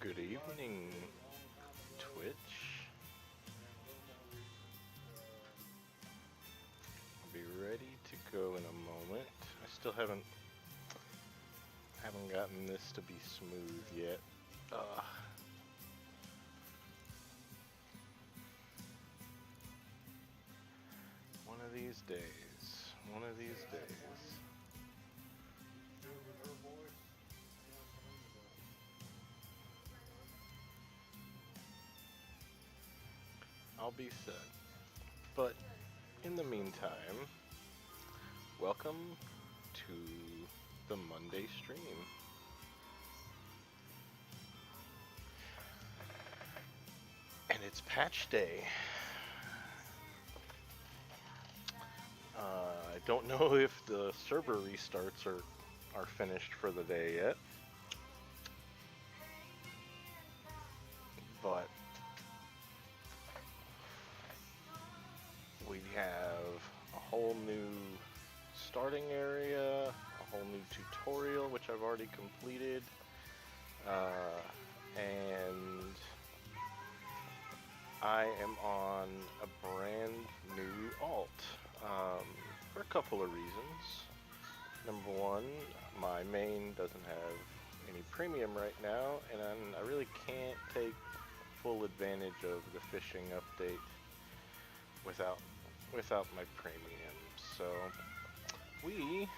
Good evening, Twitch. I'll be ready to go in a moment. I still haven't gotten this to be smooth yet. One of these days. One of these days. I'll be set. But in the meantime, welcome to the Monday stream. And it's patch day. I don't know if the server restarts are finished for the day yet. But we have a whole new starting area, a whole new tutorial, which I've already completed, and I am on a brand new alt for a couple of reasons. Number one, my main doesn't have any premium right now, and I really can't take full advantage of the fishing update without my premium. So we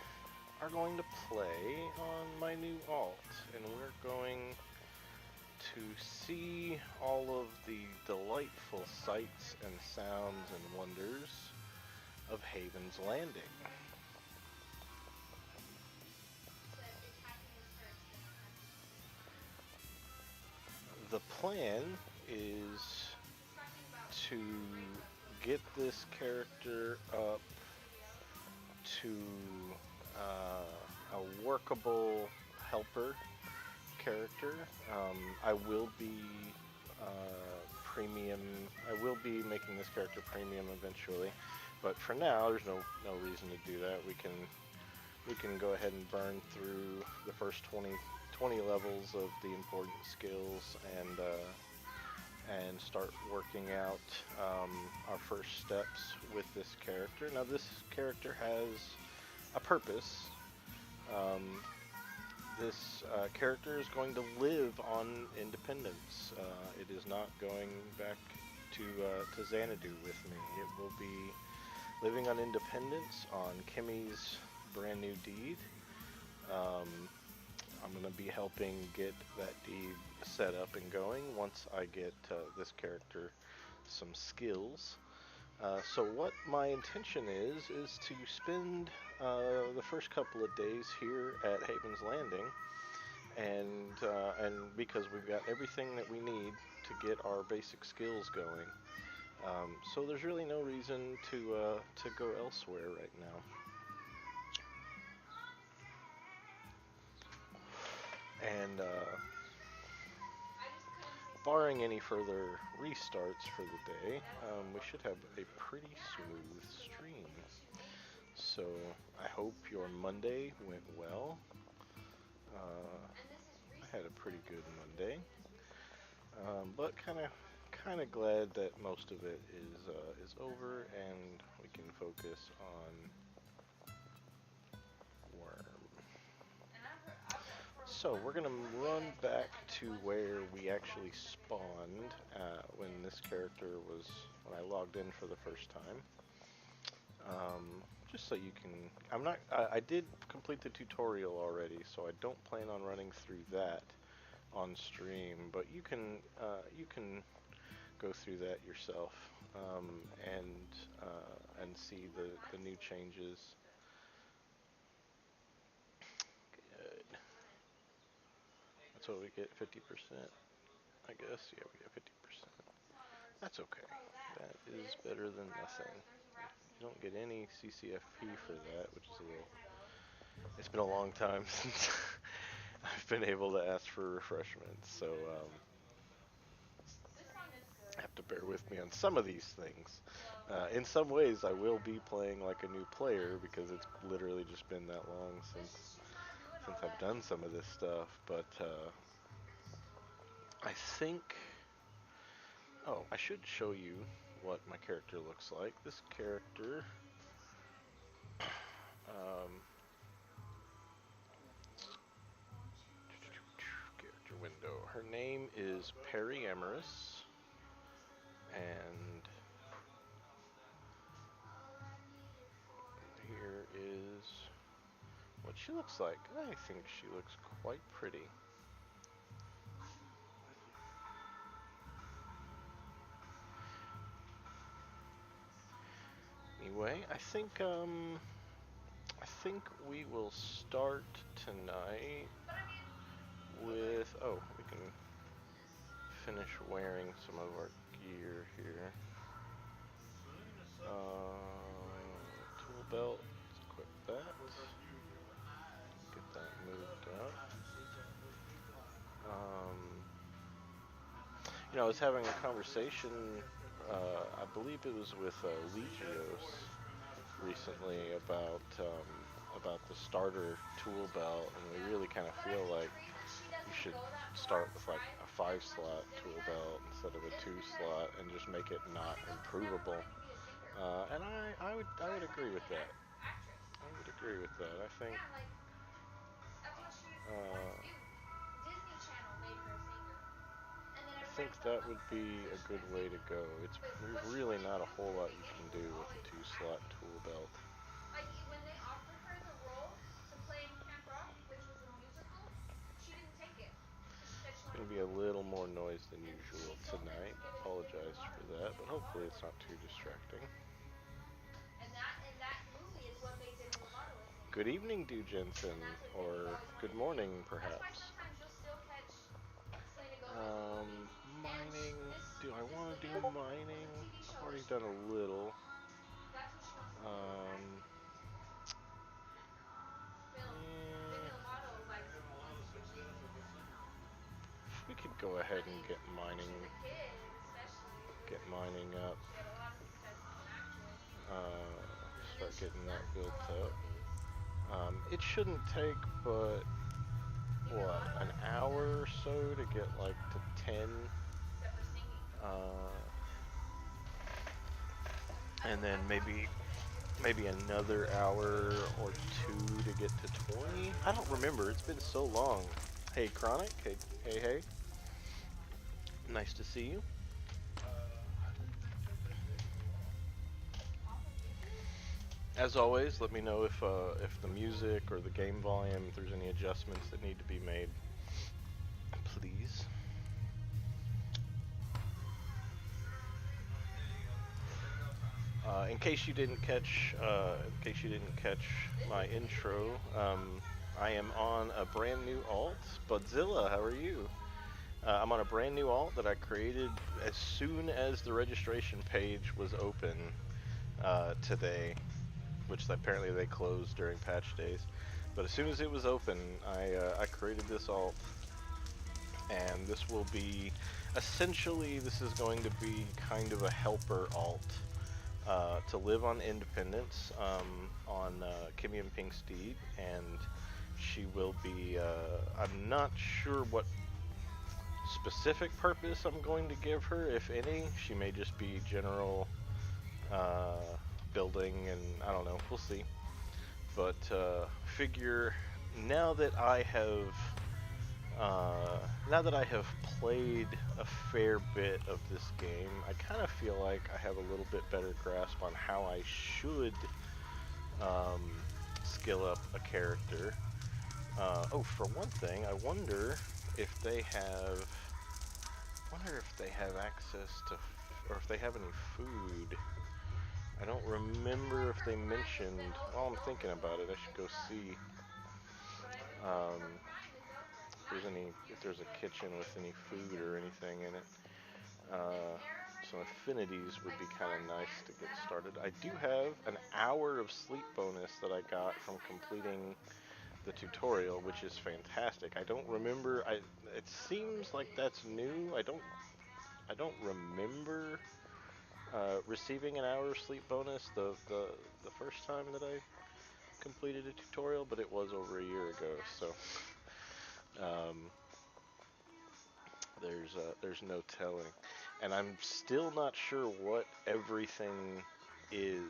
are going to play on my new alt, and we're going to see all of the delightful sights and sounds and wonders of Haven's Landing. The plan is to get this character up to a workable helper character. I will be premium. I will be making this character premium eventually, but for now, there's no reason to do that. We can go ahead and burn through the first 20 levels of the important skills and start working out our first steps with this character. Now, this character has a purpose. This character is going to live on Independence. It is not going back to Xanadu with me. It will be living on Independence on Kimmy's brand new deed. I'm going to be helping get that deed set up and going once I get this character some skills. So what my intention is to spend the first couple of days here at Haven's Landing, and because we've got everything that we need to get our basic skills going, So there's really no reason to go elsewhere right now. And barring any further restarts for the day, we should have a pretty smooth stream. So I hope your Monday went well. I had a pretty good Monday, but kind of glad that most of it is over and we can focus on Wurm. So we're gonna run back to where we actually spawned when this character was when I logged in for the first time. Just so you can, I did complete the tutorial already, so I don't plan on running through that on stream, but you can go through that yourself and see the new changes. Good. That's what we get, 50%. I guess, yeah, we get 50%. That's okay. That is better than nothing. You don't get any CCFP for that, which is a little... It's been a long time since I've been able to ask for refreshments, so have to bear with me on some of these things. In some ways, I will be playing like a new player because it's literally just been that long since I've done some of this stuff. But I think, oh, I should show you what my character looks like. This character, character window. Her name is Perry Emerus, and here is what she looks like. I think she looks quite pretty. Anyway, I think we will start tonight with, oh, we can finish wearing some of our gear here. Tool belt, let's equip that. Get that moved up. You know, I was having a conversation, I believe it was with Legios recently about the starter tool belt, and we really kind of feel like you should start with like a 5-slot tool belt instead of a 2-slot and just make it not improvable. And I would agree with that. I would agree with that. I think that would be a good way to go. It's really not a whole lot you can do with a 2-slot tool belt. It's going to be a little more noise than usual tonight. Apologize for that, but hopefully it's not too distracting. Good evening, Du Jensen, or good morning, perhaps. Mining. Do I want to do mining? I've already done a little. We could go ahead and get mining up. Start getting that built up. It shouldn't take but what, an hour or so to get like to 10. And then maybe another hour or 2 to get to 20. I don't remember. It's been so long. Hey, Chronic. Hey. Nice to see you. As always, let me know if the music or the game volume, if there's any adjustments that need to be made, please. In case you didn't catch my intro, I am on a brand new alt. Budzilla, how are you? I'm on a brand new alt that I created as soon as the registration page was open today, which apparently they closed during patch days. But as soon as it was open, I created this alt, and this will be, essentially, this is going to be kind of a helper alt to live on Independence on Kimmy and Pink Steed, and she will be, I'm not sure what specific purpose I'm going to give her, if any. She may just be general building, and I don't know, we'll see. But figure, now that I have played a fair bit of this game, I kind of feel like I have a little bit better grasp on how I should skill up a character. Oh, for one thing, I wonder if they have access to, or if they have any food. I don't remember if they mentioned. While I'm thinking about it, I should go see if there's a kitchen with any food or anything in it. Some affinities would be kind of nice to get started. I do have an hour of sleep bonus that I got from completing the tutorial, which is fantastic. I don't remember. It seems like that's new. I don't remember receiving an hour of sleep bonus the first time that I completed a tutorial, but it was over a year ago, so there's no telling. And I'm still not sure what everything is.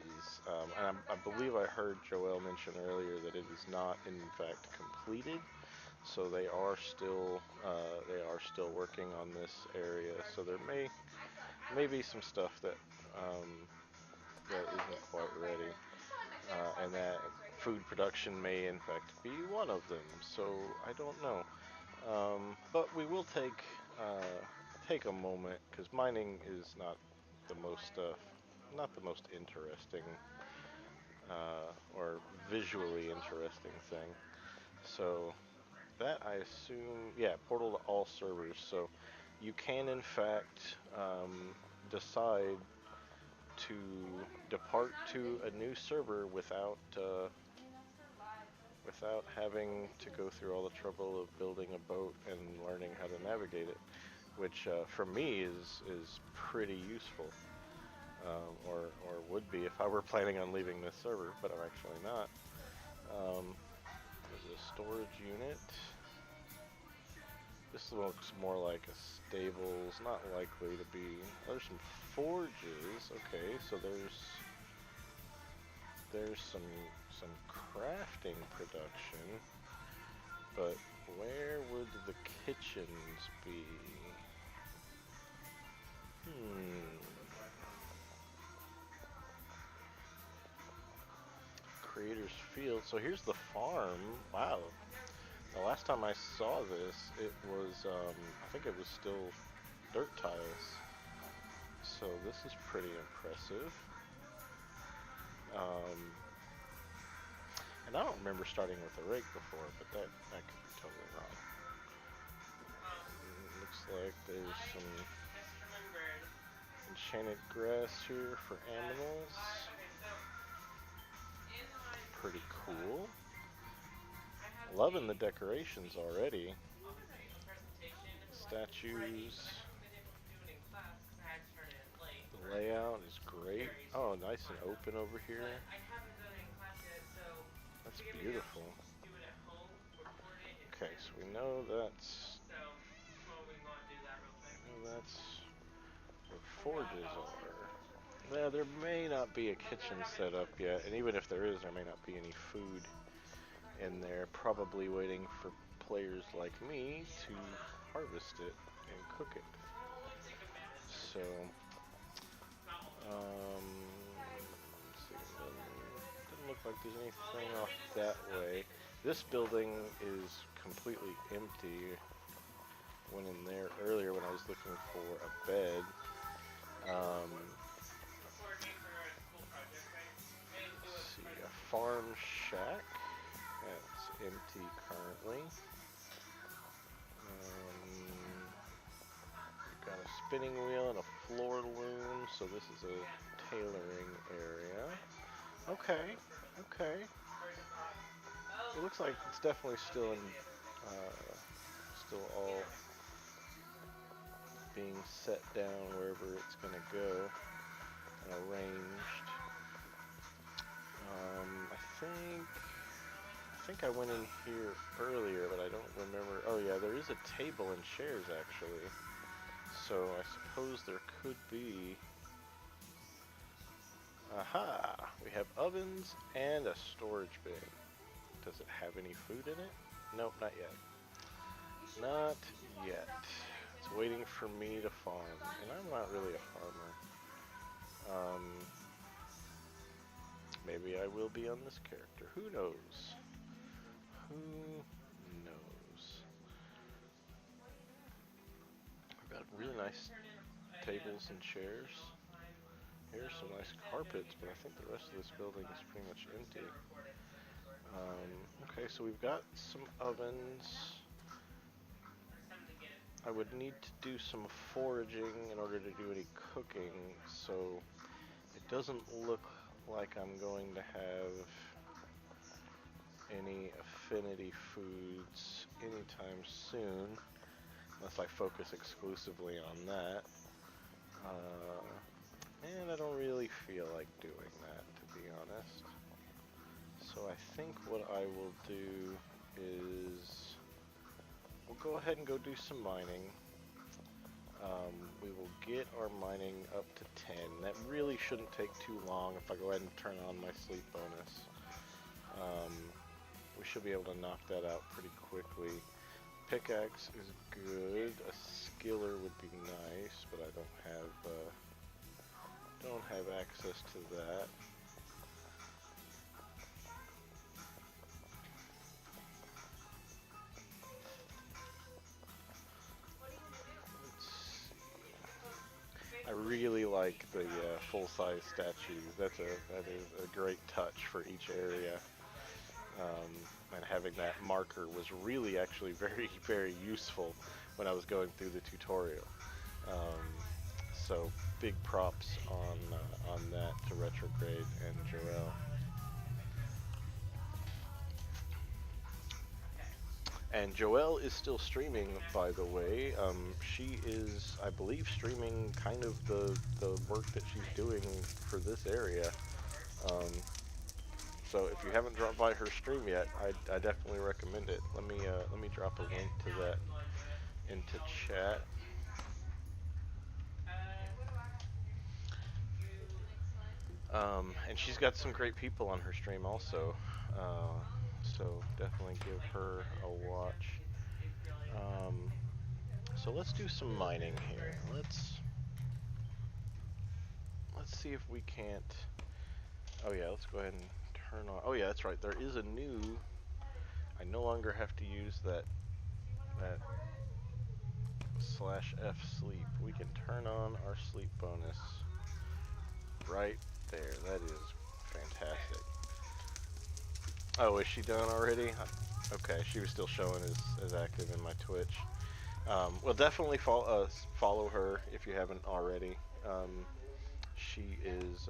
And I believe I heard Joel mention earlier that it is not in fact completed. So they are still working on this area. So there may be some stuff that isn't quite ready, and that food production may in fact be one of them. So I don't know, but we will take a moment, because mining is not the most interesting or visually interesting thing. So that, I assume, yeah, portal to all servers. So you can in fact decide to depart to a new server without having to go through all the trouble of building a boat and learning how to navigate it, which for me is pretty useful, or would be if I were planning on leaving this server, but I'm actually not. There's a storage unit. This looks more like a stable's not likely to be. There's some forges. Okay, so there's some crafting production, but where would the kitchens be? Creator's Field. So here's the farm. Wow. The last time I saw this, it was, I think it was still dirt tiles. So this is pretty impressive. And I don't remember starting with a rake before, but that could be totally wrong. Looks like there's some enchanted grass here for animals. Pretty cool. Loving the decorations already. Statues. The layout is great. Oh, nice and open over here. That's beautiful. Okay, so we know that's where forges are. Yeah, there may not be a kitchen set up yet, and even if there is, there may not be any food in there, probably waiting for players like me to harvest it and cook it. So, let's see, doesn't look like there's anything off that way. This building is completely empty. Went in there earlier when I was looking for a bed. Let's see, a farm shack. That's empty currently. spinning wheel and a floor loom, so this is a tailoring area. Okay, okay. It looks like it's definitely still in, still all being set down wherever it's gonna go and arranged. I think I went in here earlier, but I don't remember. Oh yeah, there is a table and chairs actually. So I suppose there could be. Aha! We have ovens and a storage bin. Does it have any food in it? Nope, not yet. Not yet. It's waiting for me to farm, and I'm not really a farmer. Maybe I will be on this character. Who knows? Who knows? I've got really nice tables and chairs. Here's some nice carpets, but I think the rest of this building is pretty much empty. Okay, so we've got some ovens. I would need to do some foraging in order to do any cooking, so it doesn't look like I'm going to have any affinity foods anytime soon, unless I focus exclusively on that. And I don't really feel like doing that, to be honest. So I think what I will do is we'll go ahead and go do some mining. We will get our mining up to 10. That really shouldn't take too long if I go ahead and turn on my sleep bonus. We should be able to knock that out pretty quickly. Pickaxe is good. A skiller would be nice, but I don't have access to that. I really like the full-size statues. That is a great touch for each area. And having that marker was really actually very, very useful when I was going through the tutorial. So big props on that to Retrograde and Joelle. And Joelle is still streaming, by the way. She is, I believe, streaming kind of the work that she's doing for this area. So if you haven't dropped by her stream yet, I definitely recommend it. Let me drop a link to that into chat. And she's got some great people on her stream also. So definitely give her a watch. So let's do some mining here. Let's see if we can't. Oh yeah, let's go ahead and turn on. Oh yeah, that's right. There is a new. I no longer have to use that /F sleep. We can turn on our sleep bonus right there. That is fantastic. Oh, is she done already? Okay, she was still showing as active in my Twitch. Well, definitely follow her if you haven't already. She is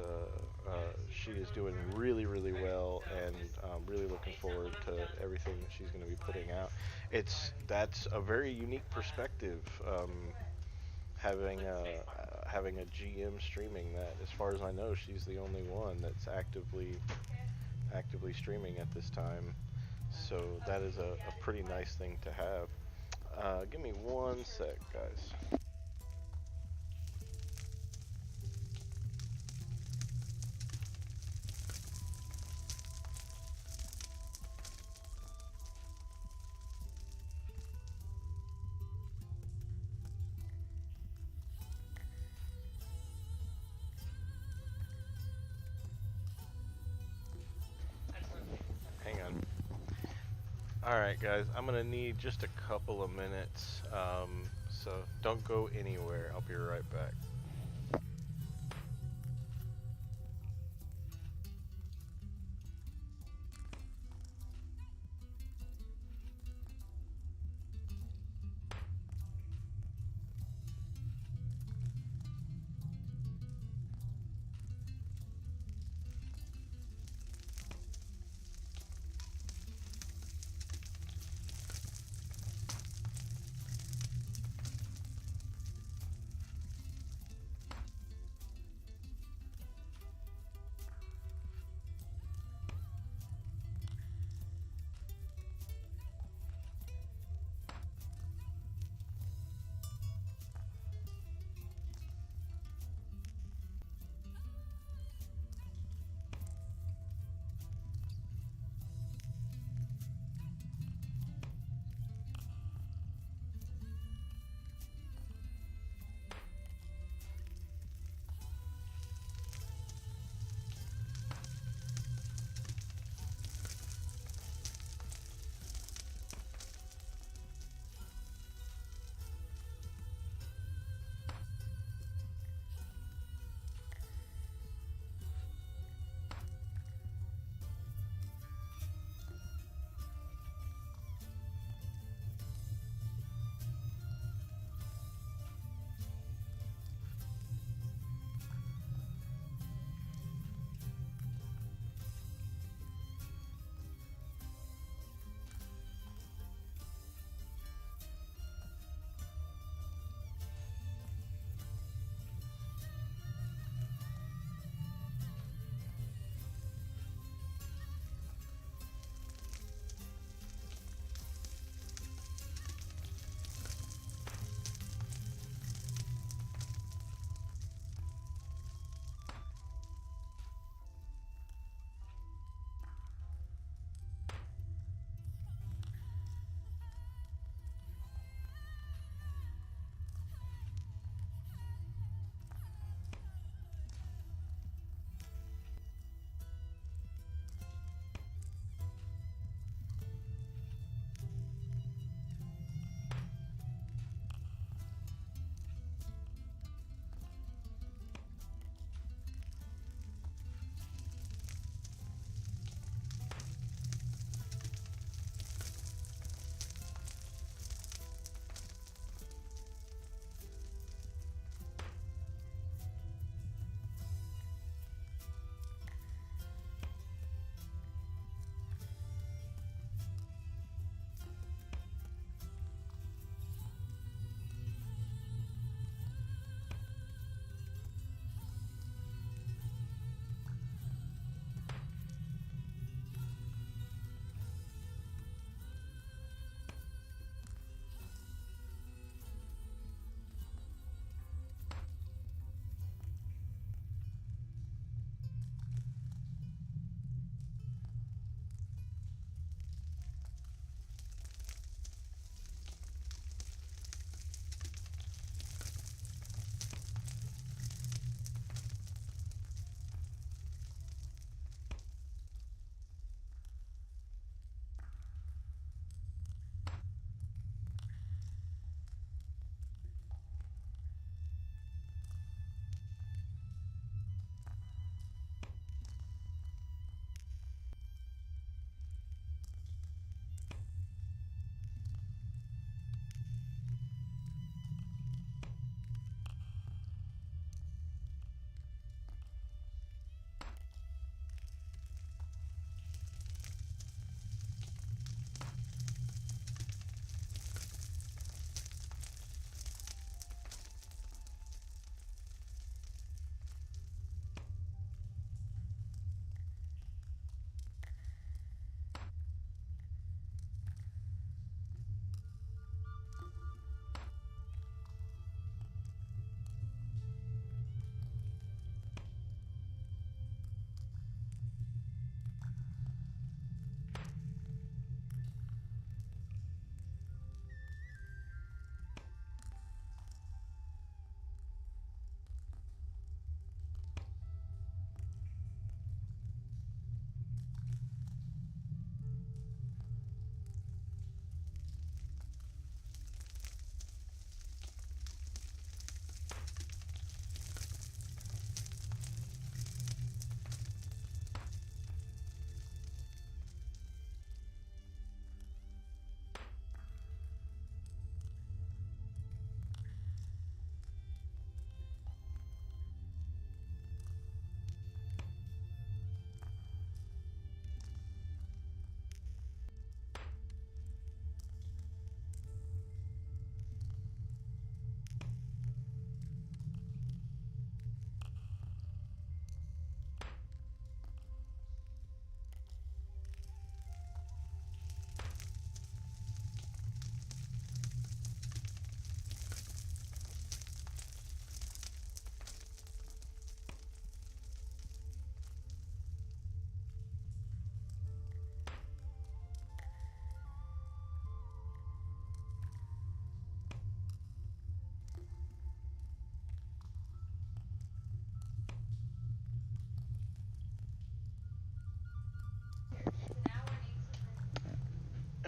doing really, really well, and really looking forward to everything that she's going to be putting out. That's a very unique perspective, having a GM streaming that. As far as I know, she's the only one that's actively streaming at this time. So that is a pretty nice thing to have. Give me one sec, guys. Alright guys, I'm going to need just a couple of minutes, so don't go anywhere. I'll be right back.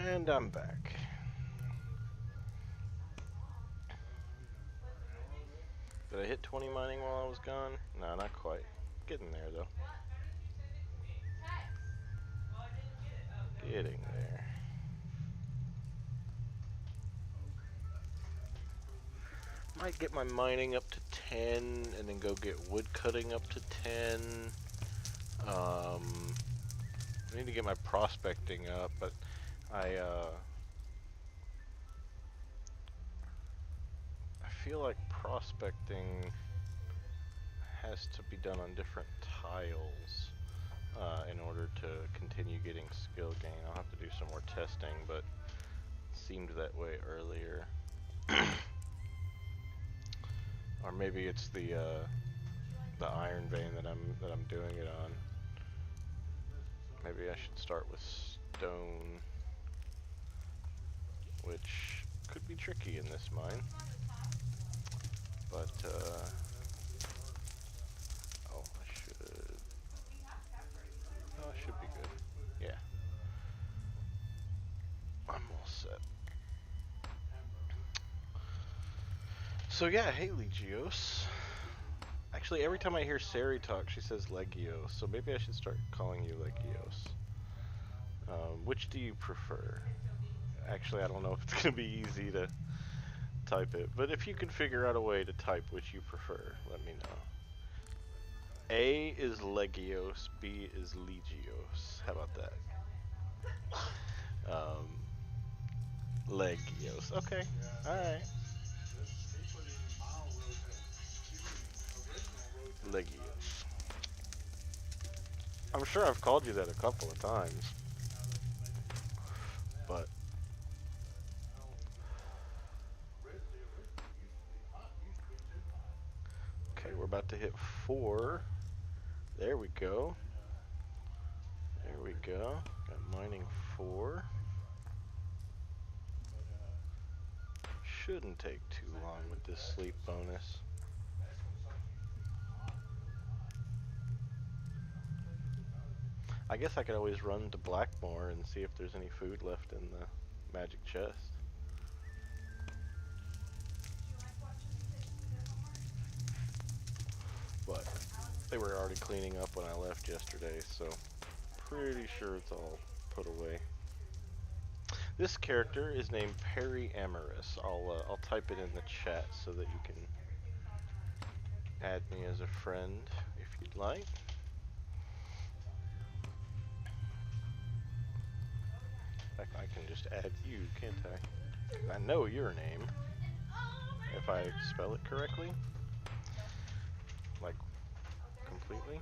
And I'm back. Did I hit 20 mining while I was gone? No, not quite. Getting there though. Getting there. Might get my mining up to 10 and then go get wood cutting up to 10. I need to get my prospecting up, but I feel like prospecting has to be done on different tiles in order to continue getting skill gain. I'll have to do some more testing, but it seemed that way earlier. Or maybe it's the iron vein that I'm doing it on. Maybe I should start with stone, which could be tricky in this mine. But oh, I should be good. Yeah, I'm all set. So yeah, hey Legios. Actually, every time I hear Sari talk, she says Legios, so maybe I should start calling you Legios. Which do you prefer? Actually, I don't know if it's going to be easy to type it, but if you can figure out a way to type which you prefer, let me know. A is Legios, B is Legios. How about that? Legios. Okay. Alright. Legios. I'm sure I've called you that a couple of times. But okay, we're about to hit 4. There we go. There we go. Got mining 4. Shouldn't take too long with this sleep bonus. I guess I could always run to Blackmore and see if there's any food left in the magic chest. But they were already cleaning up when I left yesterday, so pretty sure it's all put away. This character is named Perry Amorous. I'll type it in the chat so that you can add me as a friend if you'd like. In fact, I can just add you, can't I? I know your name, if I spell it correctly. Like, completely.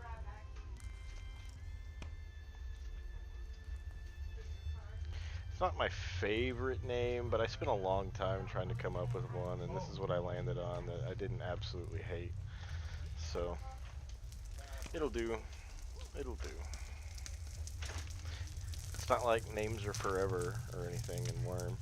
It's not my favorite name, but I spent a long time trying to come up with one, and this is what I landed on that I didn't absolutely hate. So, it'll do. It'll do. It's not like names are forever or anything in Wurm.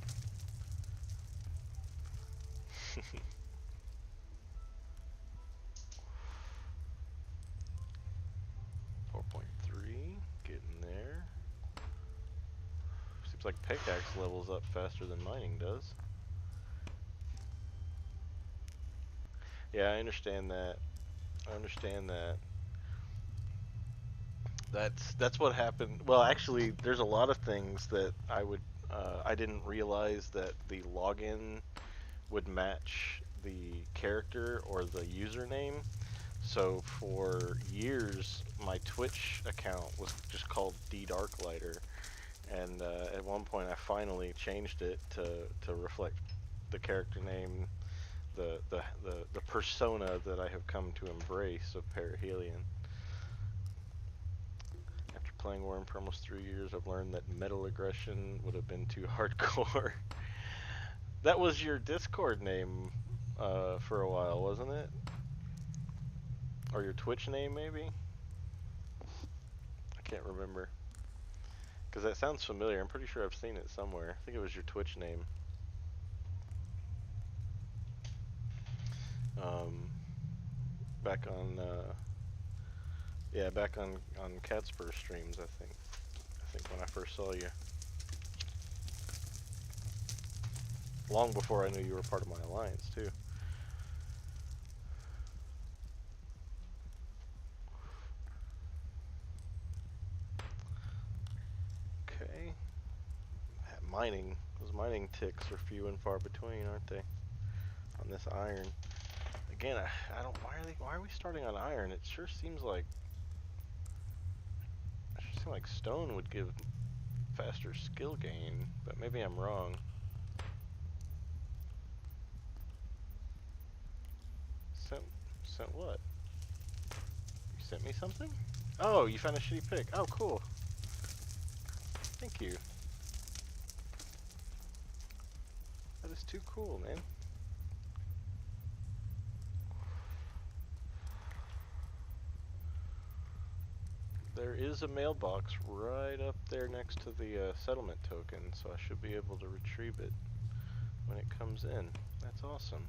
4.3, getting there. Seems like pickaxe levels up faster than mining does. Yeah, I understand that. I understand that. That's what happened. Well, actually, there's a lot of things that I didn't realize that the login would match the character or the username. So for years, my Twitch account was just called DDarklighter, and at one point I finally changed it to reflect the character name, the persona that I have come to embrace of Perihelion. After playing Wurm for almost 3 years, I've learned that metal aggression would have been too hardcore. That was your Discord name for a while, wasn't it? Or your Twitch name, maybe? I can't remember. Because that sounds familiar. I'm pretty sure I've seen it somewhere. I think it was your Twitch name. Back on, yeah, back on Catspur streams, I think when I first saw you. Long before I knew you were part of my alliance, too. Okay. Mining. Those mining ticks are few and far between, aren't they? On this iron. Again, I don't. Why are we starting on iron? It sure seems like stone would give faster skill gain, but maybe I'm wrong. Sent what? You sent me something? Oh, you found a shitty pick. Oh, cool. Thank you. That is too cool, man. There is a mailbox right up there next to the settlement token, so I should be able to retrieve it when it comes in. That's awesome.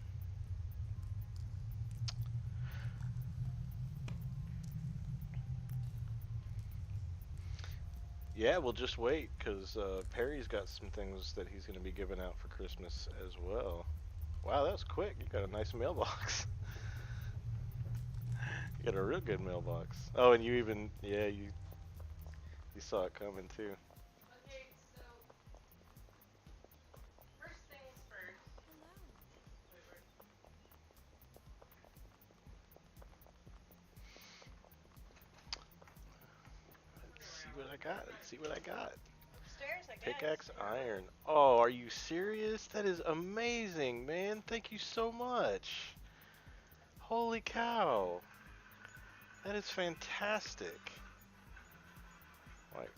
Yeah, we'll just wait, because Perry's got some things that he's going to be giving out for Christmas as well. Wow, that was quick. You got a nice mailbox. You got a real good mailbox. Oh, and you even, yeah, you saw it coming too. Okay, so first things first. Let's see what I got. Let's see what I got. Upstairs, I guess. Pickaxe iron. Oh, are you serious? That is amazing, man. Thank you so much. Holy cow. That is fantastic. Wait.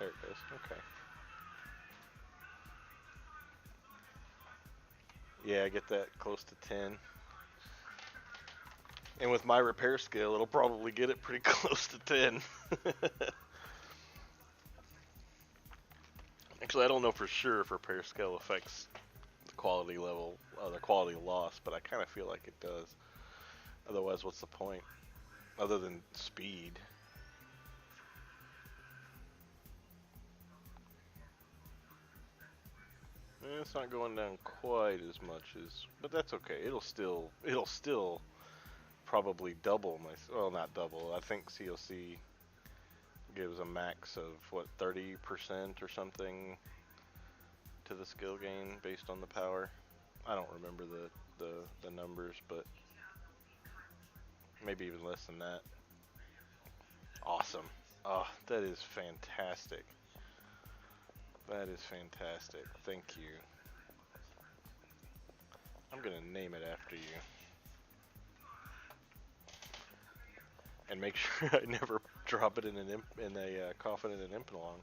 There it goes. Okay. Yeah, I get that close to 10. And with my repair skill, it'll probably get it pretty close to 10. Actually, I don't know for sure if repair skill affects the quality level, the quality loss, but I kind of feel like it does. Otherwise, what's the point? Other than speed. It's not going down quite as much as, but that's okay. It'll still probably double my, well, not double. I think CLC gives a max of what, 30% or something to the skill gain based on the power. I don't remember the numbers, but maybe even less than that. Awesome. Oh, that is fantastic. That is fantastic. Thank you. I'm gonna name it after you. And make sure I never drop it in a coffin in an Impalong.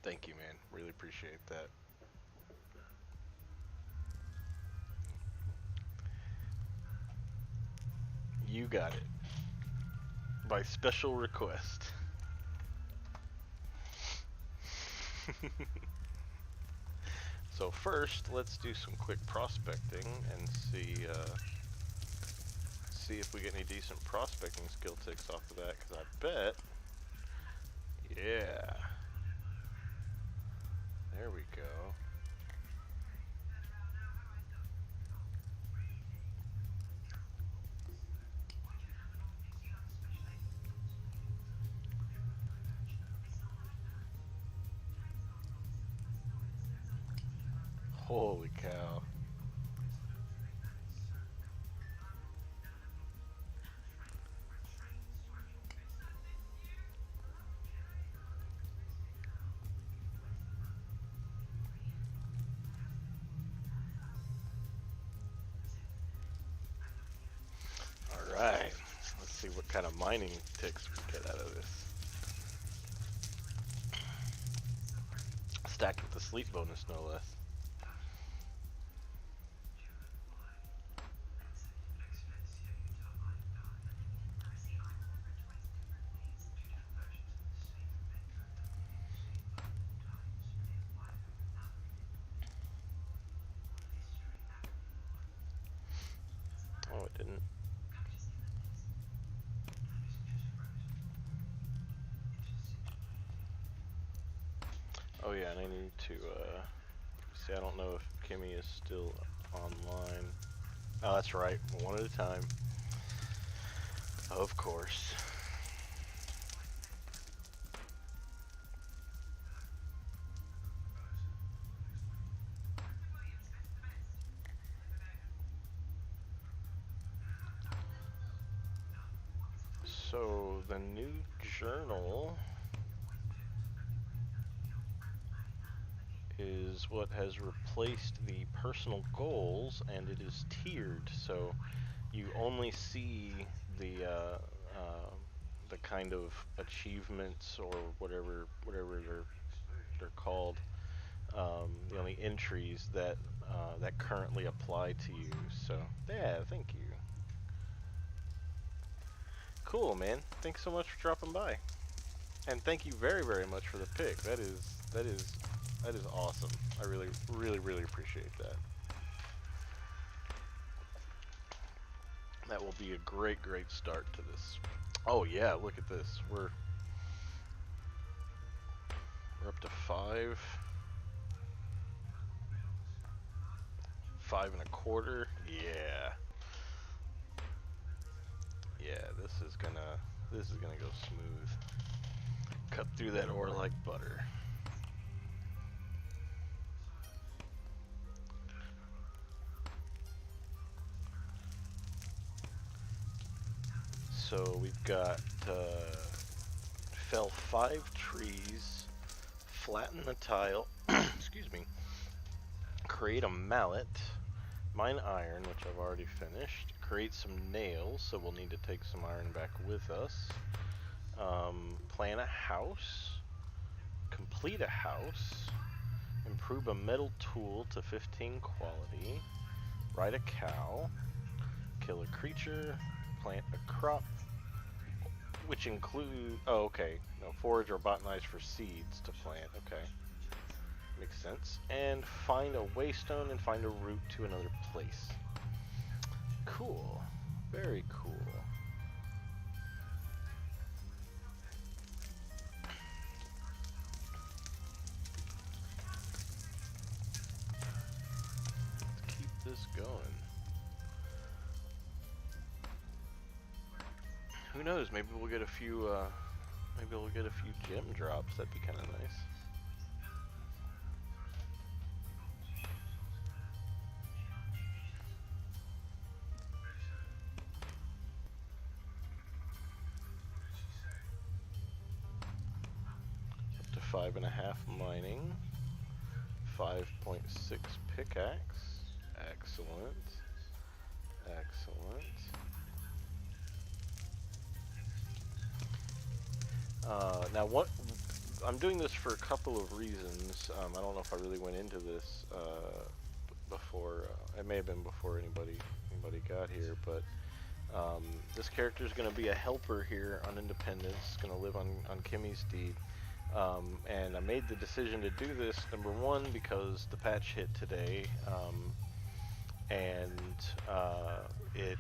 Thank you, man. Really appreciate that. You got it. By special request. So first, let's do some quick prospecting and see if we get any decent prospecting skill ticks off of that, because I bet, yeah, there we go. Holy cow. Alright, let's see what kind of mining ticks we get out of this. Stacked with the sleep bonus, no less. Oh, it didn't. See, I don't know if Kimmy is still online. Oh, that's right. One at a time. Of course. So, the new journal is what has replaced the personal goals, and it is tiered. So, you only see the kind of achievements or whatever they're called. The only entries that that currently apply to you. So, yeah, thank you. Cool, man. Thanks so much for dropping by, and thank you very, very much for the pick. That is awesome. I really, really, really appreciate that. That will be a great, great start to this. Oh yeah, look at this. We're up to 5, 5.25. Yeah, yeah. This is gonna go smooth. Cut through that ore like butter. So we've got fell 5 trees, flatten the tile. Excuse me. Create a mallet. Mine iron, which I've already finished. Create some nails, so we'll need to take some iron back with us. Plan a house. Complete a house. Improve a metal tool to 15 quality. Ride a cow. Kill a creature. Plant a crop. Which include... Oh, okay. No, forage or botanize for seeds to plant. Okay. Makes sense. And find a waystone and find a route to another place. Cool. Very cool. Let's keep this going. Who knows? Maybe we'll get a few. Maybe we'll get a few gem drops. That'd be kind of nice. Up to 5.5 mining. 5.6 pickaxe. Excellent. Excellent. Now what I'm doing this for a couple of reasons. I don't know if I really went into this before. It may have been before anybody got here, but this character is going to be a helper here on Independence. Going to live on Kimmy's deed, and I made the decision to do this. Number one, because the patch hit today, and it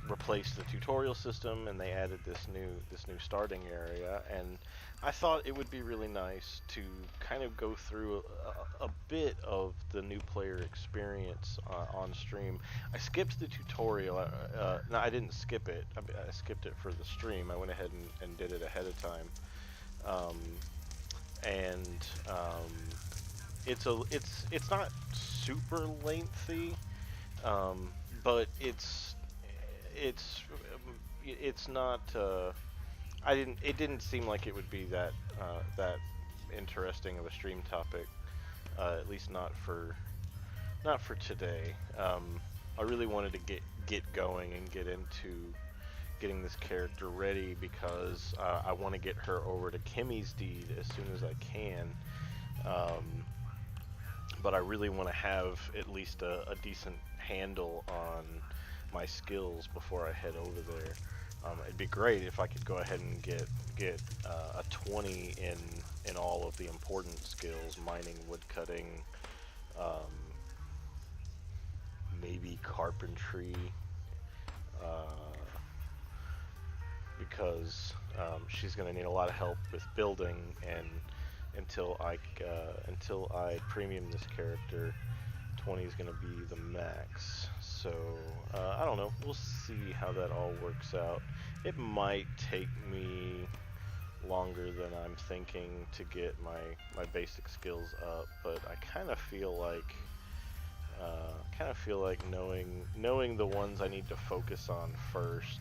replaced the tutorial system, and they added this new starting area, and I thought it would be really nice to kind of go through a bit of the new player experience on stream. I skipped the tutorial. No, I didn't skip it. I skipped it for the stream. I went ahead and did it ahead of time, it's not super lengthy, but it's not. It didn't seem like it would be that interesting of a stream topic, at least not for today. I really wanted to get going and get into getting this character ready, because I want to get her over to Kimmy's deed as soon as I can. But I really want to have at least a decent handle on my skills before I head over there. It'd be great if I could go ahead and get a 20 in all of the important skills: mining, woodcutting, maybe carpentry, because she's going to need a lot of help with building, and until I premium this character. 20 is going to be the max. So I don't know. We'll see how that all works out. It might take me longer than I'm thinking to get my basic skills up, but I kind of feel like knowing the ones I need to focus on first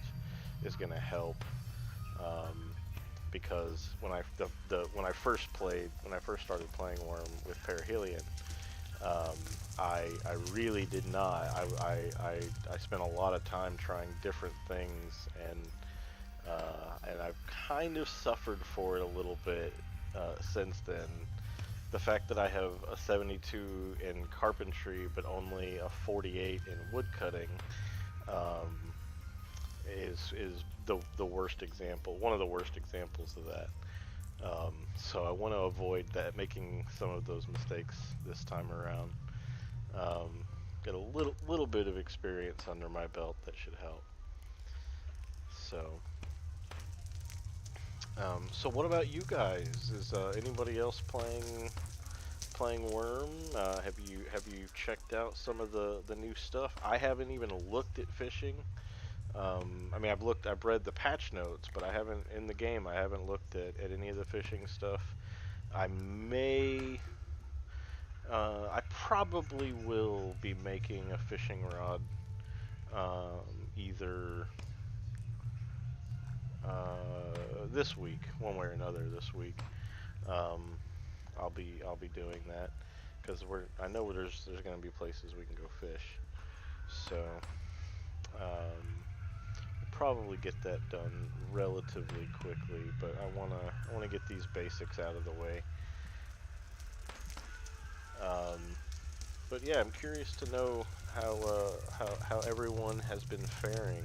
is going to help. Because when I first started playing Wurm with Perihelion, I really did not. I spent a lot of time trying different things, and I've kind of suffered for it a little bit since then. The fact that I have a 72 in carpentry but only a 48 in woodcutting is the worst example, one of the worst examples of that. So I want to avoid that, making some of those mistakes this time around. Get a little bit of experience under my belt, that should help. So, so what about you guys? Is anybody else playing Wurm? Have you checked out some of the new stuff? I haven't even looked at fishing. I mean, I've read the patch notes, but I haven't, in the game, I haven't looked at any of the fishing stuff. I probably will be making a fishing rod, either this week, one way or another this week. I'll be doing that, because I know there's going to be places we can go fish. So, probably get that done relatively quickly, but I wanna get these basics out of the way. But yeah, I'm curious to know how everyone has been faring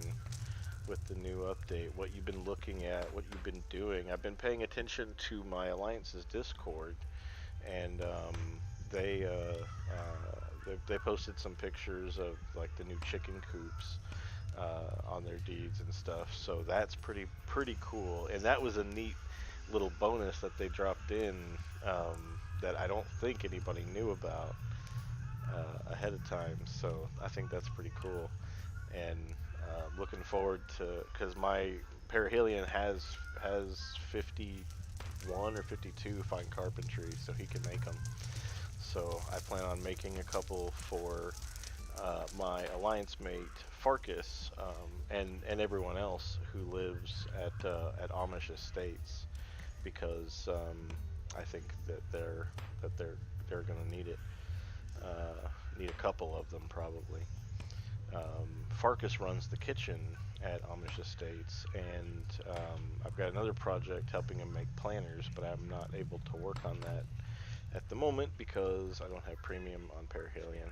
with the new update. What you've been looking at, what you've been doing. I've been paying attention to my Alliance's Discord, and they posted some pictures of like the new chicken coops on their deeds and stuff. So that's pretty cool. And that was a neat little bonus that they dropped in, that I don't think anybody knew about ahead of time. So I think that's pretty cool. And looking forward to, because my Perihelion has 51 or 52 fine carpentry, so he can make them. So I plan on making a couple for my alliance mate Farkas, and everyone else who lives at Amish estates, because I think that they're going to need it. Need a couple of them probably. Farkas runs the kitchen at Amish estates, and I've got another project helping him make planners, but I'm not able to work on that at the moment because I don't have premium on Perihelion.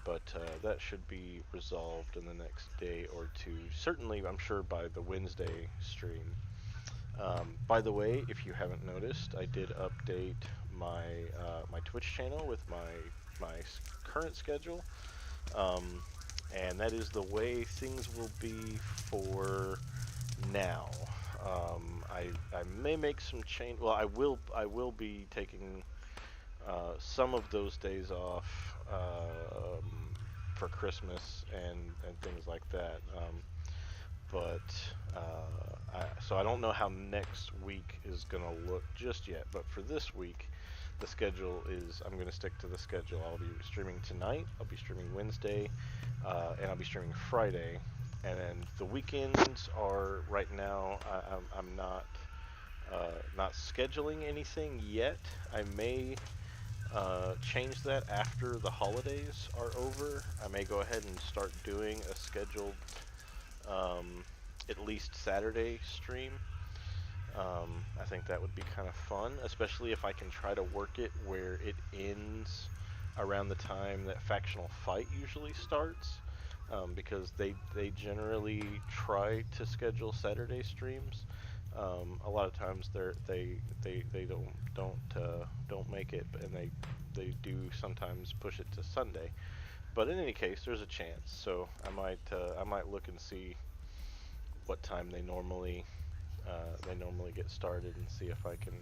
But that should be resolved in the next day or two. Certainly, I'm sure by the Wednesday stream. By the way, if you haven't noticed, I did update my my Twitch channel with my current schedule, and that is the way things will be for now. I may make some change. Well, I will be taking some of those days off for Christmas and things like that. So I don't know how next week is going to look just yet. But for this week, the schedule is, I'm going to stick to the schedule. I'll be streaming tonight, I'll be streaming Wednesday, and I'll be streaming Friday. And then the weekends are, right now, I'm not scheduling anything yet. I may change that after the holidays are over. I may go ahead and start doing a scheduled at least Saturday stream. I think that would be kind of fun, especially if I can try to work it where it ends around the time that Factional Fight usually starts, because they generally try to schedule Saturday streams. A lot of times they don't make it, and they do sometimes push it to Sunday. But in any case, there's a chance. So I might look and see what time they normally get started, and see if I can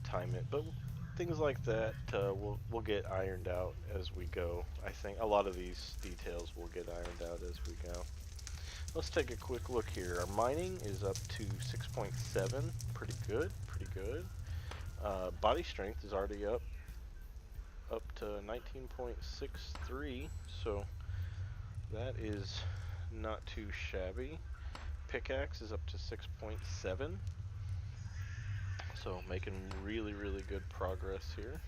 time it, but things like that we'll get ironed out as we go. I think a lot of these details will get ironed out as we go. Let's take a quick look here. Our mining is up to 6.7, pretty good, pretty good. Body strength is already up to 19.63, so that is not too shabby. Pickaxe is up to 6.7, so making really, really good progress here.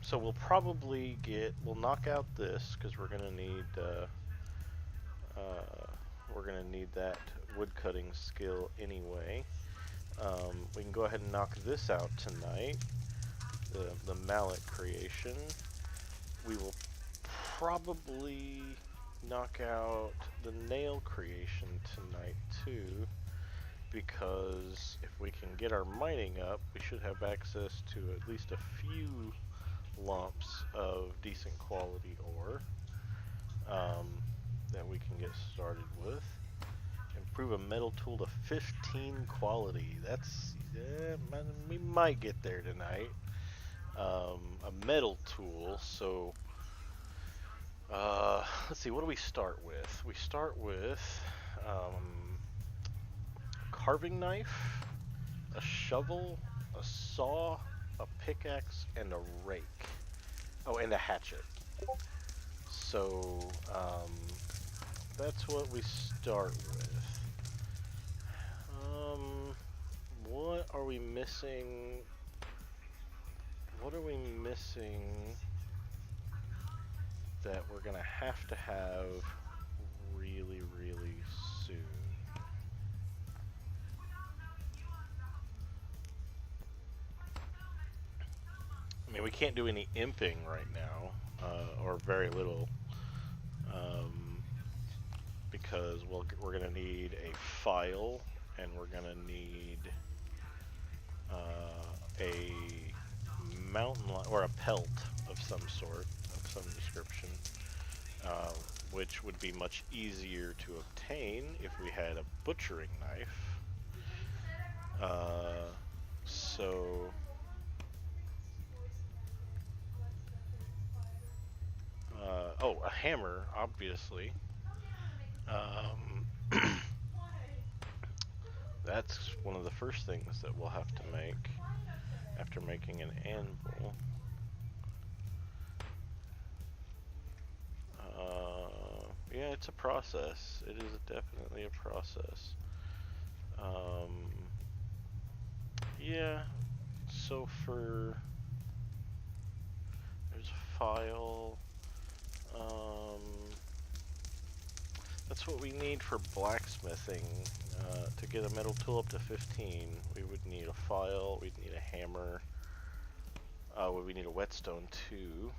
So we'll probably we'll knock out this because we're gonna need that wood cutting skill anyway. We can go ahead and knock this out tonight, the mallet creation. We will probably knock out the nail creation tonight too, because if we can get our mining up, we should have access to at least a few lumps of decent quality ore that we can get started with. Improve a metal tool to 15 quality. That's, we might get there tonight. A metal tool, so let's see, what do we start with? We start with carving knife, a shovel, a saw, a pickaxe, and a rake. Oh, and a hatchet. So, that's what we start with. What are we missing? What are we missing that we're gonna have to have really, really soon? I mean, we can't do any imping right now, or very little, because we're gonna need a file, and we're gonna need a mountain or a pelt of some sort, of some description, which would be much easier to obtain if we had a butchering knife. Oh, a hammer, obviously. That's one of the first things that we'll have to make after making an anvil. Yeah, it's a process. It is definitely a process. Yeah, so there's a file. That's what we need for blacksmithing. To get a metal tool up to 15, we would need a file, we'd need a hammer, we need a whetstone too.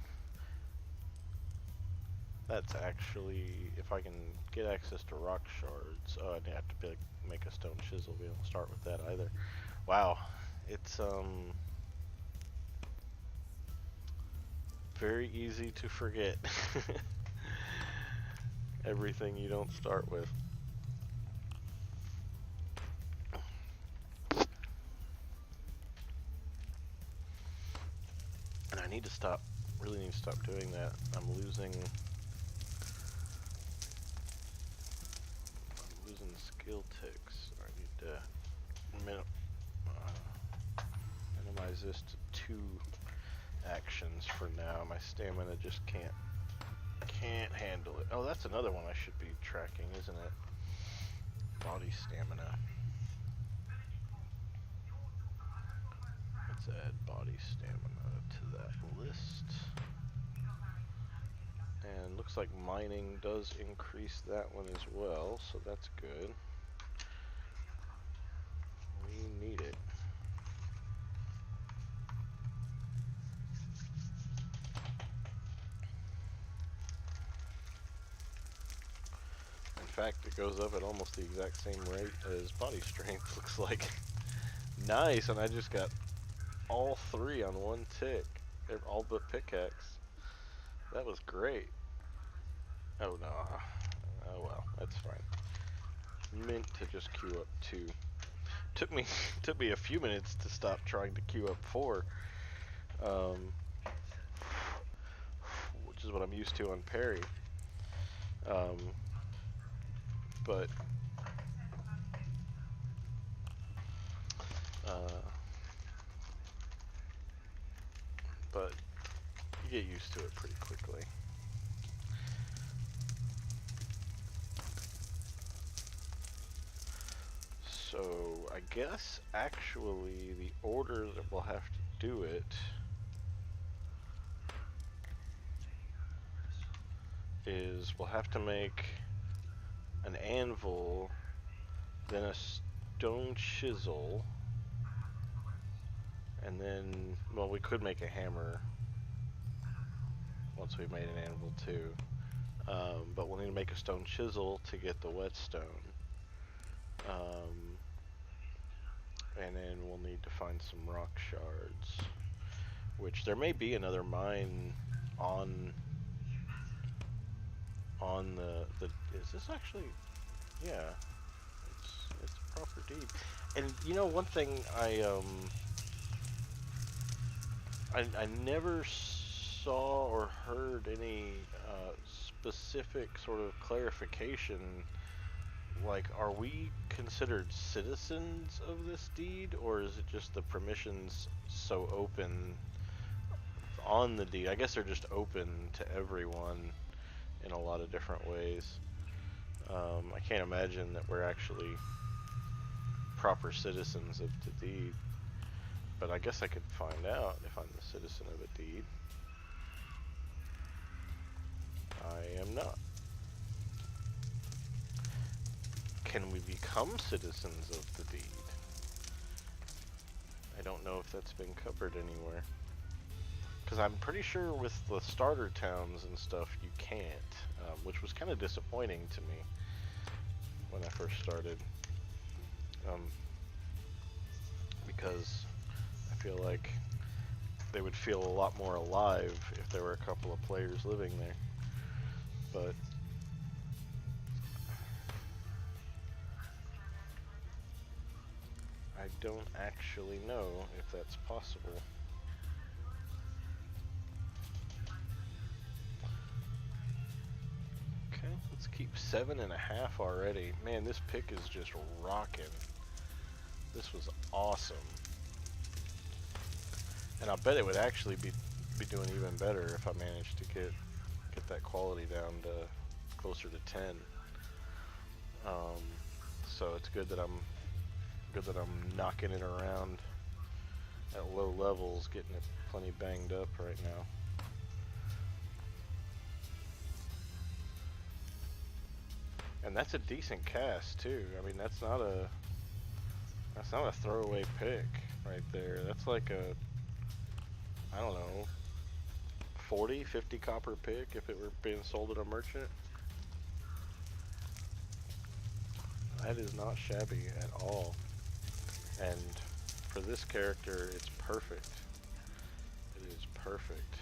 That's actually, if I can get access to rock shards, I'd have to make a stone chisel. We don't start with that either. Wow, it's very easy to forget everything you don't start with. And I need to stop, really need to stop doing that. I'm losing skill ticks. I need to minimize this to 2 actions for now. My stamina just can't handle it. Oh, that's another one I should be tracking, isn't it? Body stamina. Let's add body stamina to that list. And looks like mining does increase that one as well, so that's good. We need it. In fact, it goes up at almost the exact same rate as body strength, looks like. Nice, and I just got all 3 on 1 tick. All but pickaxe. That was great. Oh no. Oh well, that's fine. meant to just queue up 2. Took me a few minutes to stop trying to queue up 4, which is what I'm used to on parry. But you get used to it pretty quickly. So I guess actually the order that we'll have to do it is we'll have to make an anvil, then a stone chisel, and then, well, we could make a hammer once we've made an anvil too. But we'll need to make a stone chisel to get the whetstone. And then we'll need to find some rock shards, which there may be another mine on the is this actually, yeah, it's a proper deed. And you know, one thing I never saw or heard any specific sort of clarification. Like, are we considered citizens of this deed, or is it just the permissions so open on the deed? I guess they're just open to everyone in a lot of different ways. I can't imagine that we're actually proper citizens of the deed, but I guess I could find out if I'm the citizen of a deed. I am not. Can we become citizens of the deed? I don't know if that's been covered anywhere. Because I'm pretty sure with the starter towns and stuff you can't, which was kind of disappointing to me when I first started. Because I feel like they would feel a lot more alive if there were a couple of players living there. But I don't actually know if that's possible. Okay, let's keep 7.5 already. Man, this pick is just rocking. This was awesome. And I bet it would actually be doing even better if I managed to get that quality down to closer to 10. So it's good that I'm knocking it around at low levels, getting it plenty banged up right now. And that's a decent cast too. I mean, that's not a throwaway pick right there. That's like a, I don't know, 40, 50 copper pick if it were being sold at a merchant. That is not shabby at all. And for this character, it's perfect. It is perfect.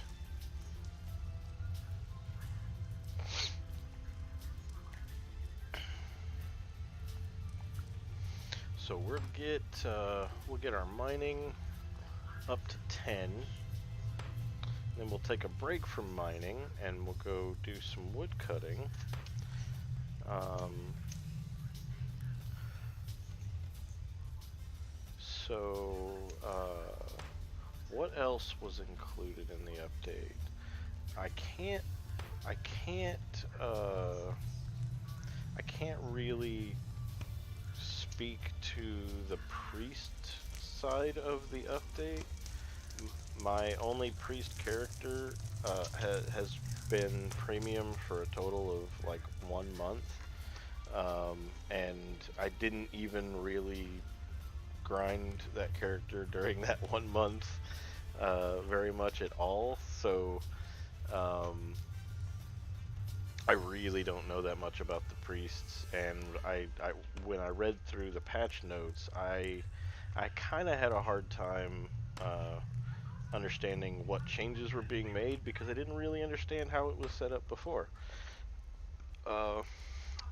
So we'll get our mining up to 10. Then we'll take a break from mining and we'll go do some wood cutting. What else was included in the update? I can't really speak to the priest side of the update. My only priest character has been premium for a total of like 1 month, and I didn't even really grind that character during that 1 month very much at all, so I really don't know that much about the priests. And when I read through the patch notes, I kind of had a hard time understanding what changes were being made because I didn't really understand how it was set up before.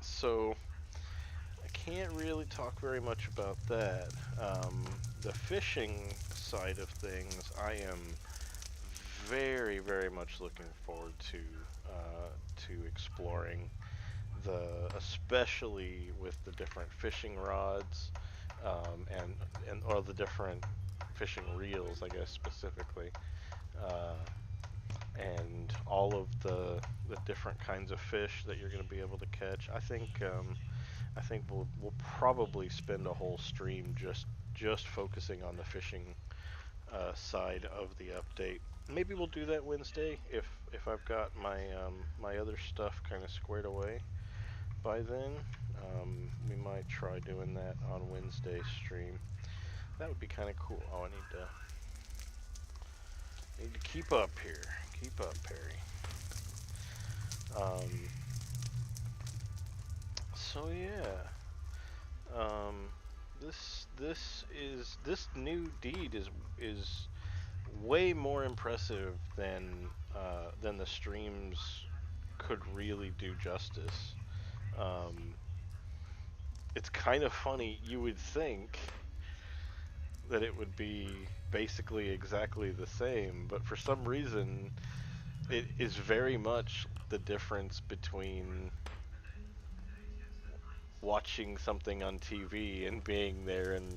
So I can't really talk very much about that. The fishing side of things, I am very, very much looking forward to exploring especially with the different fishing rods, and or the different fishing reels, I guess specifically, uh, and all of the different kinds of fish that you're going to be able to catch. I think we'll probably spend a whole stream just focusing on the fishing side of the update. Maybe we'll do that Wednesday if I've got my other stuff kind of squared away by then. We might try doing that on Wednesday's stream. That would be kind of cool. Oh, I need to keep up here. Keep up, Perry. So yeah. This new deed is way more impressive than the streams could really do justice. It's kind of funny. You would think that it would be basically exactly the same, but for some reason, it is very much the difference between watching something on TV and being there in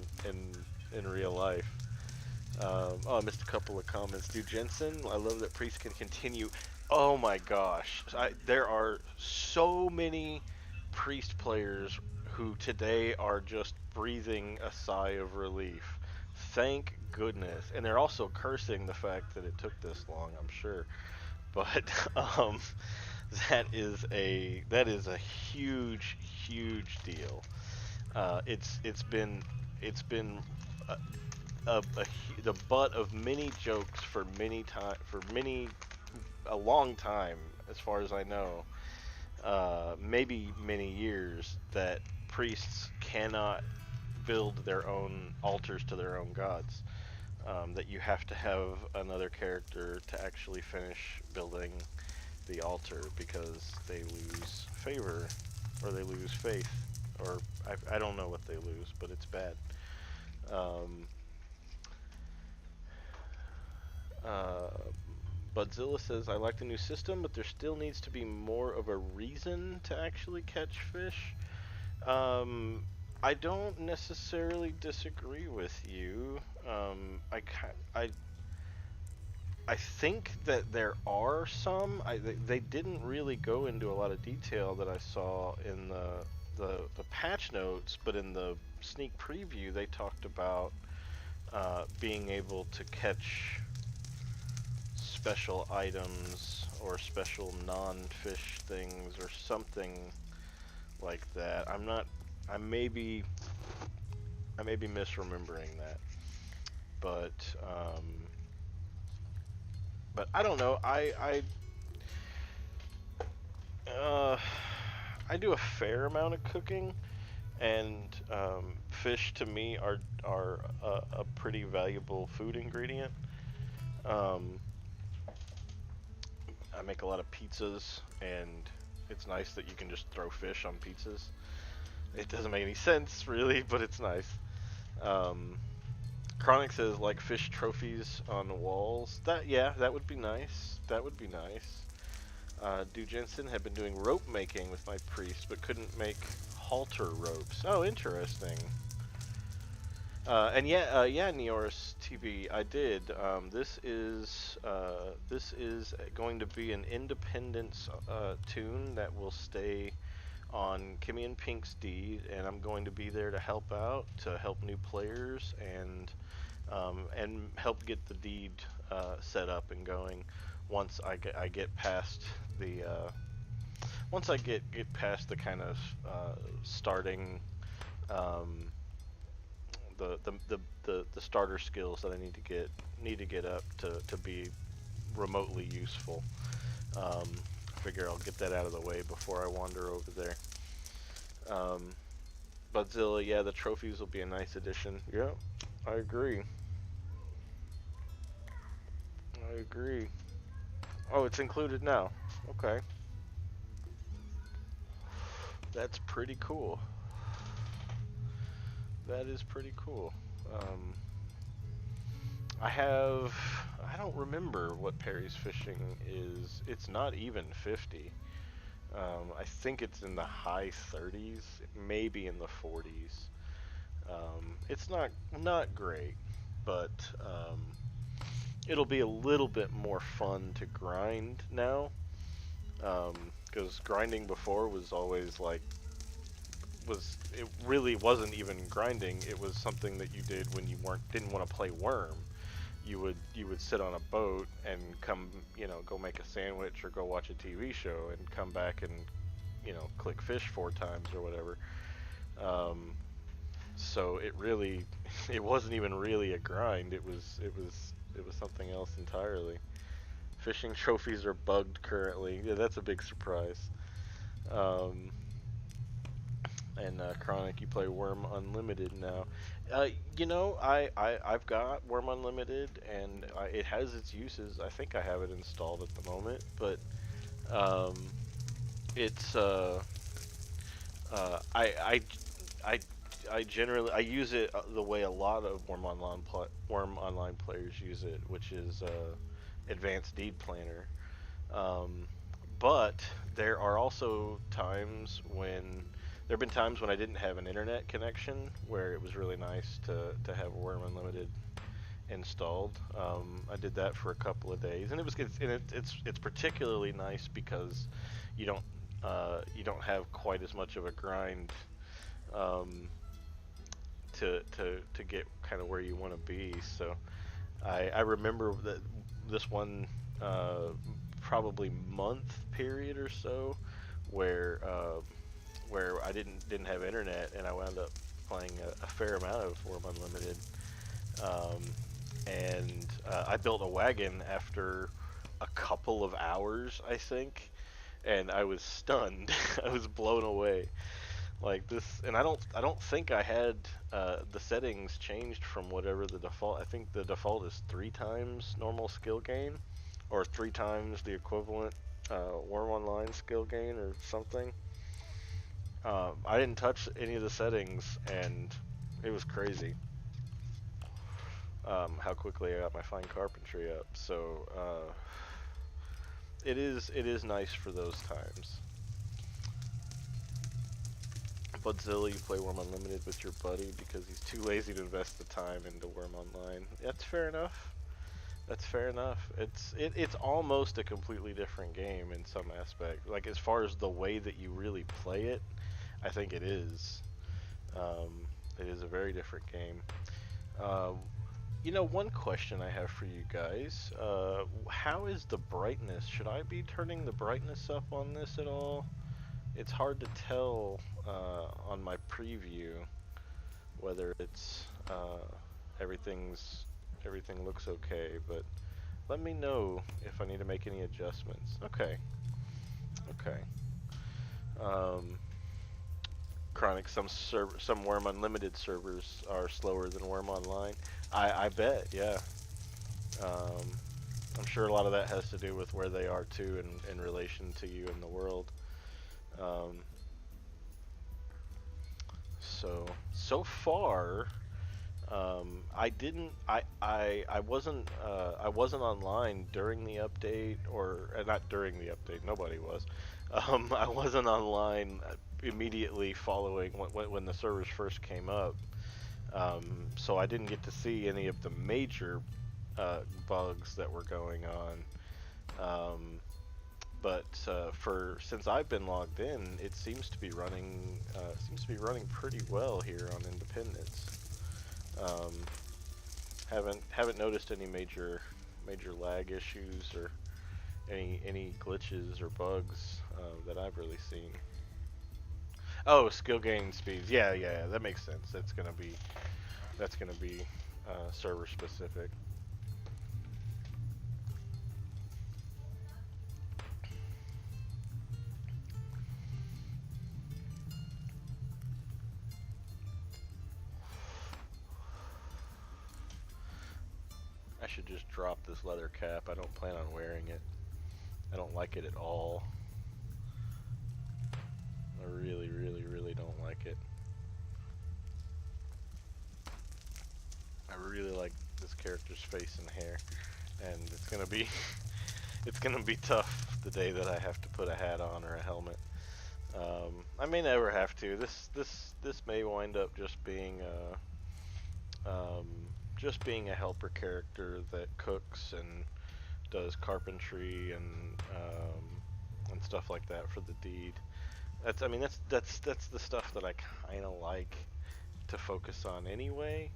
real life. Oh, I missed a couple of comments. Dude, Jensen, I love that Priest can continue. Oh my gosh. There are so many Priest players who today are just breathing a sigh of relief. Thank goodness. And they're also cursing the fact that it took this long, I'm sure. But that is a huge, huge deal. It's been the butt of many jokes for a long time, as far as I know. Maybe many years, that priests cannot build their own altars to their own gods. That you have to have another character to actually finish building the altar, because they lose favor, or they lose faith, or I don't know what they lose, but it's bad. Budzilla says, I like the new system, but there still needs to be more of a reason to actually catch fish. I don't necessarily disagree with you. I think that there are some. They didn't really go into a lot of detail that I saw in the patch notes, but in the sneak preview they talked about being able to catch special items or special non-fish things or something like that. I may be misremembering that, but I don't know. I do a fair amount of cooking, and fish to me are a pretty valuable food ingredient. I make a lot of pizzas, and it's nice that you can just throw fish on pizzas. It doesn't make any sense, really, but it's nice. Chronic says, like fish trophies on the walls. That would be nice. That would be nice. Dude Jensen had been doing rope making with my priest, but couldn't make halter ropes. Oh, interesting. And yeah, Neoris TV, I did. This is going to be an Independence tune that will stay on Kimmy and Pink's deed, and I'm going to be there to help out, to help new players, and help get the deed set up and going. Once I get past the kind of starting the starter skills that I need to get up to be remotely useful. I figure I'll get that out of the way before I wander over there. Budzilla, yeah, the trophies will be a nice addition. Yeah, I agree. I agree. Oh, it's included now. Okay. That's pretty cool. that is pretty cool. I don't remember what Perry's fishing is. It's not even 50. I think it's in the high 30s, maybe in the 40s. It's not great, but it'll be a little bit more fun to grind now. Because grinding before was always like it really wasn't even grinding. It was something that you did when you didn't want to play Wurm. You would sit on a boat and come, go make a sandwich or go watch a TV show and come back and, click fish 4 times or whatever. So it wasn't even really a grind. It was something else entirely. Fishing trophies are bugged currently. Yeah, that's a big surprise. Um, and Chronic, you play Worm Unlimited now. I've got Worm Unlimited, and it has its uses. I think I have it installed at the moment, but um, it's I I generally use it the way a lot of Worm Online players use it, which is Advanced Deed Planner. Um, but there are also times when there have been times when I didn't have an internet connection where it was really nice to have Worm Unlimited installed. I did that for a couple of days, and it's particularly nice because you don't have quite as much of a grind um, to get kind of where you want to be. So I remember that this one probably month period or so where I didn't have internet, and I wound up playing a fair amount of Worm Unlimited. Um, and I built a wagon after a couple of hours, I think, and I was stunned. I was blown away. Like this, and I don't think I had the settings changed from whatever the default. I think the default is 3 times normal skill gain, or 3 times the equivalent Worm Online skill gain, or something. I didn't touch any of the settings, and it was crazy how quickly I got my fine carpentry up. So it is nice for those times. Budzilla, you play Worm Unlimited with your buddy because he's too lazy to invest the time into Worm Online. That's fair enough. That's fair enough. It's almost a completely different game in some aspect. Like as far as the way that you really play it, I think it is. It is a very different game. Uh, one question I have for you guys. How is the brightness? Should I be turning the brightness up on this at all? It's hard to tell on my preview whether it's everything looks okay, but let me know if I need to make any adjustments. Okay. Um, Chronic, some Worm Unlimited servers are slower than Worm Online. I bet, yeah. Um, I'm sure a lot of that has to do with where they are too in relation to you in the world. Um, so far, I wasn't online during the update, or not during the update. Nobody was. I wasn't online immediately following when the servers first came up. So I didn't get to see any of the major bugs that were going on. But since I've been logged in, it seems to be running pretty well here on Independence. Um, haven't noticed any major lag issues or any glitches or bugs that I've really seen. Oh, skill gain speeds. Yeah, that makes sense. That's gonna be server specific. I should just drop this leather cap. I don't plan on wearing it. I don't like it at all. I really, really, really don't like it. character's face and hair, and it's gonna be it's gonna be tough the day that I have to put a hat on or a helmet. I may never have to. This may wind up just being a helper character that cooks and does carpentry and stuff like that for the deed. That's the stuff that I kind of like to focus on anyway.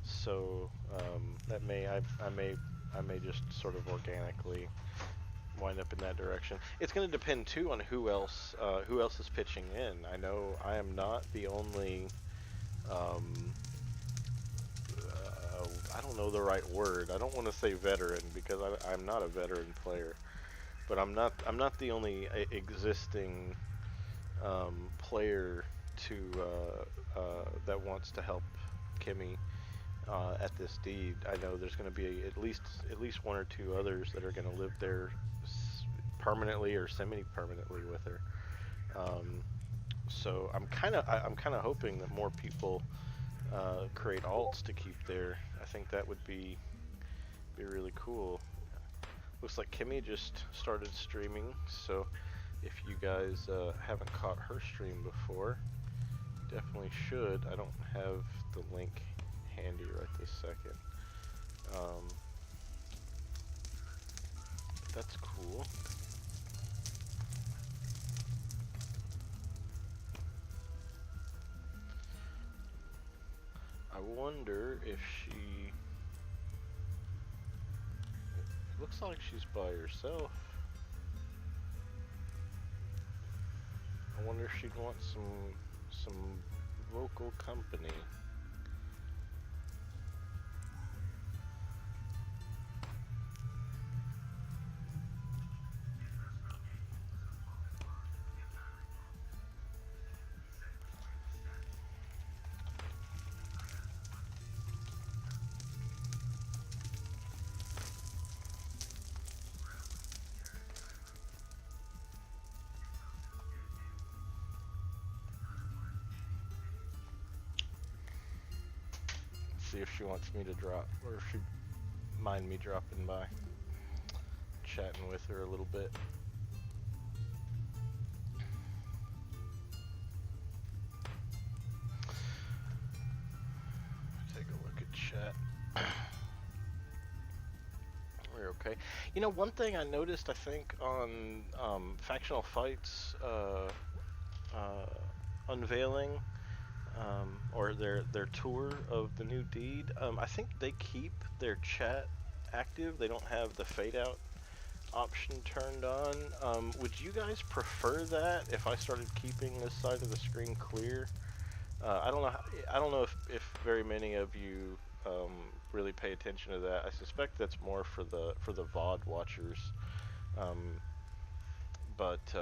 So that I may just sort of organically wind up in that direction. It's going to depend too on who else is pitching in. I know I am not the only. I don't know the right word. I don't want to say veteran because I'm not a veteran player, but I'm not the only existing player to that wants to help Kimmy at this deed. I know there's going to be at least one or two others that are going to live there permanently or semi-permanently with her. So I'm kind of hoping that more people create alts to keep there. I think that would be really cool. Looks like Kimmy just started streaming, so if you guys haven't caught her stream before, definitely should. I don't have the link handy right this second. That's cool. I wonder if she... It looks like she's by herself. I wonder if she'd want some vocal company. See if she wants me to drop, or if she'd mind me dropping by, chatting with her a little bit. Take a look at chat. We're okay. You know, one thing I noticed, I think, on Factional Fights unveiling, or their tour of the new deed, I think they keep their chat active. They don't have the fade out option turned on. Would you guys prefer that if I started keeping this side of the screen clear? I don't know. I don't know if very many of you really pay attention to that. I suspect that's more for the VOD watchers. But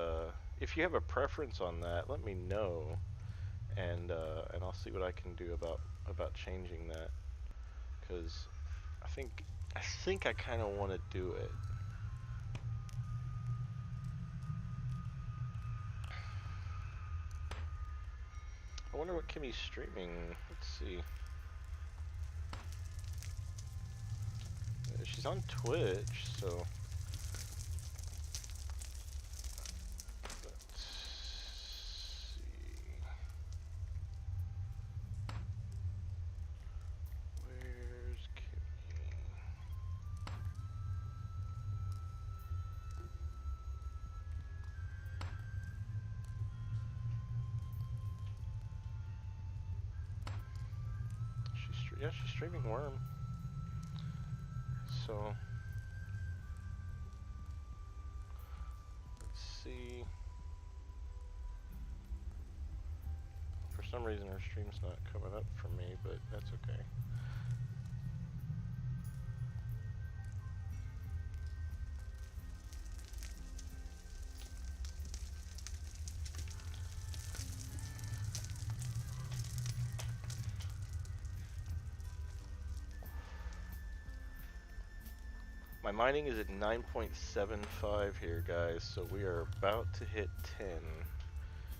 if you have a preference on that, let me know. And I'll see what I can do about changing that, because I think I kind of want to do it. I wonder what Kimmy's streaming. Let's see. She's on Twitch, so. Yeah, she's streaming Wurm. So let's see. For some reason her stream's not coming up for me, but that's okay. My mining is at 9.75 here, guys, so we are about to hit 10,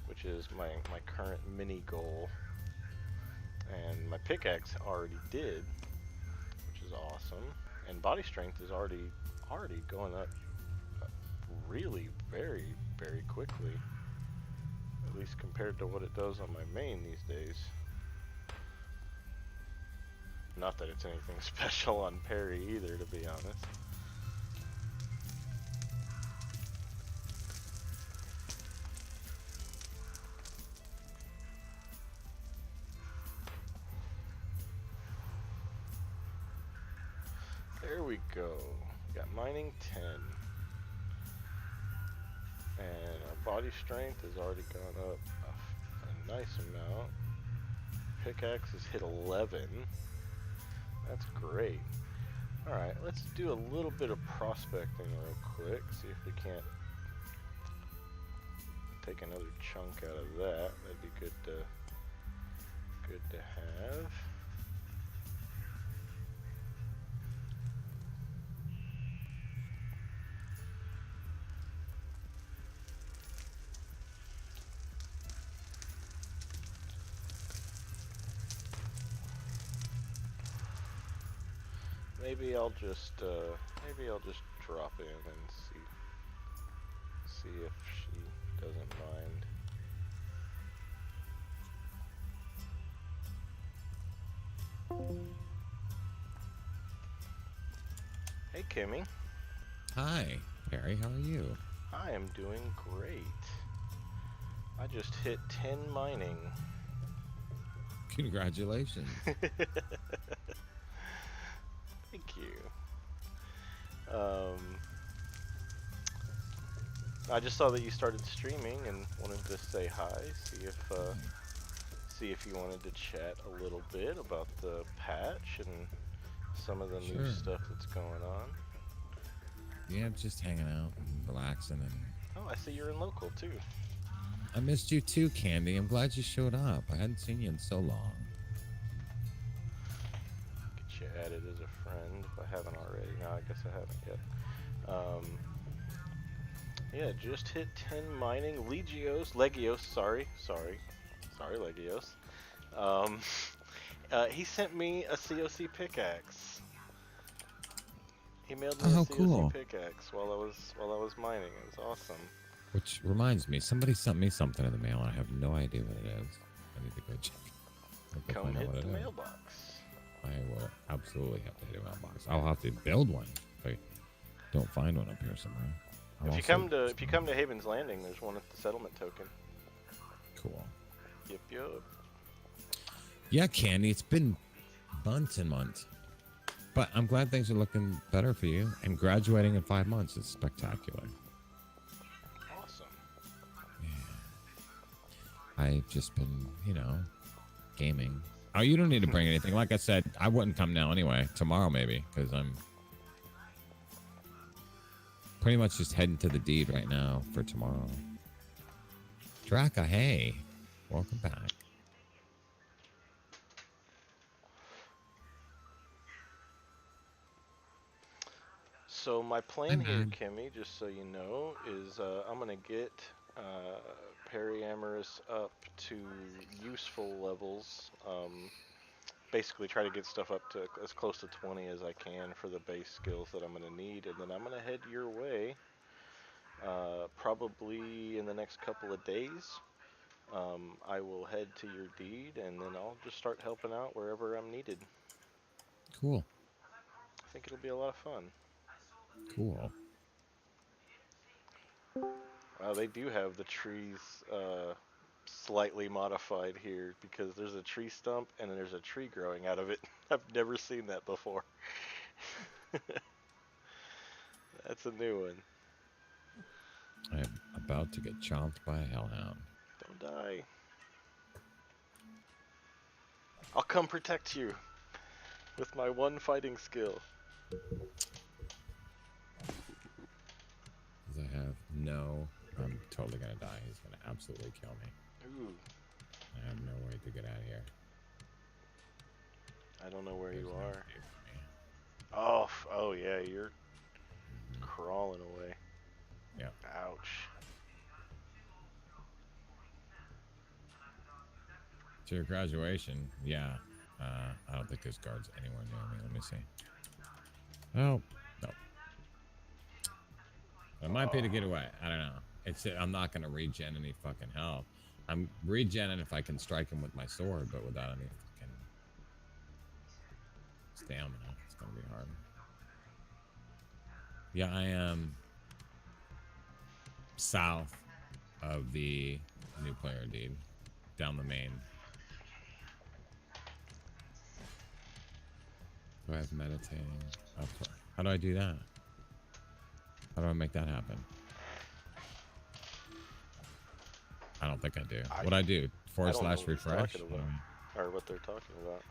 which is my current mini goal. And my pickaxe already did, which is awesome. And body strength is already going up really very quickly. At least compared to what it does on my main these days. Not that it's anything special on parry either, to be honest. There we go. Got mining 10. And our body strength has already gone up a nice amount. Pickaxe has hit 11. That's great. Alright, let's do a little bit of prospecting real quick. See if we can't take another chunk out of that. That'd be good to have. Maybe I'll just drop in and see if she doesn't mind. Hey Kimmy. Hi, Perry. How are you? I am doing great. I just hit 10 mining. Congratulations. Thank you. I just saw that you started streaming and wanted to say hi, see if you wanted to chat a little bit about the patch and some of the new stuff that's going on. Yeah, just hanging out and relaxing. And oh, I see you're in local too. I missed you too, Candy. I'm glad you showed up. I hadn't seen you in so long. Get you added as a friend if I haven't already. No, I guess I haven't yet. Yeah, just hit 10 mining. Legios, sorry, Legios. He sent me a COC pickaxe. He mailed me a COC pickaxe while I was mining. It was awesome. Which reminds me, somebody sent me something in the mail, and I have no idea what it is. I need to go check. Come hit the mailbox. I will absolutely have to hit a mailbox. I'll have to build one if I don't find one up here somewhere. If you come to Haven's Landing, there's one at the settlement token. Cool. Yep. Yeah, Candy, it's been months and months. But I'm glad things are looking better for you. And graduating in 5 months is spectacular. Awesome. Yeah. I've just been, gaming. Oh, you don't need to bring anything. Like I said, I wouldn't come now anyway. Tomorrow maybe, because I'm pretty much just heading to the deed right now for tomorrow. Draka, hey. Welcome back. So my plan here, Kimmy, just so you know, is I'm going to get Polyamorous up to useful levels. Basically try to get stuff up to as close to 20 as I can for the base skills that I'm going to need, and then I'm going to head your way probably in the next couple of days. I will head to your deed, and then I'll just start helping out wherever I'm needed. Cool. I think it'll be a lot of fun. Cool. They do have the trees slightly modified here because there's a tree stump and there's a tree growing out of it. I've never seen that before. That's a new one. I am about to get chomped by a hellhound. Don't die. I'll come protect you with my one fighting skill. I'm totally gonna die. He's gonna absolutely kill me. Ooh. I have no way to get out of here. I don't know where There's you no are. escape for me. Oh yeah, you're crawling away. Yeah. Ouch. To your graduation, yeah. I don't think there's guards anywhere near me. Let me see. Oh, no. It might be to get away. I don't know. I'm not gonna regen any fucking health. I'm regenning if I can strike him with my sword, but without any fucking stamina, it's gonna be hard. Yeah, I am south of the new player deed, down the main. Do I have meditating? How do I do that? How do I make that happen? I don't think I do. What I do? / refresh? Or what they're talking about.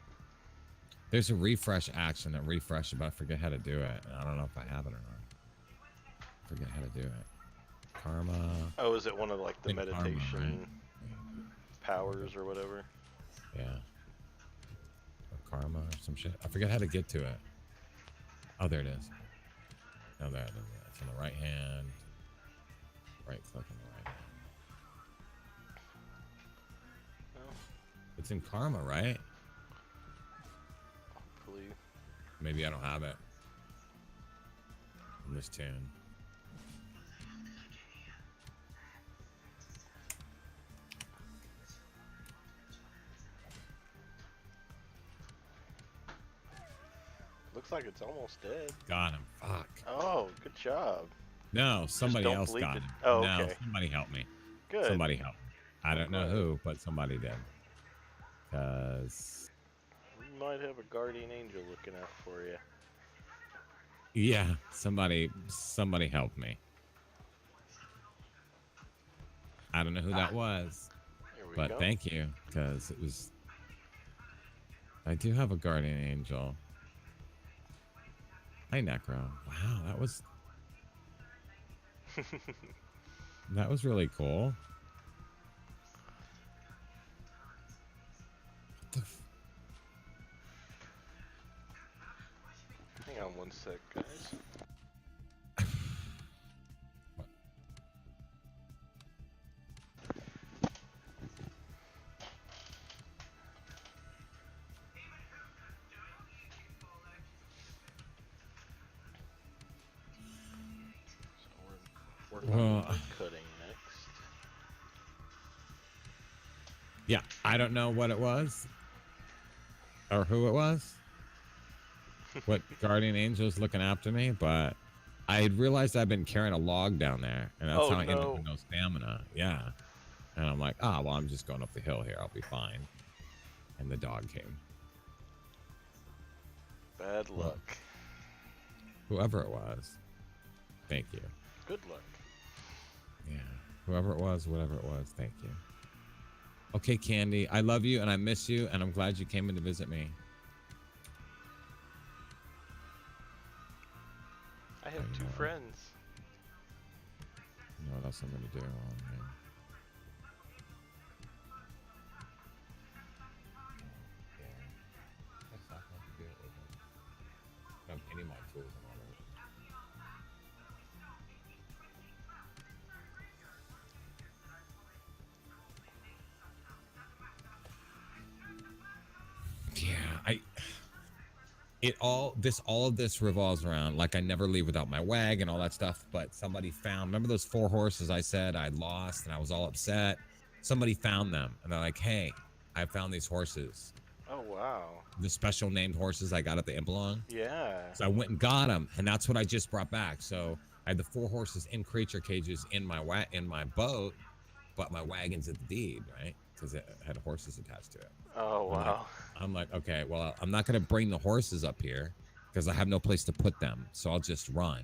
There's a refresh action that refreshes, but I forget how to do it. I don't know if I have it or not. Forget how to do it. Karma. Oh, is it one of like the meditation karma, right? powers or whatever? Yeah. Or karma or some shit. I forget how to get to it. Oh, there it is. Oh, there it is. It's on the right hand. Right click on the right hand. Oh. It's in karma, right? Hopefully. Maybe I don't have it in this tune. Looks like it's almost dead. Got him. Fuck. Oh, good job. No, somebody else got him. Oh, no, okay. somebody helped me. Good. Somebody helped me. I don't know who, but somebody did. Because... You might have a guardian angel looking out for you. Yeah, somebody helped me. I don't know who that was. But go. thank you, because it was... I do have a guardian angel. Hi, Necro. Wow, that was... that was really cool. What the Hang on one sec, guys. What? So we're on cutting next. Yeah, I don't know what it was or who it was. What guardian angel's looking after me, but I had realized I've been carrying a log down there, and that's how I ended up with no stamina. Yeah, and I'm like, well, I'm just going up the hill here. I'll be fine. And the dog came. Bad luck. Whoever it was, thank you. Good luck. Yeah, whoever it was, whatever it was, thank you. Okay, Candy, I love you and I miss you, and I'm glad you came in to visit me. I have two friends. You know what else I'm gonna do? I don't have any of my tools in order. Yeah, all of this revolves around, like, I never leave without my wag and all that stuff, but somebody found, remember those 4 horses I said I lost and I was all upset? Somebody found them and they're like, hey, I found these horses. Oh, wow. The special named horses I got at the Imbalong. Yeah. So I went and got them, and that's what I just brought back. So I had the 4 horses in creature cages in my boat, but my wagon's at the deed, right? Because it had horses attached to it. Oh, wow. I'm like, okay, well, I'm not going to bring the horses up here because I have no place to put them. So I'll just run.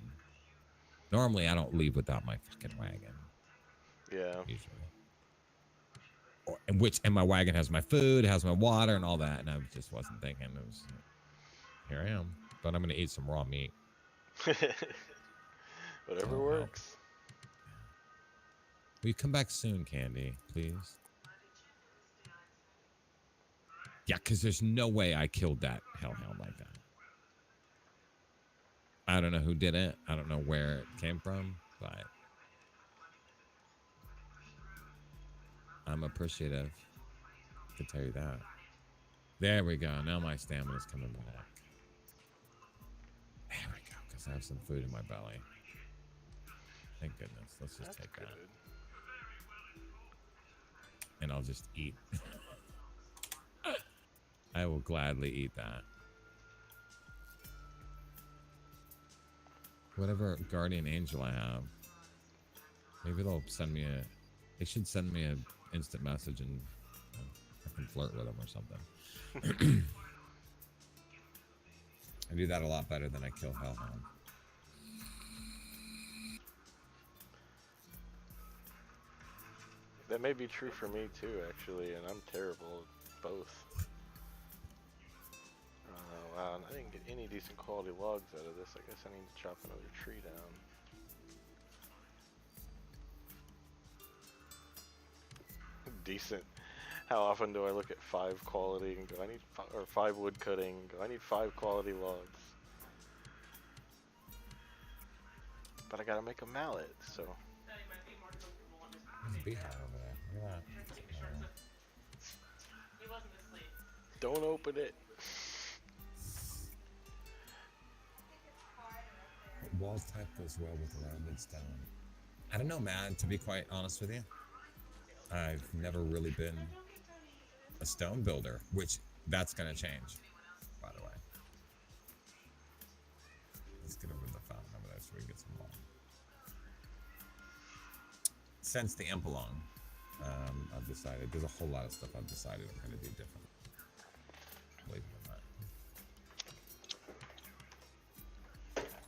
Normally, I don't leave without my fucking wagon. Yeah. Usually. And my wagon has my food, has my water, and all that. And I just wasn't thinking. It was, here I am. But I'm going to eat some raw meat. Whatever works. Will you come back soon, Candy, please? Yeah, because there's no way I killed that hellhound like that. I don't know who did it. I don't know where it came from, but I'm appreciative. I can tell you that. There we go. Now my stamina's coming back. There we go. to have some food in my belly. Thank goodness. Let's just take good. that. And I'll just eat. I will gladly eat that. Whatever guardian angel I have, maybe they'll send me a. They should send me an instant message and I can flirt with them or something. I do that a lot better than I kill Hellhound. That may be true for me too, actually, and I'm terrible at both. Wow, and I didn't get any decent quality logs out of this. I guess I need to chop another tree down. Decent. How often do I look at 5 quality and go, I need 5 wood cutting, and go, I need 5 quality logs. But I gotta make a mallet, so. There's a beehive over there. Look at that. He wasn't asleep. Don't open it. Walls type goes well with rounded stone. I don't know, man, to be quite honest with you. I've never really been a stone builder, which that's going to change, by the way. Let's get over to the fountain over there so we can get some water. Since the Empalong, I've decided, there's a whole lot of stuff I've decided I'm going to do different. Believe it or not.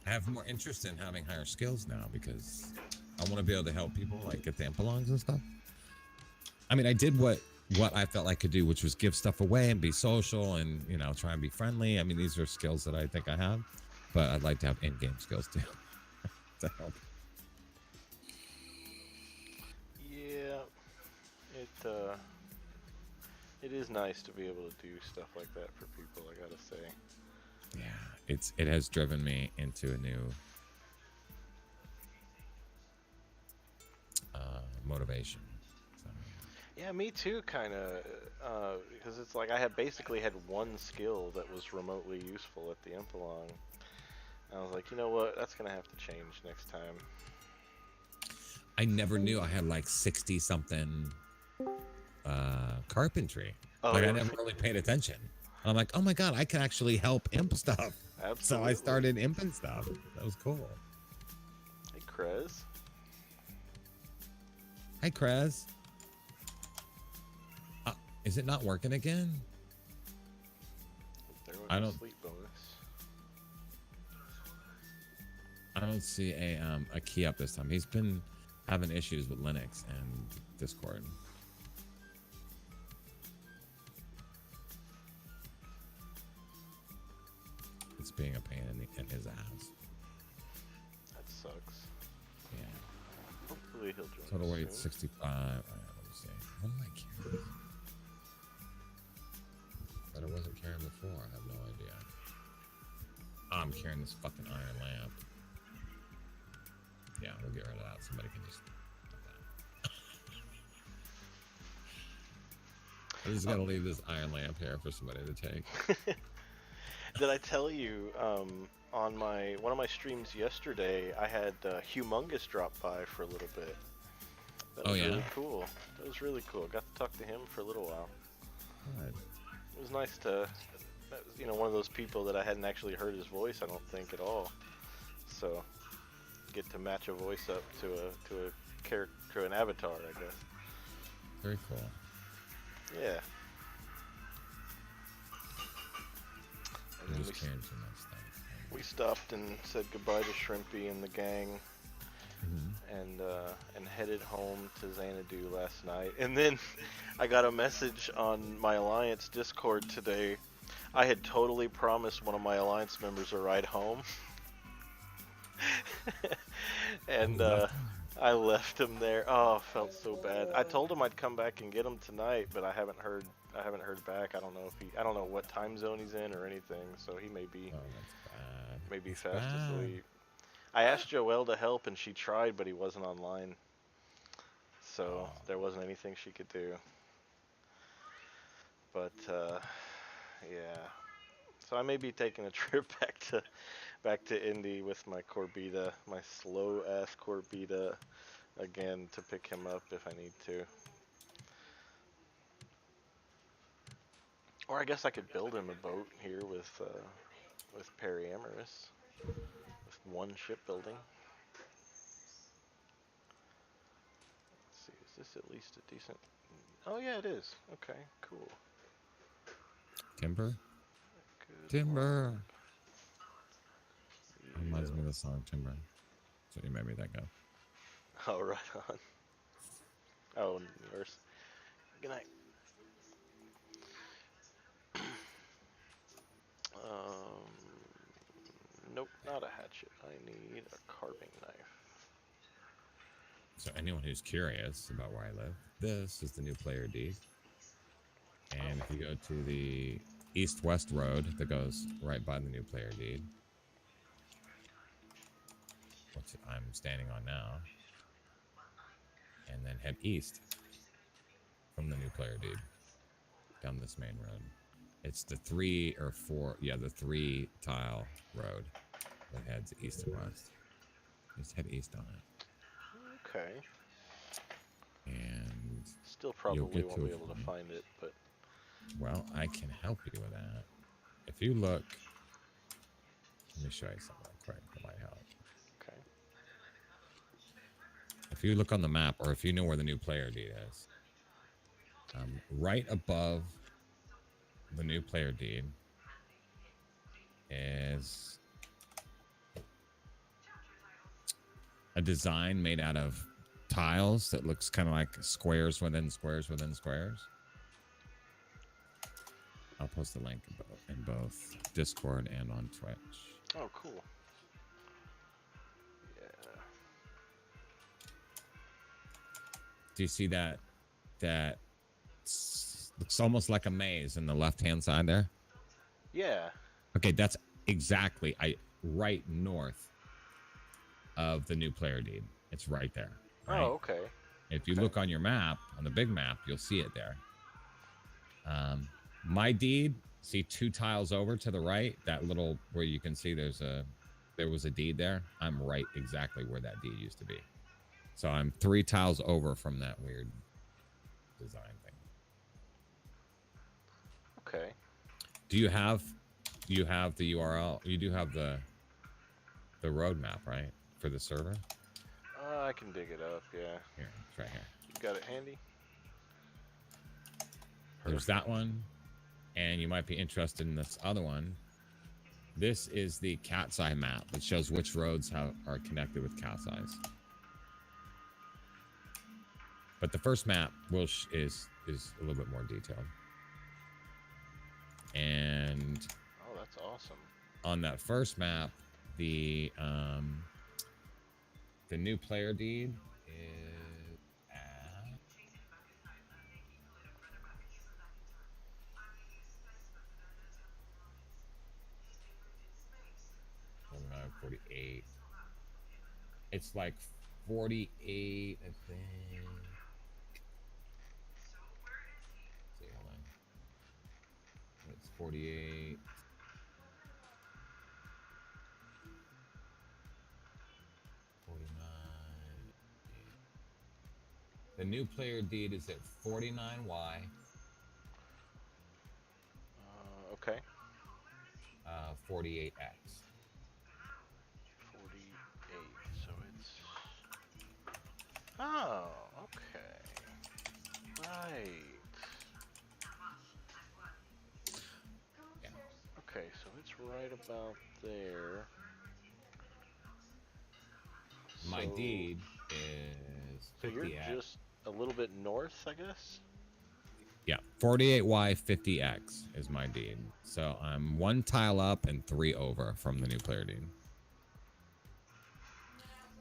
I have more interest in having higher skills now because I want to be able to help people like get the Empalongs and stuff. I mean, I did what I felt I could do, which was give stuff away and be social and, you know, try and be friendly. I mean, these are skills that I think I have, but I'd like to have in-game skills too to help. Yeah, it is nice to be able to do stuff like that for people, I gotta say. Yeah, it has driven me into a new motivation. So. Yeah, me too, kind of, because it's like I had basically had one skill that was remotely useful at the Empalong. I was like, you know what, that's gonna have to change next time. I never knew I had like 60 something carpentry. Oh, like yeah. I never really paid attention. And I'm like, oh my god, I can actually help imp stuff. Absolutely. So I started imping stuff. That was cool. Hey, Krez. Hi, Krez. Is it not working again? There I was don't. a sleep bonus. I don't see a key up this time. He's been having issues with Linux and Discord. It's being a pain in his ass. That sucks. Yeah. Hopefully he'll join Total us weight soon. 65. Let me see. What am I carrying? But I wasn't carrying before. I have no idea. Oh, I'm carrying this fucking iron lamp. Yeah, we'll get rid of that. Somebody can just. I just gotta leave this iron lamp here for somebody to take. Did I tell you, on one of my streams yesterday, I had Humongous drop by for a little bit. That was really cool. That was really cool. Got to talk to him for a little while. Good. It was nice to, that was, you know, one of those people that I hadn't actually heard his voice, I don't think, at all. So, get to match a voice up to a character, to an avatar, I guess. Very cool. Yeah. And I'm then just carrying too much stuff. we stopped and said goodbye to Shrimpy and the gang, and headed home to Xanadu last night. And then I got a message on my Alliance Discord today. I had totally promised one of my Alliance members a ride home. And I left him there. Oh, felt so bad. I told him I'd come back and get him tonight, but I haven't heard back. I don't know if I don't know what time zone he's in or anything, so he may be fast asleep. I asked Joelle to help and she tried, but he wasn't online. So there wasn't anything she could do. But yeah. So I may be taking a trip back to Indy with my Corbita, my slow ass Corbita, again to pick him up if I need to. Or I guess I could build him a boat here with Periamorous, with one shipbuilding. Let's see, is this at least a decent? Oh yeah, it is. Okay, cool. Timber? Good Timber! luck. Reminds me Yeah. of the song Timber. So you made me think of. Oh, right on. Oh, nurse. Good night. Nope, not a hatchet. I need a carving knife. So anyone who's curious about where I live, this is the new player deed. And if you go to the east-west road that goes right by the new player deed, which I'm standing on now, and then head east from the new player deed down this main road. It's the three tile road that heads east and west. Just head east on it. Okay. And Still you'll probably get won't to be able to find it, but well, I can help you with that. If you look, let me show you something real quick that might help. okay. If you look on the map, or if you know where the new player deed is, right above the new player deed is a design made out of tiles that looks kind of like squares within squares within squares. I'll post the link in both Discord and on Twitch. Oh, cool. Yeah. Do you see that? That looks almost like a maze in the left-hand side there. Yeah. Okay, that's exactly right north of the new player deed. It's right there. Right? Oh, okay. If you look on your map, on the big map, you'll see it there. My deed, see 2 tiles over to the right, that little where you can see there was a deed there. I'm right exactly where that deed used to be. So I'm 3 tiles over from that weird design thing. Okay. Do you have the URL? You do have the roadmap, right? For the server? I can dig it up, yeah. Here, it's right here. You got it handy? There's that one, and you might be interested in this other one. This is the cat's eye map that shows which roads are connected with cat's eyes. But the first map is a little bit more detailed. And Oh, that's awesome. on that first map, the new player deed is at 48. It's like 48, I think. See, hold on. It's 48. The new player deed is at 49Y. Okay. 48X. 48. So it's. Oh, okay. Right. Yeah. Okay, so it's right about there. My So- deed is So you're 50X. just a little bit north, I guess? Yeah, 48Y 50X is my deed. So I'm 1 tile up and 3 over from the new player deed.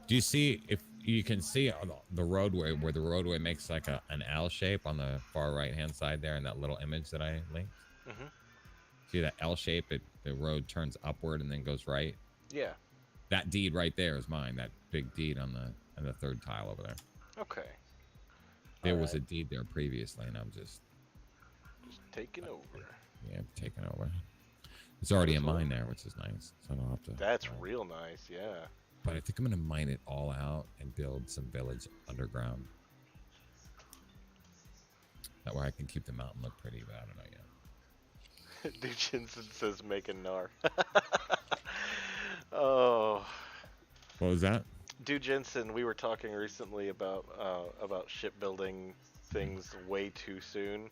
Do you see, if you can see the roadway, where the roadway makes like an L shape on the far right hand side there in that little image that I linked? Mm-hmm. See that L shape? The road turns upward and then goes right. Yeah. That deed right there is mine. That big deed on the 3rd tile over there. Okay. There was a deed there previously, and I'm just taking over. Yeah, taking over. It's already a As well. mine there, which is nice. So I don't have to. That's real nice, yeah. But I think I'm gonna mine it all out and build some village underground. That way I can keep the mountain look pretty, but I don't know yet. Dude Jensen says make a gnar. Oh. What was that? Dude Jensen, we were talking recently about shipbuilding things way too soon,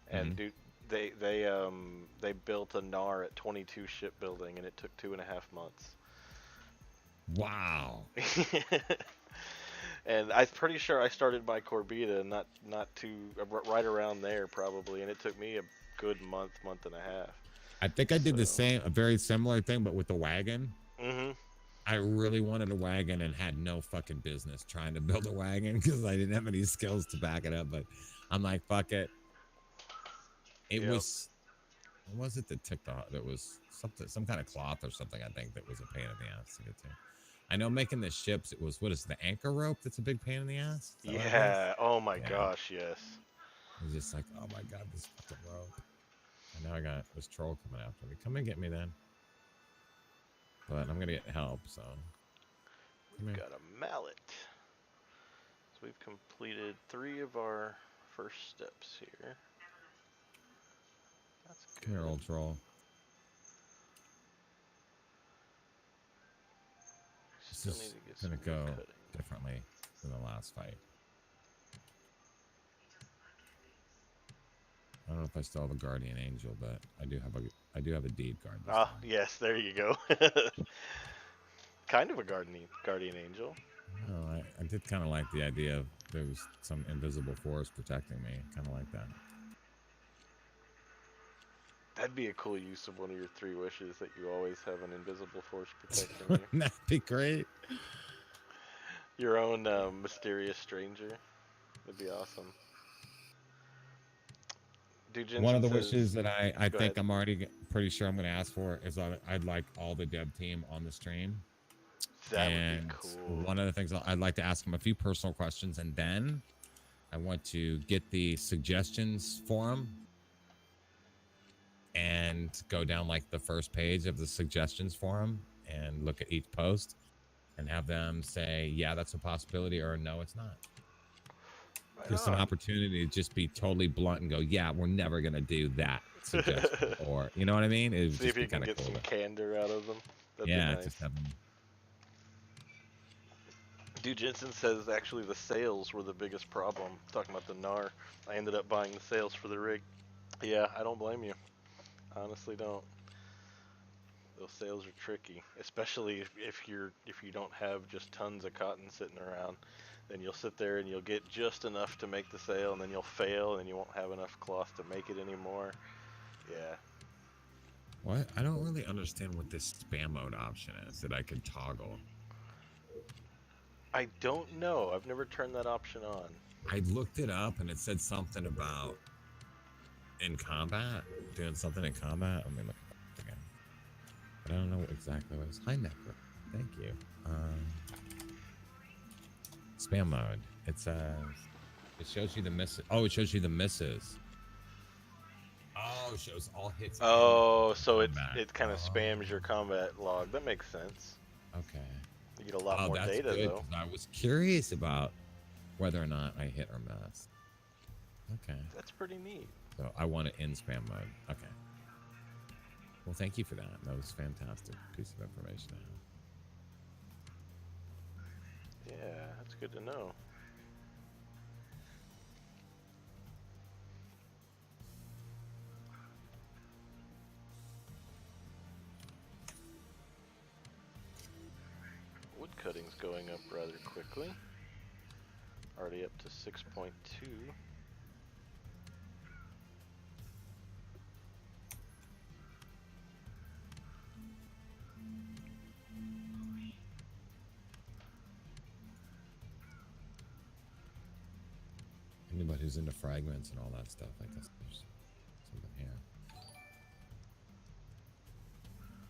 and dude, they built a gnar at 22 shipbuilding, and it took 2.5 months. Wow. And I'm pretty sure I started my Corbita not too right around there probably, and it took me a good month and a half. I think I did the same, a very similar thing, but with the wagon. Mm-hmm. I really wanted a wagon and had no fucking business trying to build a wagon because I didn't have any skills to back it up. But I'm like, fuck it. It was, what was it that ticked off? It was some kind of cloth or something, I think, that was a pain in the ass to get to. I know making the ships, it was, what is it, the anchor rope that's a big pain in the ass? Yeah. Oh my gosh, yes. It was just like, oh my god, this fucking rope. And now I got this troll coming after me. Come and get me then. But I'm gonna get help, so. We've got a mallet. So we've completed 3 of our first steps here. That's good. Come here, old troll. Still This need is to get gonna some go cutting. differently than the last fight. I don't know if I still have a guardian angel, but I do have a deed guard. Ah, yes, there you go. Kind of a guardian angel. Oh, I did kind of like the idea of there was some invisible force protecting me. Kind of like that. That'd be a cool use of one of your 3 wishes, that you always have an invisible force protecting you. That'd be great. Your own mysterious stranger. That'd be awesome. Dude, One of the says, wishes that I think ahead. I'm already pretty sure I'm going to ask for is I'd like all the dev team on the stream. That would be cool. One of the things I'd like to ask them a few personal questions, and then I want to get the suggestions forum and go down like the first page of the suggestions forum and look at each post and have them say, yeah, that's a possibility, or no, it's not. Just an opportunity to just be totally blunt and go, yeah, we're never going to do that suggestion. Or, you know what I mean? It would See just if you be can kind of get cool. some candor out of them. That'd Yeah, be nice. just have them. Dude, Jensen says actually the sails were the biggest problem. Talking about the gnar, I ended up buying the sails for the rig. Yeah, I don't blame you. I honestly don't. Those sails are tricky, especially if you don't have just tons of cotton sitting around. Then you'll sit there and you'll get just enough to make the sail, and then you'll fail, and you won't have enough cloth to make it anymore. Yeah. What? I don't really understand what this spam mode option is that I can toggle. I don't know. I've never turned that option on. I looked it up and it said something about in combat, doing something in combat. Let me look it up again. But I don't know exactly what it is. Hi, Necro. Thank you. Spam mode. It says, it shows you the misses. Oh, it shows you the misses. Oh, it shows all hits. Oh, so it kind of spams your combat log. That makes sense. Okay. You get a lot more that's data, good, though. I was curious about whether or not I hit or miss. Okay. That's pretty neat. So I want it in spam mode. Okay. Well, thank you for that. That was a fantastic piece of information. Yeah, that's good to know. Wood cutting's going up rather quickly. Already up to 6.2. Anybody who's into fragments and all that stuff, I guess there's something here.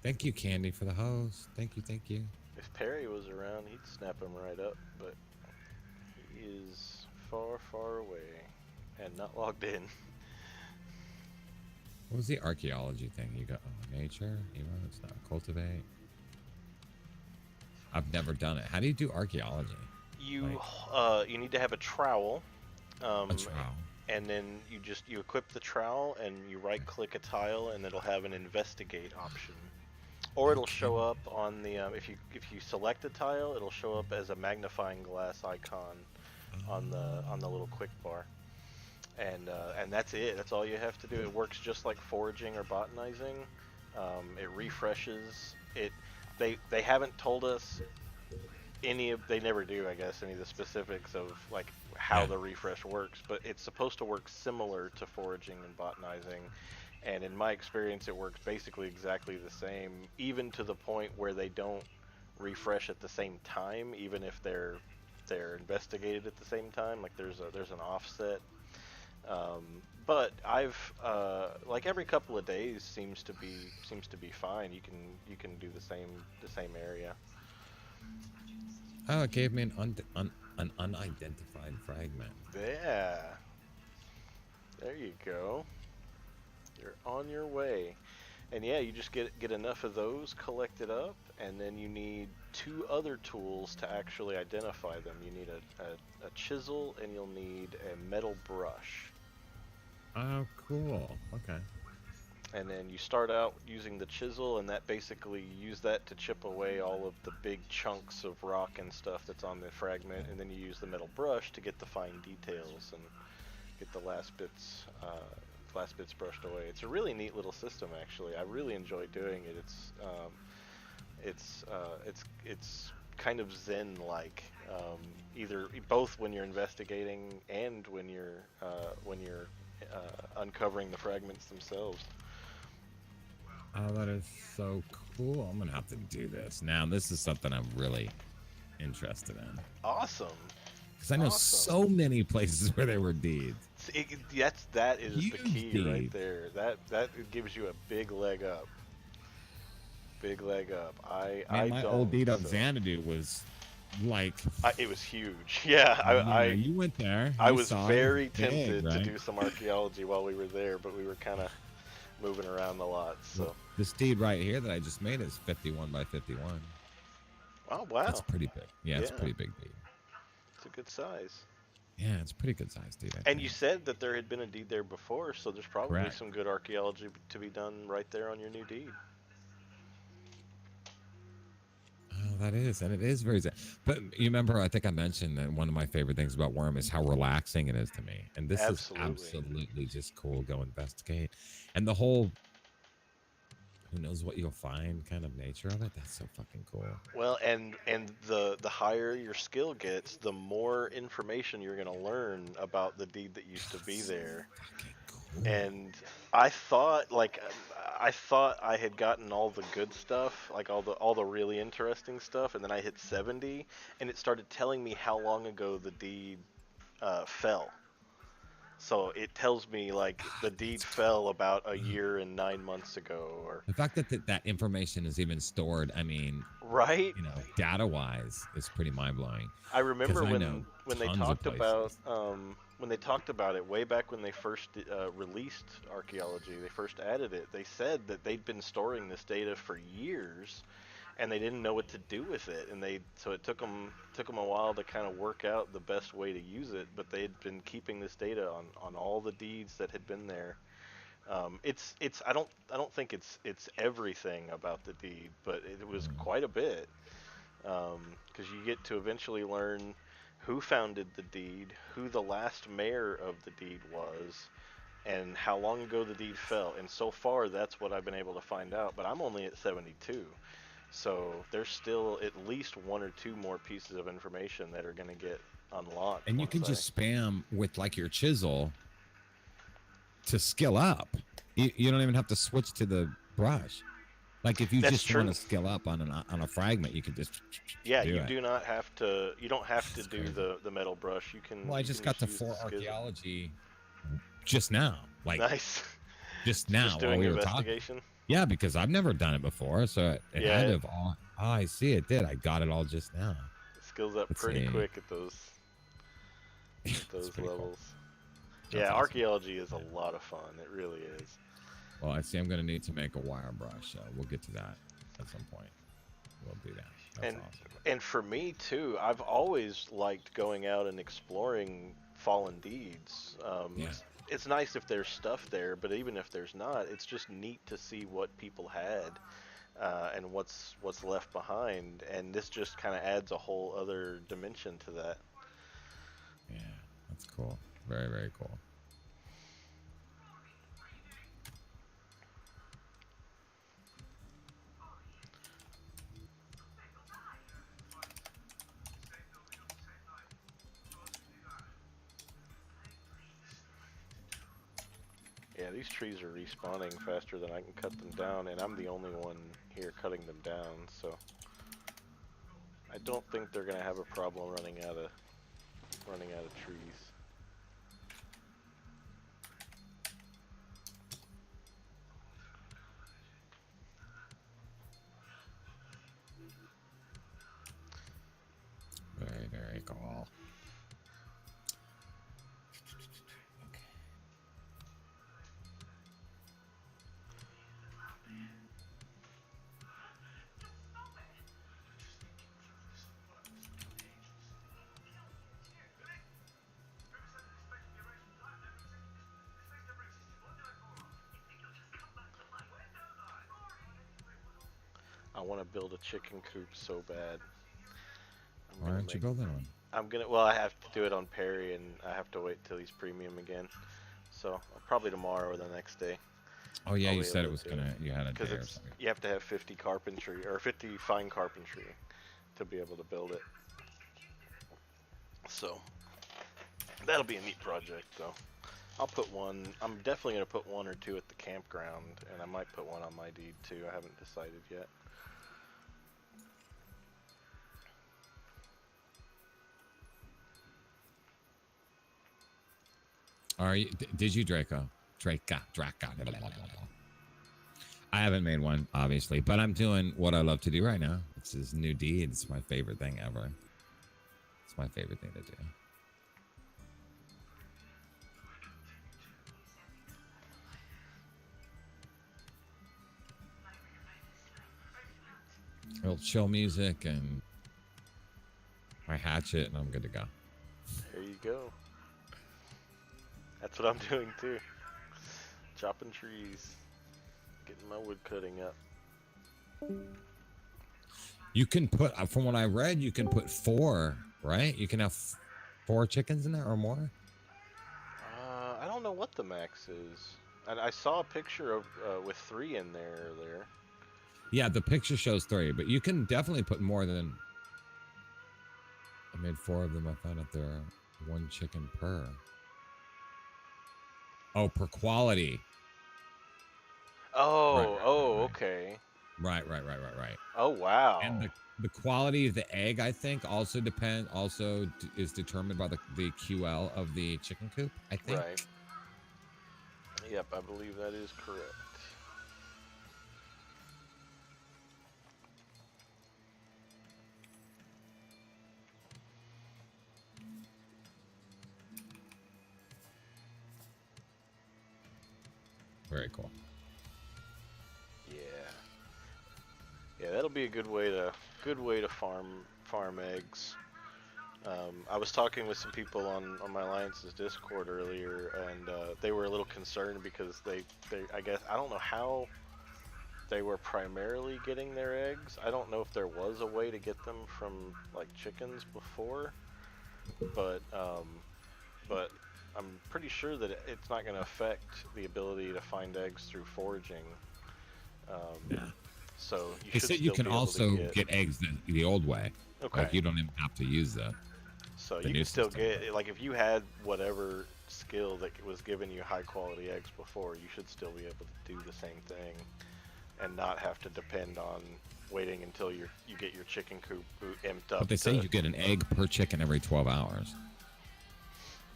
Thank you, Candy, for the host. Thank you, thank you. If Perry was around, he'd snap him right up, but he is far, far away and not logged in. What was the archaeology thing? You got nature? It's not cultivate. I've never done it. How do you do archaeology? You you need to have a trowel. A trowel. And then you equip the trowel and you right click a tile and it'll have an investigate option. Or it'll show up on the if you select a tile, it'll show up as a magnifying glass icon on the little quick bar. And that's it. That's all you have to do. It works just like foraging or botanizing. It refreshes. They haven't told us they never do, I guess, any of the specifics of like how the refresh works, but it's supposed to work similar to foraging and botanizing. And in my experience, it works basically exactly the same, even to the point where they don't refresh at the same time, even if they're investigated at the same time. Like there's an offset. But I've like every couple of days seems to be fine. You can do the same area. Oh, it gave me an unidentified fragment. Yeah. There you go. You're on your way. And yeah, you just get enough of those collected up, and then you need 2 other tools to actually identify them. You need a chisel, and you'll need a metal brush. Oh, cool. Okay. And then you start out using the chisel, and that basically you use that to chip away all of the big chunks of rock and stuff that's on the fragment, and then you use the metal brush to get the fine details and get the last bits brushed away. It's a really neat little system, actually. I really enjoy doing it. It's kind of zen-like, either both when you're investigating and when you're uncovering the fragments themselves. Oh, that is so cool. I'm gonna have to do this now. This is something I'm really interested in. Awesome. Because I know so many places where there were deeds. That is Huge the key deed. right there. That gives you a big leg up. Big leg up. My old deed of Xanadu was like it was huge. Yeah, you went there. I was very big, tempted right? to do some archaeology while we were there, but we were kind of moving around a lot. So this deed right here that I just made is 51 by 51. Oh wow, That's pretty big. Yeah, it's a pretty big deed. It's a good size. Yeah, it's a pretty good size deed. And you said that there had been a deed there before, so there's probably Correct. some good archaeology to be done right there on your new deed. Oh, that is, and it is very zen. But you remember, I think I mentioned that one of my favorite things about Wurm is how relaxing it is to me. And this is absolutely just cool. Go investigate. And the whole who knows what you'll find kind of nature of it. That's so fucking cool. Well, and the higher your skill gets, the more information you're going to learn about the deed that used to be there. Fucking cool. And I thought I had gotten all the good stuff, like all the really interesting stuff, and then I hit 70, and it started telling me how long ago the deed fell. So it tells me like the deed fell about a year and 9 months ago, or the fact that that information is even stored. I mean, right? You know, data wise, is pretty mind blowing. I remember when they talked about it way back when they first released archaeology, they first added it. They said that they'd been storing this data for years, and they didn't know what to do with it, and so it took them a while to kind of work out the best way to use it. But they had been keeping this data on all the deeds that had been there. I don't think it's everything about the deed, but it was quite a bit, because you get to eventually learn who founded the deed, who the last mayor of the deed was, and how long ago the deed fell. And so far, that's what I've been able to find out. But I'm only at 72. So there's still at least 1 or 2 more pieces of information that are going to get unlocked. And you can just spam with like your chisel to skill up. You don't even have to switch to the brush. Like if you just want to skill up on a fragment, you can just do not have to. You don't have to do the metal brush. You can. Well, I just got to 4 archaeology just now. Like nice. Just now just doing while we were investigation. Talking. Yeah, because I've never done it before, so it had to have all. Oh, I see it did. I got it all just now. It skills up pretty quick at those levels. Cool. Yeah, archaeology is a lot of fun. It really is. Well, I see I'm going to need to make a wire brush, so we'll get to that at some point. We'll do that. That's awesome. And for me too, I've always liked going out and exploring Fallen Deeds. Yeah. It's nice if there's stuff there, but even if there's not, it's just neat to see what people had and what's left behind. And this just kind of adds a whole other dimension to that. Yeah, that's cool. Very, very cool. Yeah, these trees are respawning faster than I can cut them down, and I'm the only one here cutting them down, so I don't think they're gonna have a problem running out of trees. Very, very cool. I want to build a chicken coop so bad. Why aren't you building one? Well, I have to do it on Perry, and I have to wait till he's premium again. So probably tomorrow or the next day. Oh yeah, you said it was gonna. You had a day or Because something. you have to have 50 carpentry or 50 fine carpentry to be able to build it. So that'll be a neat project, though. I'll put one. I'm definitely gonna put one or two at the campground, and I might put one on my deed too. I haven't decided yet. Are you? Did you, Draco? Draco. I haven't made one, obviously, but I'm doing what I love to do right now. This is new deed. It's my favorite thing ever. It's my favorite thing to do. Little chill music and my hatchet, and I'm good to go. There you go. That's what I'm doing too. Chopping trees. Getting my wood cutting up. You can put, from what I read, you can put 4, right? You can have 4 chickens in there or more? I don't know what the max is. And I saw a picture of with 3 in there earlier. Yeah, the picture shows 3, but you can definitely put more than... I made 4 of them. I found out there are 1 chicken per. Oh, per quality. Oh, okay. Right. Oh, wow. And the quality of the egg, I think, also is determined by the QL of the chicken coop, I think. Right. Yep, I believe that is correct. Very cool. Yeah, that'll be a good way to farm eggs. I was talking with some people on my Alliance's Discord earlier, and they were a little concerned because they I guess I don't know how they were primarily getting their eggs. I don't know if there was a way to get them from like chickens before, but I'm pretty sure that it's not going to affect the ability to find eggs through foraging. Yeah. So They said you can also get eggs the old way. Okay. Like you don't even have to use the. So you can still get, like, if you had whatever skill that was giving you high quality eggs before, you should still be able to do the same thing, and not have to depend on waiting until you get your chicken coop emptied up. But they say you get an egg per chicken every 12 hours.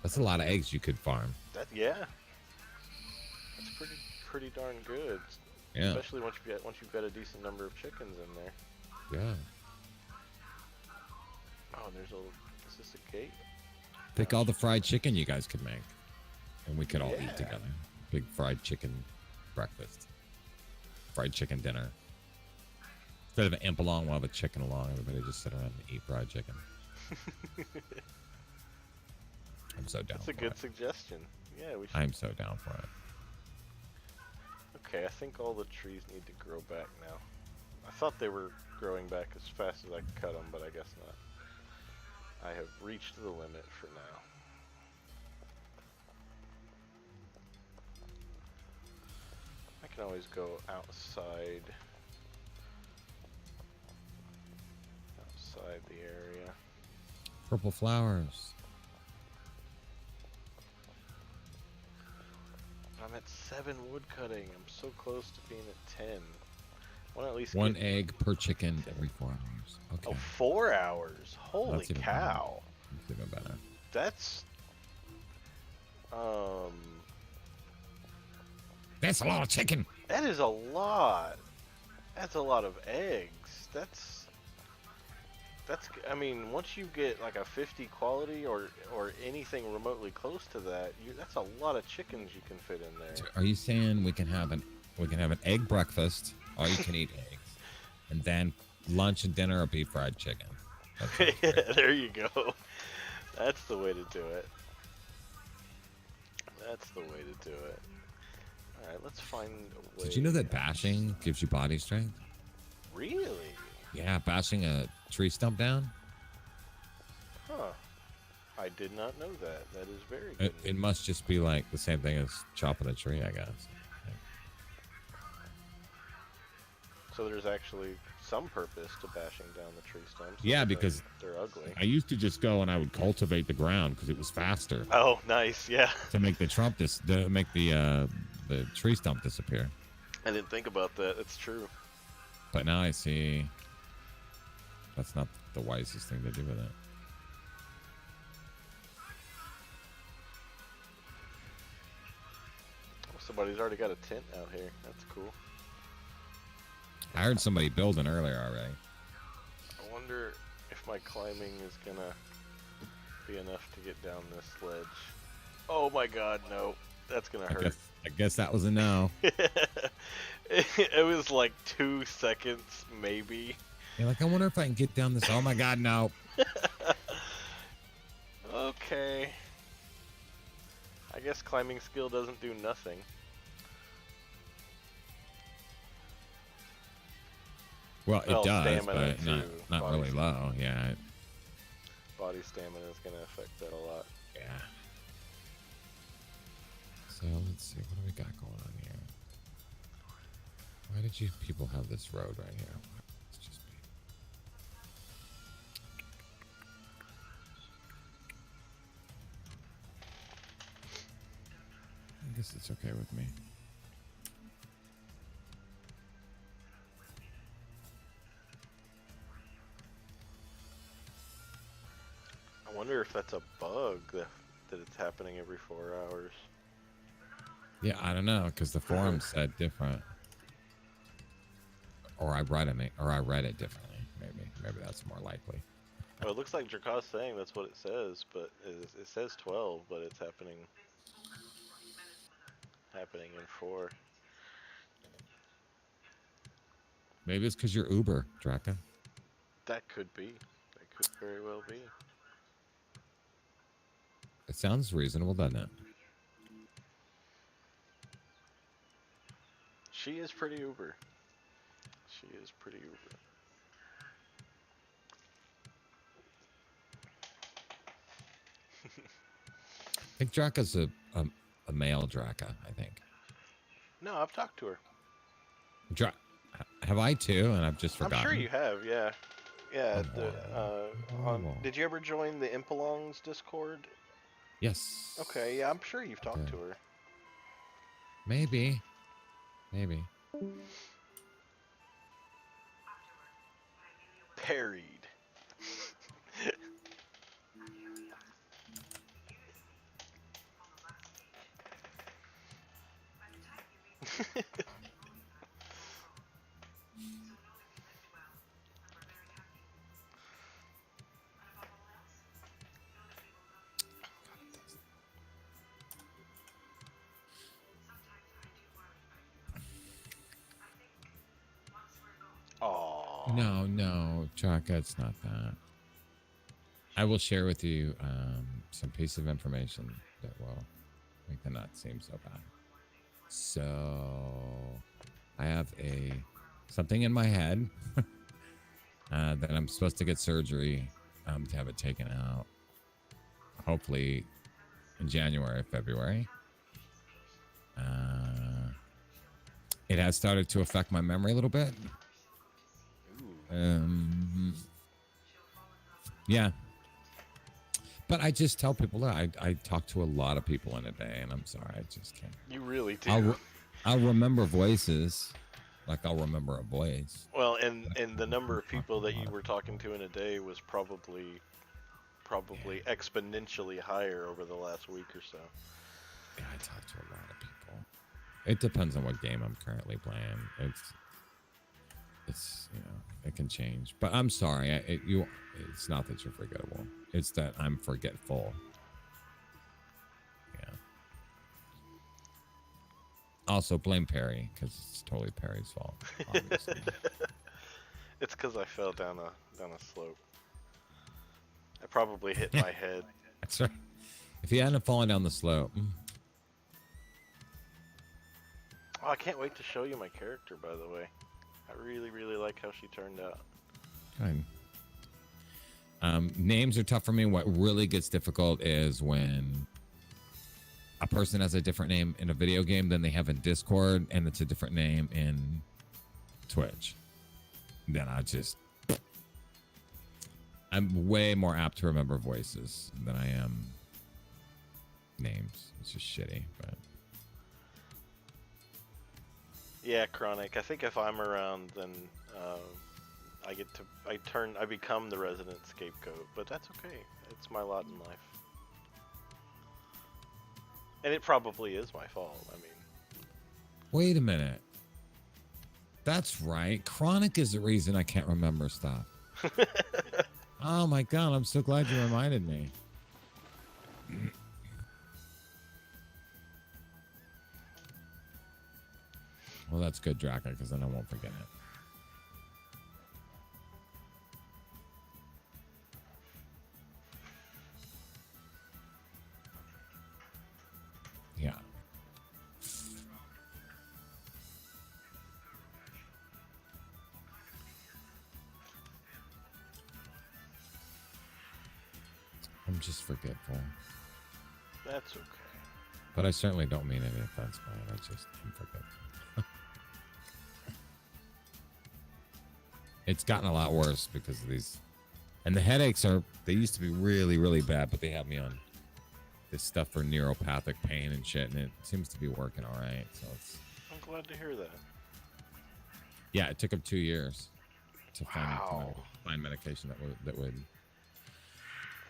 That's a lot of eggs you could farm. Yeah. That's pretty darn good. Yeah. Especially once you've got a decent number of chickens in there. Yeah. Oh, and is this a gate? Pick all the fried chicken you guys could make, and we could all eat together. Big fried chicken breakfast. Fried chicken dinner. Instead of an imp along, we'll have a chicken along. Everybody just sit around and eat fried chicken. I'm so down That's a good suggestion. Yeah, we should. I'm so down for it. Okay, I think all the trees need to grow back now. I thought they were growing back as fast as I could cut them, but I guess not. I have reached the limit for now. I can always go outside the area. Purple flowers. I'm at 7 wood cutting. I'm so close to being at 10. I want to at least One get... egg per chicken every 4 hours. Okay. Oh, 4 hours. Holy That's even cow. Better. That's even better. That's That's a lot of chicken. that is a lot. That's a lot of eggs. That's I mean, once you get like a 50 quality or anything remotely close to that, that's a lot of chickens you can fit in there. So are you saying we can have an egg breakfast, all you can eat eggs, and then lunch and dinner will be fried chicken? Yeah, there you go. That's the way to do it. That's the way to do it. Alright, let's find a way. Did you know that bashing gives you body strength? Really? Yeah, bashing a tree stump down. Huh. I did not know that. That is very good. It must just be like the same thing as chopping a tree, I guess. So there's actually some purpose to bashing down the tree stumps. Yeah, because they're ugly. I used to just go and I would cultivate the ground because it was faster Oh, nice. Yeah. to make the the tree stump disappear. I didn't think about that. It's true. But now I see that's not the wisest thing to do with it. Somebody's already got a tent out here. That's cool. I heard somebody building earlier already. I wonder if my climbing is gonna be enough to get down this ledge. Oh my god, no. That's gonna hurt. I guess that was a no. It was like 2 seconds, maybe. You're like, I wonder if I can get down this. Oh my god, no. Okay. I guess climbing skill doesn't do nothing. Well, it does, stamina but too. not Body really low. Yeah. Body stamina is going to affect that a lot. Yeah. So let's see, what do we got going on here? Why did you people have this road right here? Let's just be. I guess it's okay with me. I wonder if that's a bug that it's happening every 4 hours. Yeah, I don't know, because the forum said different. Or I read it differently. Maybe that's more likely. Well, it looks like Drakka's saying that's what it says, but it says 12, but it's happening in 4. Maybe it's because you're Uber, Drakka. That could be. That could very well be. It sounds reasonable, doesn't it? She is pretty Uber. She is pretty Uber. I think Drakka's a male Drakka, I think. No, I've talked to her. Have I too? And I've just forgotten. I'm sure you have, yeah. Yeah. Oh. Did you ever join the Impelongs Discord? Yes. Okay, yeah, I'm sure you've talked to her. Maybe. Parried. No, Chaka, it's not that. I will share with you some piece of information that will make the not seem so bad. So I have something in my head that I'm supposed to get surgery to have it taken out. Hopefully in January, February. It has started to affect my memory a little bit. Yeah. But I just tell people that I talk to a lot of people in a day, and I'm sorry, I just can't. You really do. I'll remember voices, like I'll remember a voice. Well, and the number of people that you were talking to in a day was probably exponentially higher over the last week or so. Yeah, I talk to a lot of people. It depends on what game I'm currently playing. It's it can change. But I'm sorry, it's not that you're forgettable. It's that I'm forgetful. Yeah. Also, blame Perry, because it's totally Perry's fault. Obviously. It's because I fell down a slope. I probably hit my head. That's right. If he hadn't fallen down the slope. Oh, I can't wait to show you my character, by the way. I really, really like how she turned out. Good. Names are tough for me. What really gets difficult is when a person has a different name in a video game than they have in Discord, and it's a different name in Twitch. Then I'm way more apt to remember voices than I am names. It's just shitty, but yeah, Chronic. I think if I'm around, then I become the resident scapegoat, but that's okay. It's my lot in life. And it probably is my fault. I mean, wait a minute. That's right. Chronic is the reason I can't remember stuff. Oh my god, I'm so glad you reminded me. Well, that's good, Draka, because then I won't forget it. Yeah. I'm just forgetful. that's okay. But I certainly don't mean any offense by it. I just am forgetful. It's gotten a lot worse because of these. And the headaches they used to be really, really bad, but they have me on this stuff for neuropathic pain and shit, and it seems to be working all right. So I'm glad to hear that. Yeah, it took them 2 years to Wow. find medication that would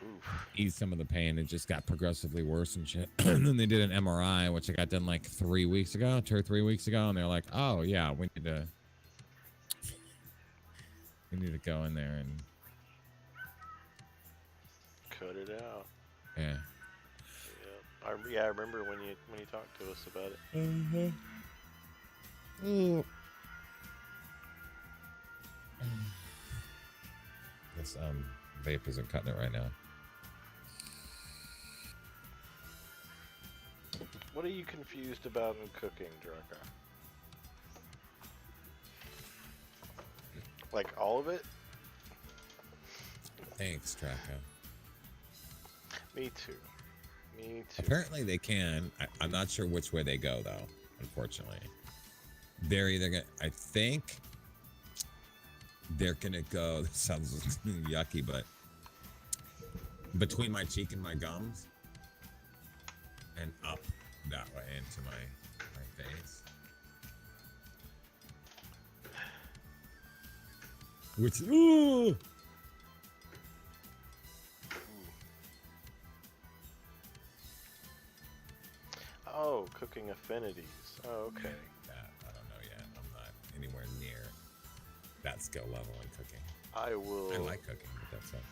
Oof. ease some of the pain. It just got progressively worse and shit. And then they did an MRI, which I got done like 3 weeks ago, 2 or 3 weeks ago, and they're like, "Oh yeah, we need to go in there and Cut it out. yeah." I remember when you talked to us about it. This vape isn't cutting it right now. What are you confused about in cooking, Draka? Like all of it? Thanks, Draka. Me too. Apparently they can. I'm not sure which way they go though, unfortunately. They're either gonna, I think they're gonna go, this sounds yucky, but between my cheek and my gums and up that way into my face. Which, ooh! Oh, cooking affinities. Oh, okay. I don't know yet. I'm not anywhere near that skill level in cooking. I like cooking, but that's it.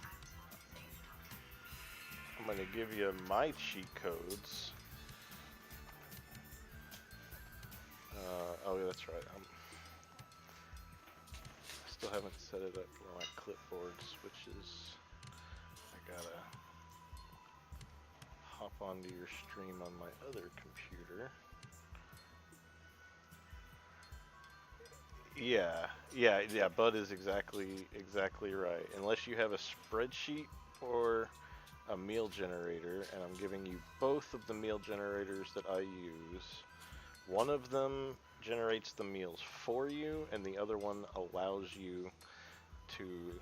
I'm gonna give you my cheat codes. Oh, yeah, that's right. still haven't set it up where my clipboard switches. I gotta hop onto your stream on my other computer. Yeah. Bud is exactly right. Unless you have a spreadsheet or a meal generator, and I'm giving you both of the meal generators that I use. One of them generates the meals for you, and the other one allows you to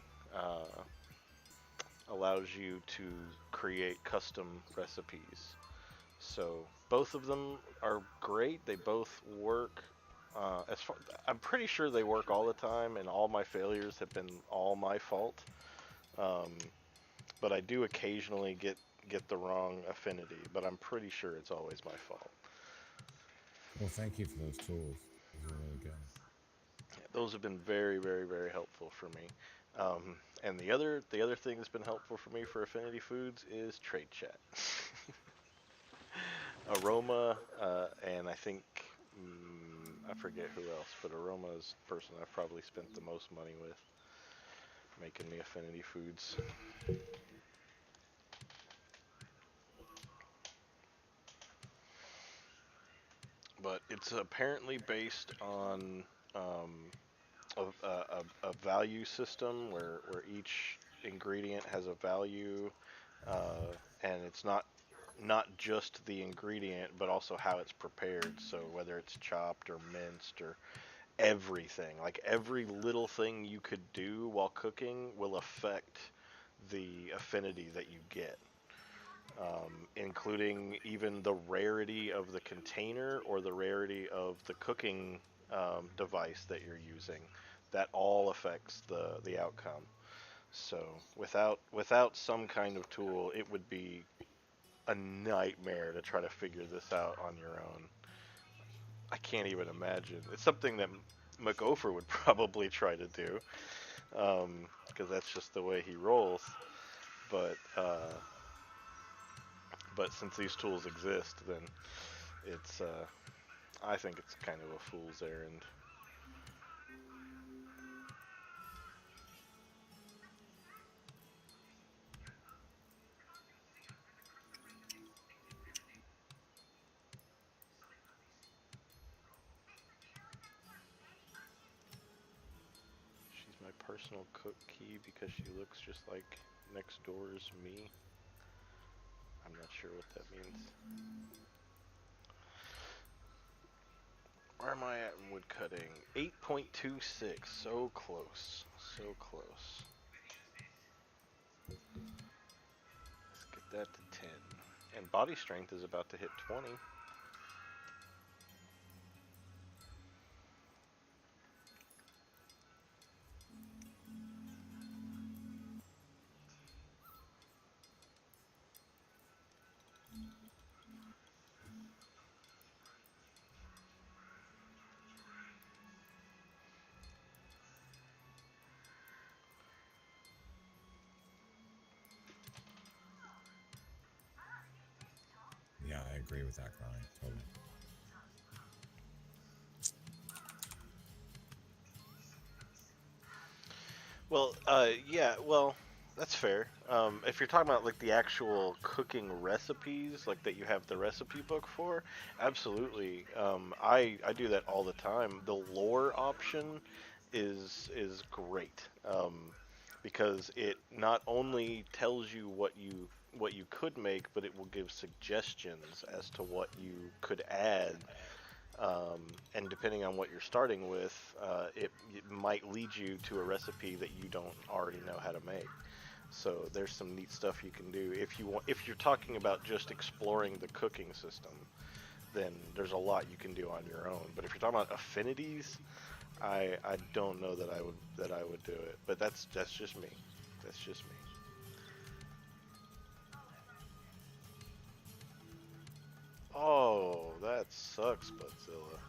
create custom recipes. So both of them are great. They both work. I'm pretty sure they work all the time, and all my failures have been all my fault. Um, but I do occasionally get the wrong affinity, but I'm pretty sure it's always my fault. Well, thank you for those tools. Those are really good. Yeah, those have been very, very, very helpful for me. And the other thing that's been helpful for me for affinity foods is trade chat. Aroma, and I think I forget who else, but Aroma is the person I've probably spent the most money with making me affinity foods. But it's apparently based on a value system where each ingredient has a value, and it's not just the ingredient, but also how it's prepared. So whether it's chopped or minced or everything, like every little thing you could do while cooking will affect the affinity that you get, including even the rarity of the container or the rarity of the cooking device that you're using. That all affects the outcome. So without some kind of tool, it would be a nightmare to try to figure this out on your own. I can't even imagine. It's something that McGopher would probably try to do, because that's just the way he rolls. But since these tools exist, then it's I think it's kind of a fool's errand. She's my personal cook key because she looks just like next door's me. I'm not sure what that means. Where am I at in wood cutting? 8.26. So close. So close. Let's get that to 10. And body strength is about to hit 20. Yeah, I agree with that, Carly. Totally. Well, that's fair. If you're talking about like the actual cooking recipes, like that you have the recipe book for, absolutely. I do that all the time. The lore option is great, because it not only tells you what you could make, but it will give suggestions as to what you could add. And depending on what you're starting with, it might lead you to a recipe that you don't already know how to make. So there's some neat stuff you can do. If you're talking about just exploring the cooking system, then there's a lot you can do on your own. But if you're talking about affinities, I don't know that I would do it. But that's just me. That's just me. Oh, that sucks, Budzilla.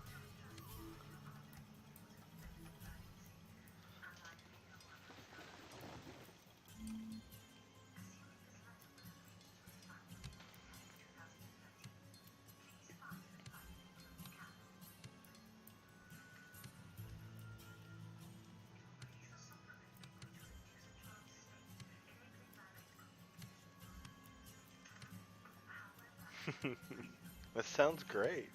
That sounds great.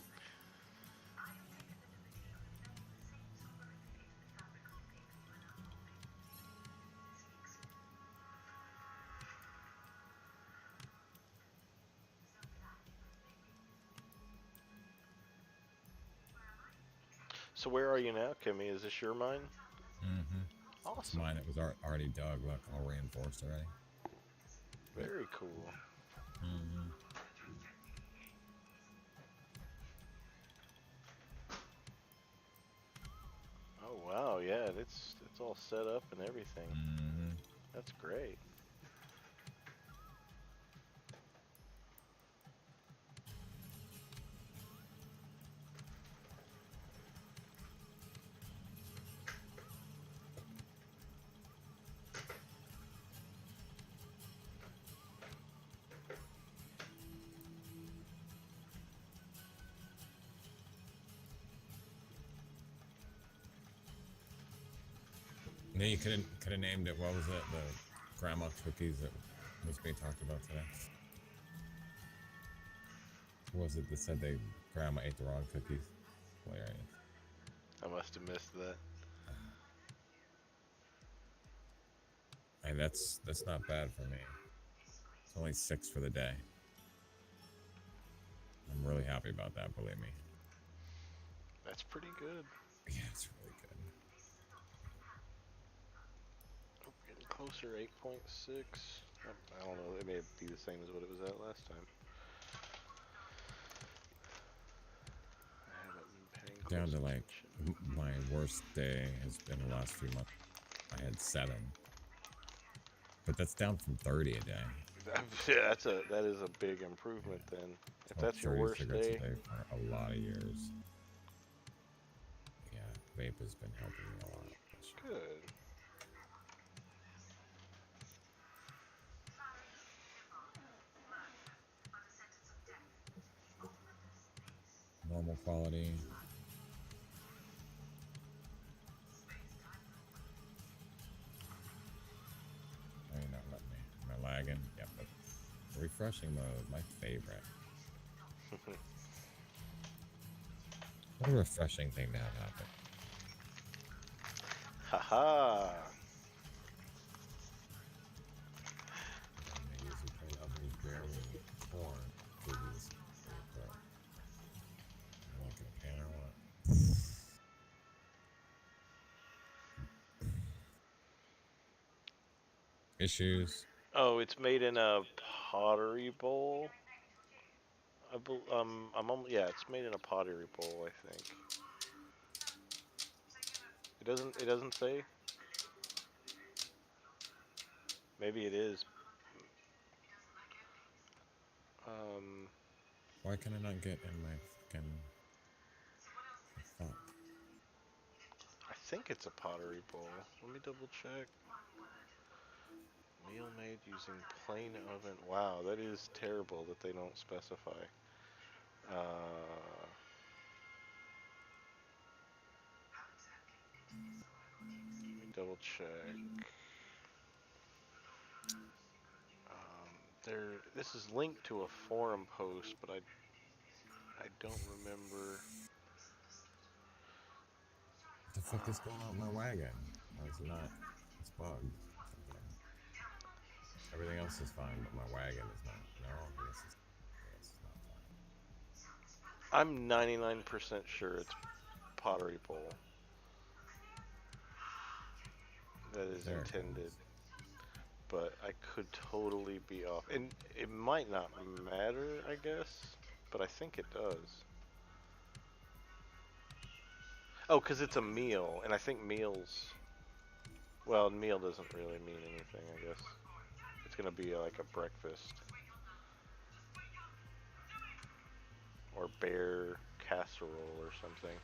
So where are you now, Kimmy? Is this your mine? Mm-hmm. Awesome. It's mine. It was already dug. Look, all reinforced already. Very cool. Mm-hmm. Oh wow, yeah, it's all set up and everything. Mm-hmm. That's great. No, you could have named it. What was it? The grandma cookies that was being talked about today. What was it that said they grandma ate the wrong cookies? Hilarious. I must have missed that. And that's not bad for me. It's only 6 for the day. I'm really happy about that. Believe me. That's pretty good. Yeah, it's really good. Oh, getting closer, 8.6. I don't know, it may be the same as what it was at last time. I haven't been paying Down close to like attention. my worst day has been the last few months. I had 7, but that's down from 30 a day. Yeah, that is a big improvement then. If that's your 30 worst cigarettes day, a day for a lot of years. Yeah, vape has been helping me a lot. good. Normal quality. Oh, you're not letting me. Am I lagging? Yep. But refreshing mode, my favorite. What a refreshing thing to have happen. Haha. Issues. Oh, it's made in a pottery bowl. Yeah, it's made in a pottery bowl, I think. It doesn't say. Maybe it is. Why can I not get in my fucking... Fuck. I think it's a pottery bowl. Let me double check. Meal made using plain oven. Wow, that is terrible that they don't specify. Let me double check. This is linked to a forum post, but I don't remember. What the fuck is going on with my wagon? Why is it not? It's bugged. Everything else is fine, but my wagon is not. No, this is not fine. I'm 99% sure it's pottery bowl. That is There intended. But I could totally be off. And it might not matter, I guess, but I think it does. Oh, because it's a meal, and I think meals... Well, meal doesn't really mean anything, I guess. It's going to be like a breakfast. Or bear casserole or something.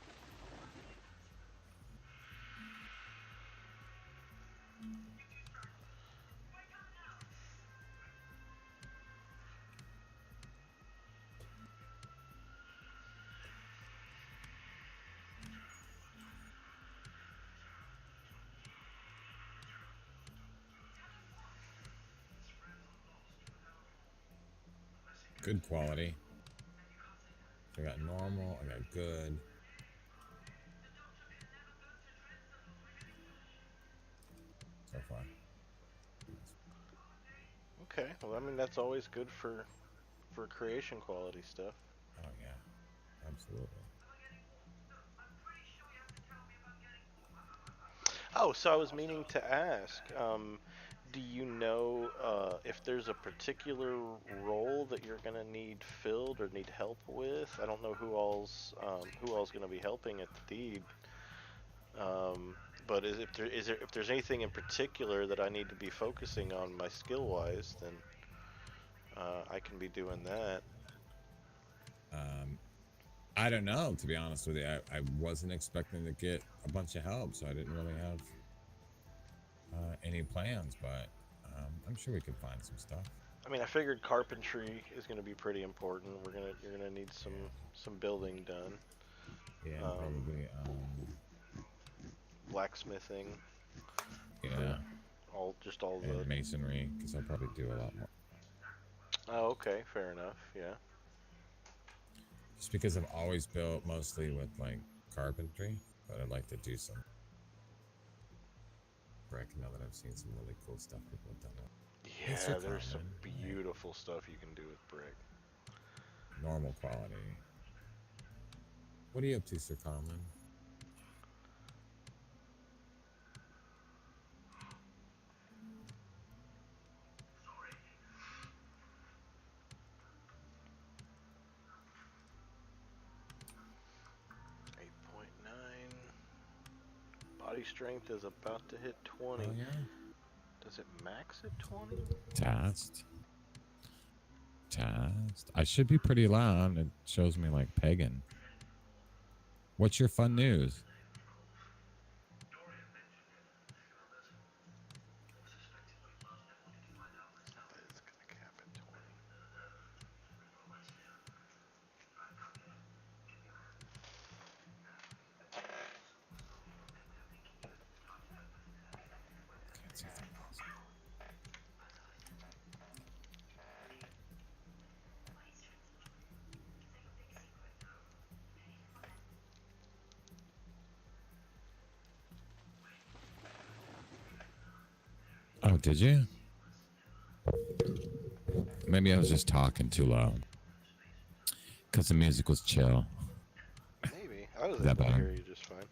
Good quality. So I got normal, I got good. So far. Okay, well, I mean, that's always good for creation quality stuff. Oh yeah, absolutely. Oh, so I was meaning to ask, do you know if there's a particular role that you're gonna need filled or need help with? I don't know who all's gonna be helping at the deed. But if there's anything in particular that I need to be focusing on my skill wise, then I can be doing that. I don't know, to be honest with you. I wasn't expecting to get a bunch of help, so I didn't really have any plans, but I'm sure we could find some stuff. I mean, I figured carpentry is going to be pretty important. You're gonna need some building done. Yeah, probably. Blacksmithing. Yeah. All And the masonry, because I'll probably do a lot more. Oh, okay, fair enough. Yeah. Just because I've always built mostly with like carpentry, but I'd like to do some brick now that I've seen some really cool stuff people have done. Yeah, there's some beautiful stuff you can do with brick. Normal quality. What are you up to, Sir Common? Body strength is about to hit 20. Oh, yeah? Does it max at 20? Test. I should be pretty loud. It shows me like pagan. What's your fun news? It's gonna cap at 20. Oh, did you? Maybe I was just talking too loud. Because the music was chill. Maybe. I was Is that able to better? hear you just fine.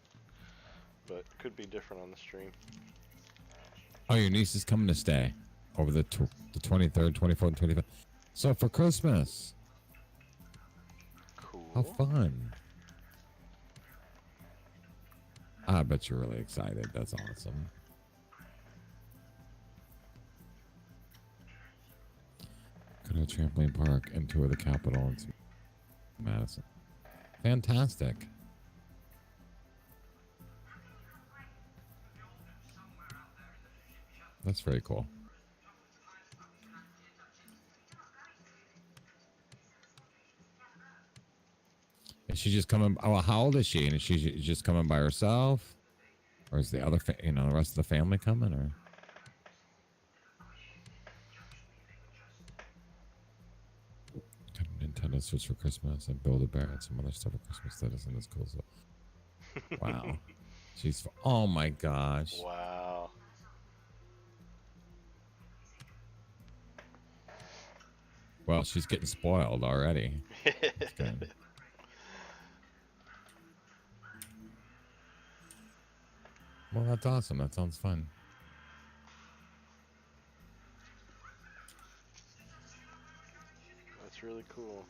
But it could be different on the stream. Oh, your niece is coming to stay over the 23rd, 24th, and 25th. So for Christmas. Cool. How fun. I bet you're really excited. That's awesome. Go to a trampoline park and tour the Capitol in Madison. Fantastic. That's very cool. Is she just coming? Oh, how old is she? And is she just coming by herself, or is the other, the rest of the family coming? Or got a Nintendo Switch for Christmas and Build-A-Bear and some other stuff for Christmas that isn't as cool. So, wow, she's. Oh my gosh. Wow. Well, she's getting spoiled already. Well, that's awesome. That sounds fun. That's really cool.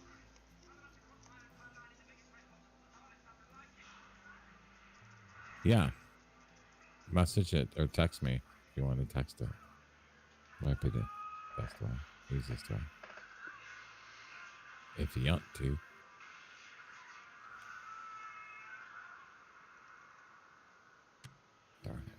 Yeah. Message it or text me if you want to text it. Might be the best way, easiest way. If you want to. Darn it.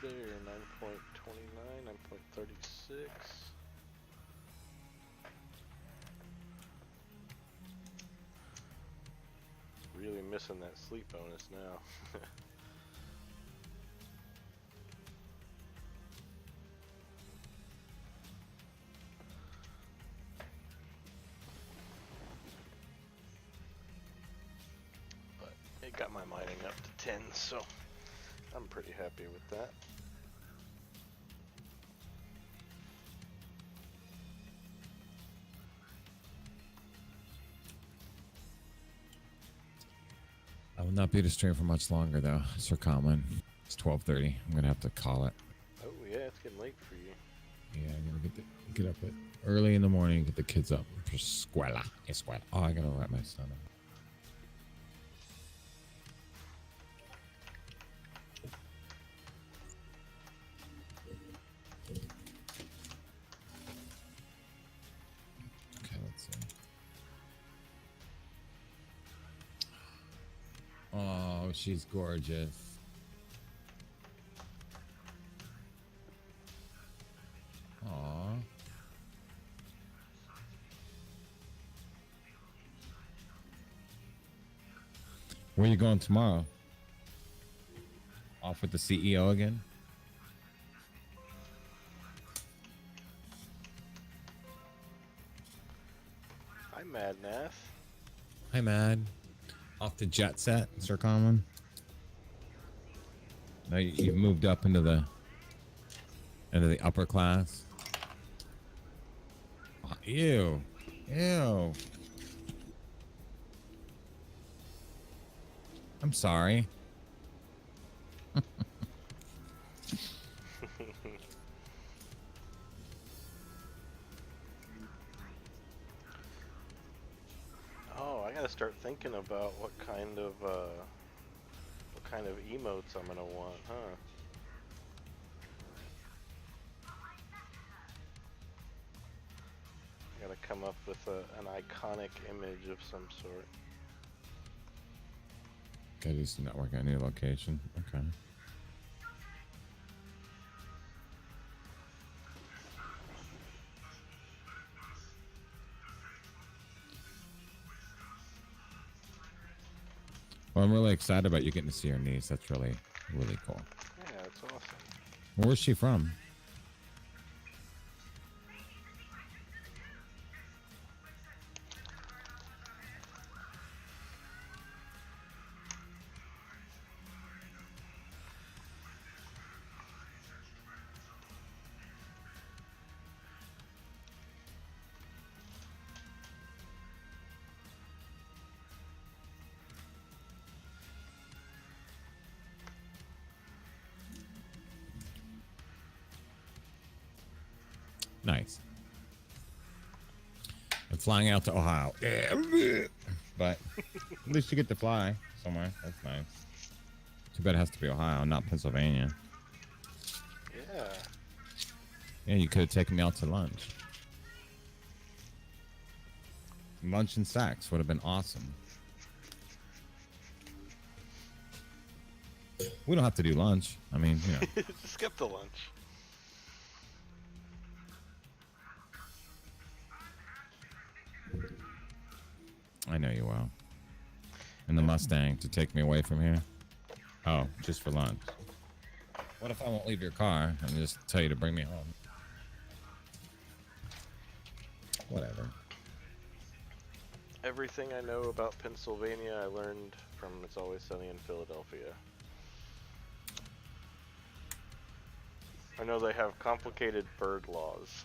there? 9.29, 9.36. Really missing that sleep bonus now. But it got my mining up to 10, so I'm pretty happy with that. I will not be to stream for much longer, though. Sir Common. It's 12:30. I'm gonna have to call it. Oh yeah, it's getting late for you. Yeah, I'm gonna get up early in the morning, get the kids up for escuela. Oh, I gotta let my son up. Okay, let's see. Oh, she's gorgeous. Aw. Where are you going tomorrow? Off with the CEO again? Hi, Madnath. Hi, Mad. Off to Jet Set, Sir Common. Now you've moved up into the upper class. Oh, ew. Ew. I'm sorry. Oh, I gotta start thinking about what kind of emotes I'm gonna want, huh? I gotta come up with an iconic image of some sort. Gotta do some network on your location. Okay. Well, I'm really excited about you getting to see your niece. That's really, really cool. Yeah, it's awesome. Where's she from? Nice. I'm flying out to Ohio. But at least you get to fly somewhere. That's nice. Too bad it has to be Ohio, not Pennsylvania. Yeah. Yeah, you could have taken me out to lunch. Lunch and Saks would have been awesome. We don't have to do lunch. I mean, you know. Skip the lunch. I know you will. And the Mustang to take me away from here. Oh, just for lunch. What if I won't leave your car and just tell you to bring me home? Whatever. Everything I know about Pennsylvania I learned from It's Always Sunny in Philadelphia. I know they have complicated bird laws.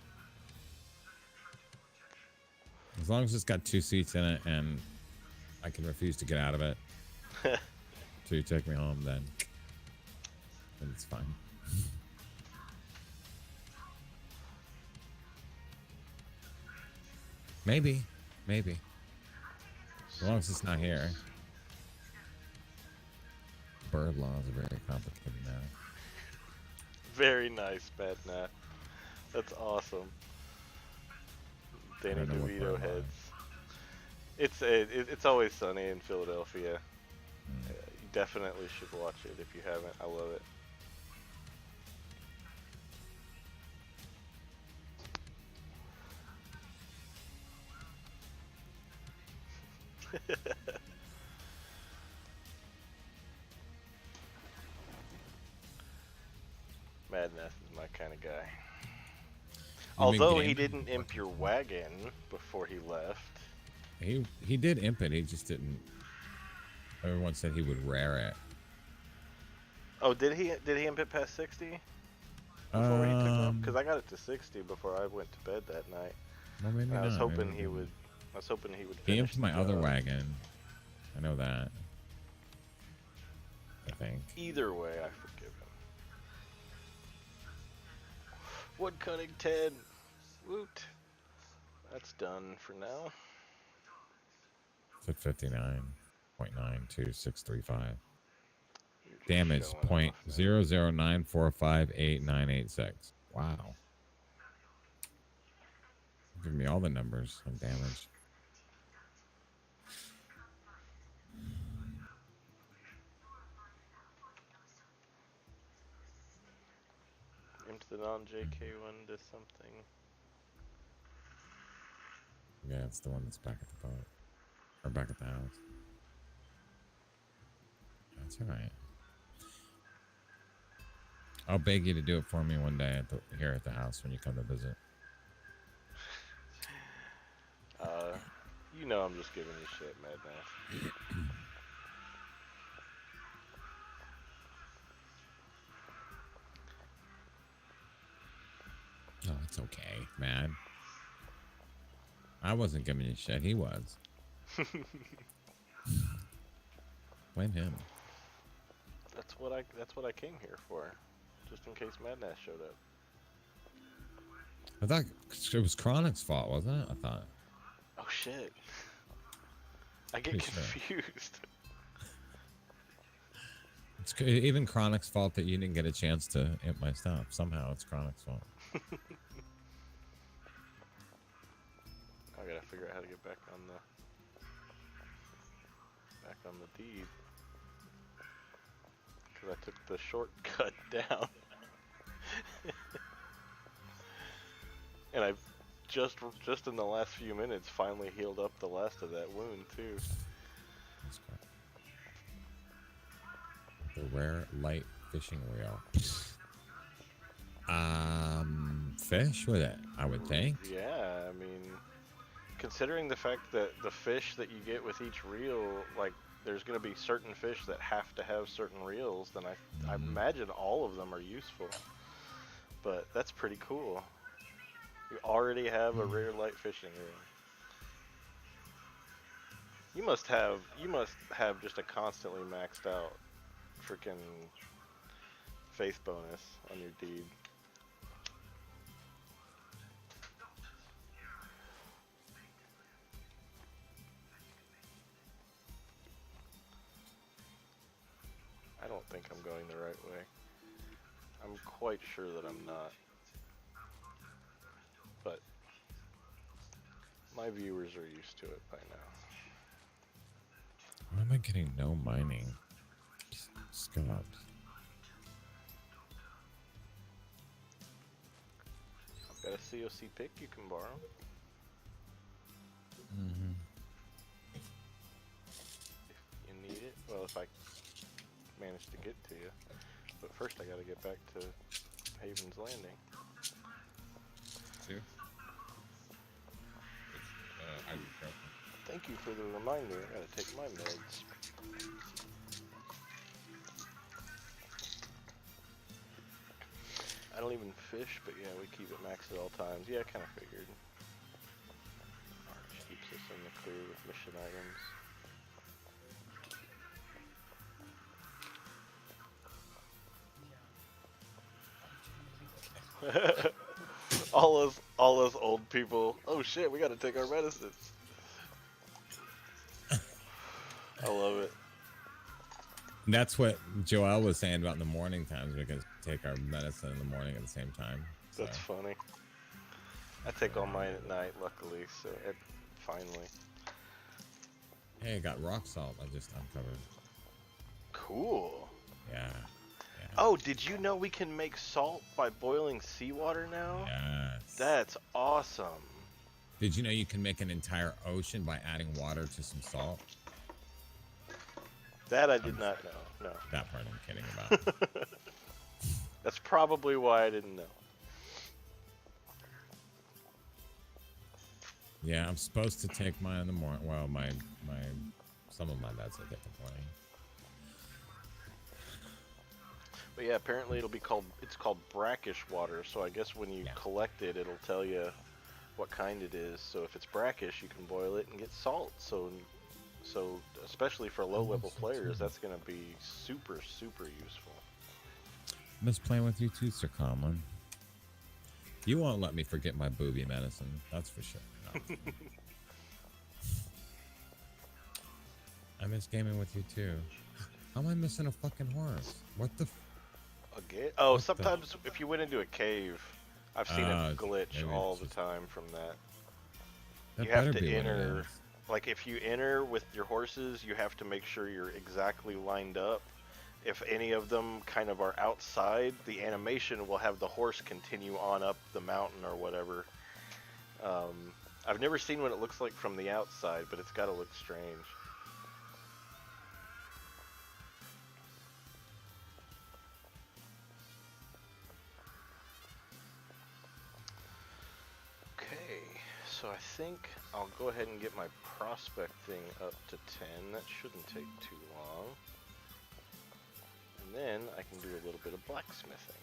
As long as it's got 2 seats in it and I can refuse to get out of it till you take me home, then it's fine. Maybe. As long as it's not here. Bird laws are very complicated now. Very nice, Bad Nat. That's awesome. Danny DeVito heads. It's Always Sunny in Philadelphia. You definitely should watch it if you haven't. I love it. Madness is my kind of guy. You been Although he gaming? didn't imp your wagon before he left. He did imp it. He just didn't. Everyone said he would rare it. Oh, did he imp it past 60? Before he took off? Because I got it to 60 before I went to bed that night. Well, maybe And not. I was hoping Maybe he not. would. I was hoping he would. He Finish imped my the other job. wagon. I know that. I think. Either way, I forgive him. Woodcutting 10. Woot. That's done for now. It's at 59.92635. You're just Damage showing point off now. 0.094588986. Wow. Give me all the numbers on damage. Into the non-JK one to something. Yeah, it's the one that's back at the boat. Or back at the house. That's alright. I'll beg you to do it for me one day here at the house when you come to visit. You know I'm just giving you shit, Madness. Oh, it's okay, man. I wasn't giving you shit. He was. Blame him. That's what I came here for. Just in case Madness showed up. I thought it was Chronic's fault, wasn't it? I thought. Oh shit. I get Pretty sure. confused. It's even Chronic's fault that you didn't get a chance to imp my stuff. Somehow it's Chronic's fault. I gotta figure out how to get back on the deed. Cause I took the shortcut down. And I've just in the last few minutes finally healed up the last of that wound too. That's great. The rare light fishing reel. Fish with it, I would think. Yeah, I mean, considering the fact that the fish that you get with each reel, like, there's going to be certain fish that have to have certain reels, then I imagine all of them are useful. But that's pretty cool. You already have a rare light fishing reel. You must have just a constantly maxed out freaking faith bonus on your deed. I don't think I'm going the right way. I'm quite sure that I'm not. But my viewers are used to it by now. Why am I getting no mining? Scott. I've got a COC pick you can borrow. If you need it. Well, if I manage to get to you. But first I gotta get back to Haven's Landing. Two. Thank you for the reminder. I gotta take my meds. I don't even fish, but yeah, we keep it maxed at all times. Yeah, I kind of figured. Arch keeps us in the clear with mission items. all us old people. Oh shit, we gotta take our medicines. I love it. That's what Joel was saying about in the morning times. We can take our medicine in the morning at the same time. So. That's funny. I take all mine at night, luckily, so finally. Hey, I got rock salt I just uncovered. Cool. Yeah. Oh, did you know we can make salt by boiling seawater now? Yes. That's awesome. Did you know you can make an entire ocean by adding water to some salt? That I did not know. No. That part I'm kidding about. That's probably why I didn't know. Yeah, I'm supposed to take mine in the morning. Well, some of my meds I take in the morning. But yeah, apparently it's called brackish water, so I guess when you collect it, it'll tell you what kind it is. So if it's brackish, you can boil it and get salt. So especially for low-level players, that's going to be super, super useful. Miss playing with you too, Sir Common. You won't let me forget my booby medicine, that's for sure. No. I miss gaming with you too. How am I missing a fucking horse? What the? Again? Oh, sometimes if you went into a cave, I've seen it glitch all the time from that. You have to enter, like if you enter with your horses, you have to make sure you're exactly lined up. If any of them kind of are outside, the animation will have the horse continue on up the mountain or whatever. I've never seen what it looks like from the outside, but it's got to look strange. Okay, so I think I'll go ahead and get my prospecting up to 10. That shouldn't take too long. And then I can do a little bit of blacksmithing.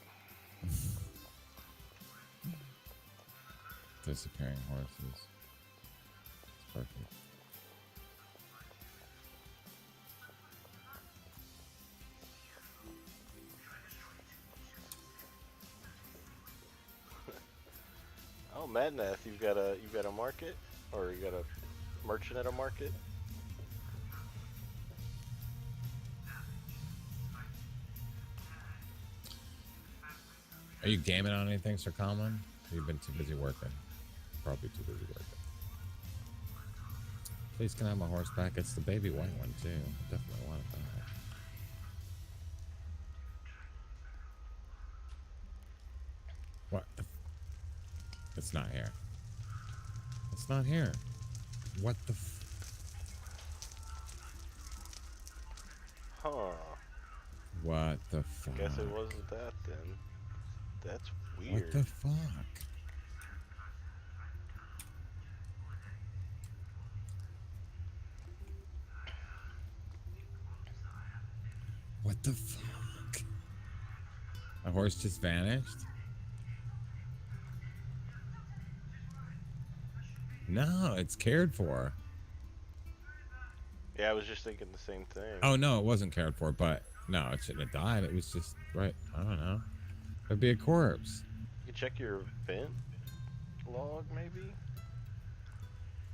Disappearing horses. It's perfect. Oh, Madnath, you've got a market, or you got a merchant at a market. Are you gaming on anything, Sir Common? Or you've been too busy working? Probably too busy working. Please can I have my horse back? It's the baby white one too. Definitely want it back. What? It's not here. It's not here. What the? Huh. What the fuck? Guess it wasn't that then. That's weird. What the fuck? What the fuck? My horse just vanished? No, it's cared for. Yeah, I was just thinking the same thing. Oh, no, it wasn't cared for, but no, it shouldn't have died. It was just, right, I don't know. It'd be a corpse. You can check your event log, maybe?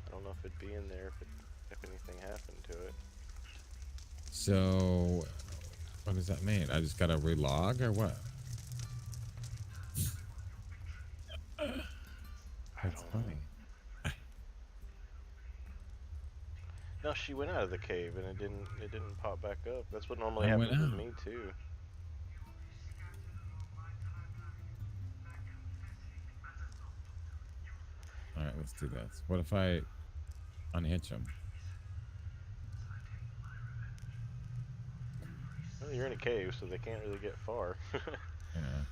I don't know if it'd be in there if anything happened to it. So, what does that mean? I just gotta relog or what? That's funny. No, she went out of the cave and it didn't pop back up. That's what normally happens with me too. Alright, let's do this. What if I unhitch him? Well, you're in a cave, so they can't really get far. Yeah.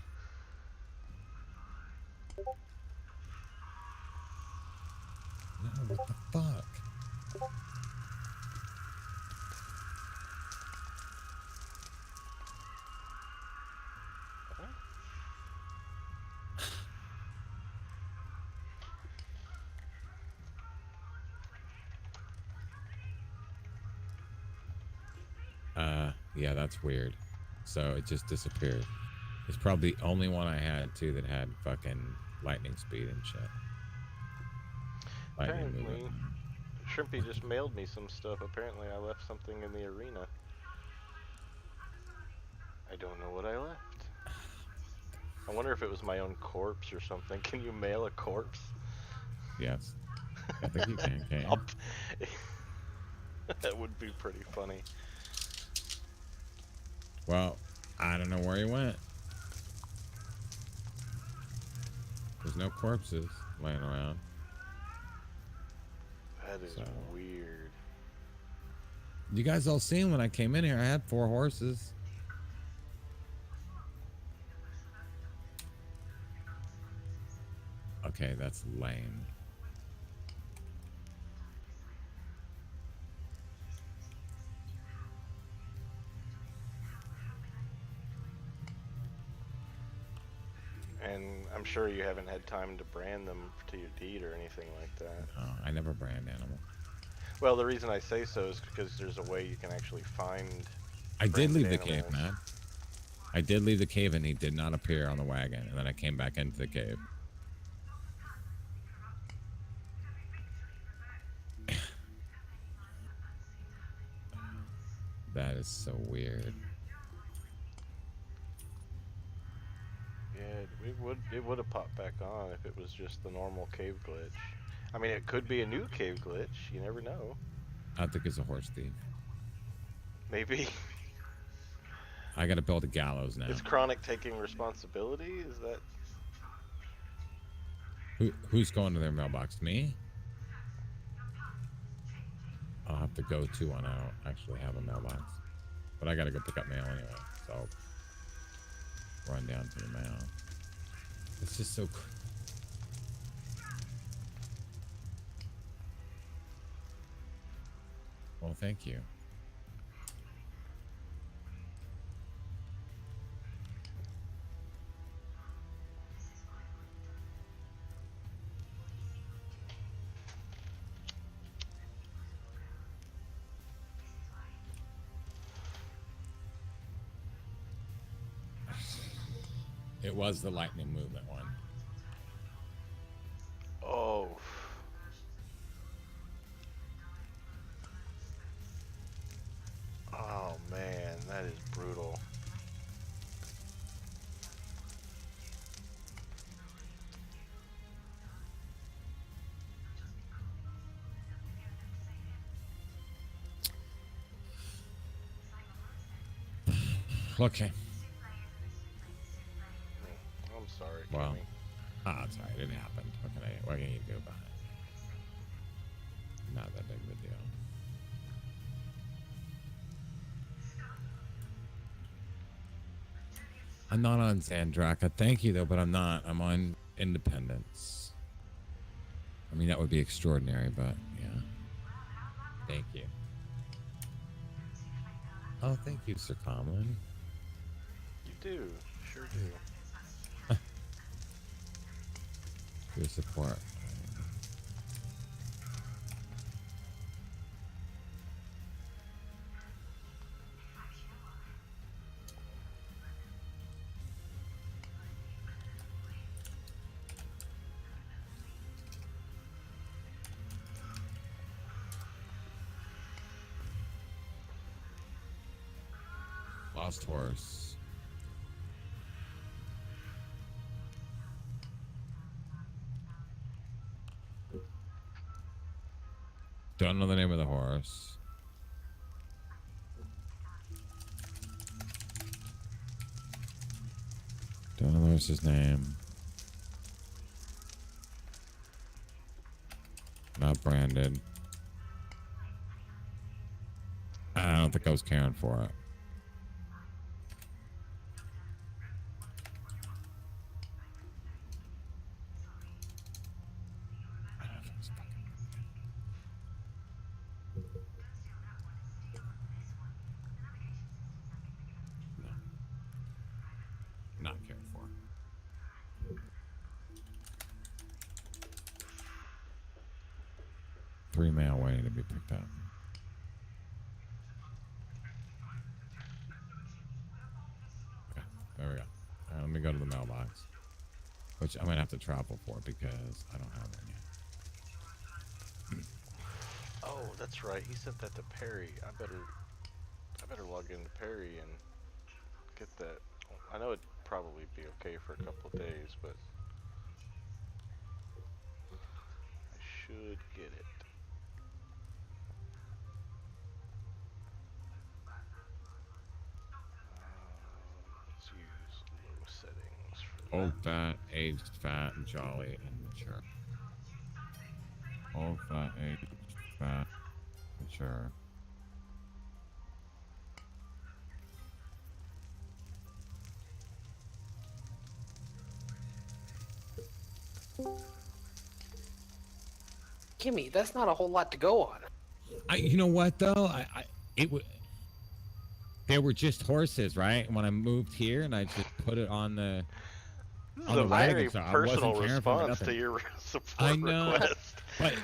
No, what the fuck? Yeah, that's weird. So it just disappeared. It's probably the only one I had too that had fucking lightning speed and shit. Lightning Apparently, movement. Shrimpy just mailed me some stuff. Apparently, I left something in the arena. I don't know what I left. I wonder if it was my own corpse or something. Can you mail a corpse? Yes. I think you can, can't you? That would be pretty funny. Well, I don't know where he went. There's no corpses laying around. That is So. weird. You guys all seen when I came in here, I had 4 horses. Okay, that's lame. And I'm sure you haven't had time to brand them to your deed or anything like that. No, I never brand animal. Well, the reason I say so is because there's a way you can actually find. I did leave the animals. cave, man. I did leave the cave and he did not appear on the wagon. And then I came back into the cave. That is so weird. Yeah, it would have popped back on if it was just the normal cave glitch. I mean, it could be a new cave glitch. You never know. I think it's a horse thief. Maybe. I gotta build a gallows now. Is Chronic taking responsibility? Is that... Who's going to their mailbox? Me? I'll have to go to one. I don't actually have a mailbox. But I gotta go pick up mail anyway. So I'll run down to the mail. It's just so... Well, thank you. It was the lightning movement one. Oh. Oh man, that is brutal. Okay. I'm sorry, Well, Kimmy. it's alright. It happened. What can you do about it? Not that big of a deal. I'm not on Zandraka. Thank you, though, but I'm not. I'm on Independence. I mean, that would be extraordinary, but yeah. Thank you. Oh, thank you, Sir Common. You do. Sure do. Your support. Lost horse. Don't know the name of the horse. Don't know the horse's name. Not branded. I don't think I was caring for it. Not cared for. Three mail waiting to be picked up. Okay, there we go. Let me go to the mailbox, which I might have to travel for because I don't have one yet. Oh, that's right. He sent that to Perry. I better log into Perry and get that. I know it'd probably be okay for a couple of days, but I should get it. Let's use low settings for Old, that. fat, aged, fat, and jolly, and mature. Old, fat, aged, that. For sure. Gimme, that's not a whole lot to go on. You know what though? They were just horses, right? When I moved here, and I just put it on the This on is the a wagon, very so I personal wasn't caring for response nothing. to your support I know, request. but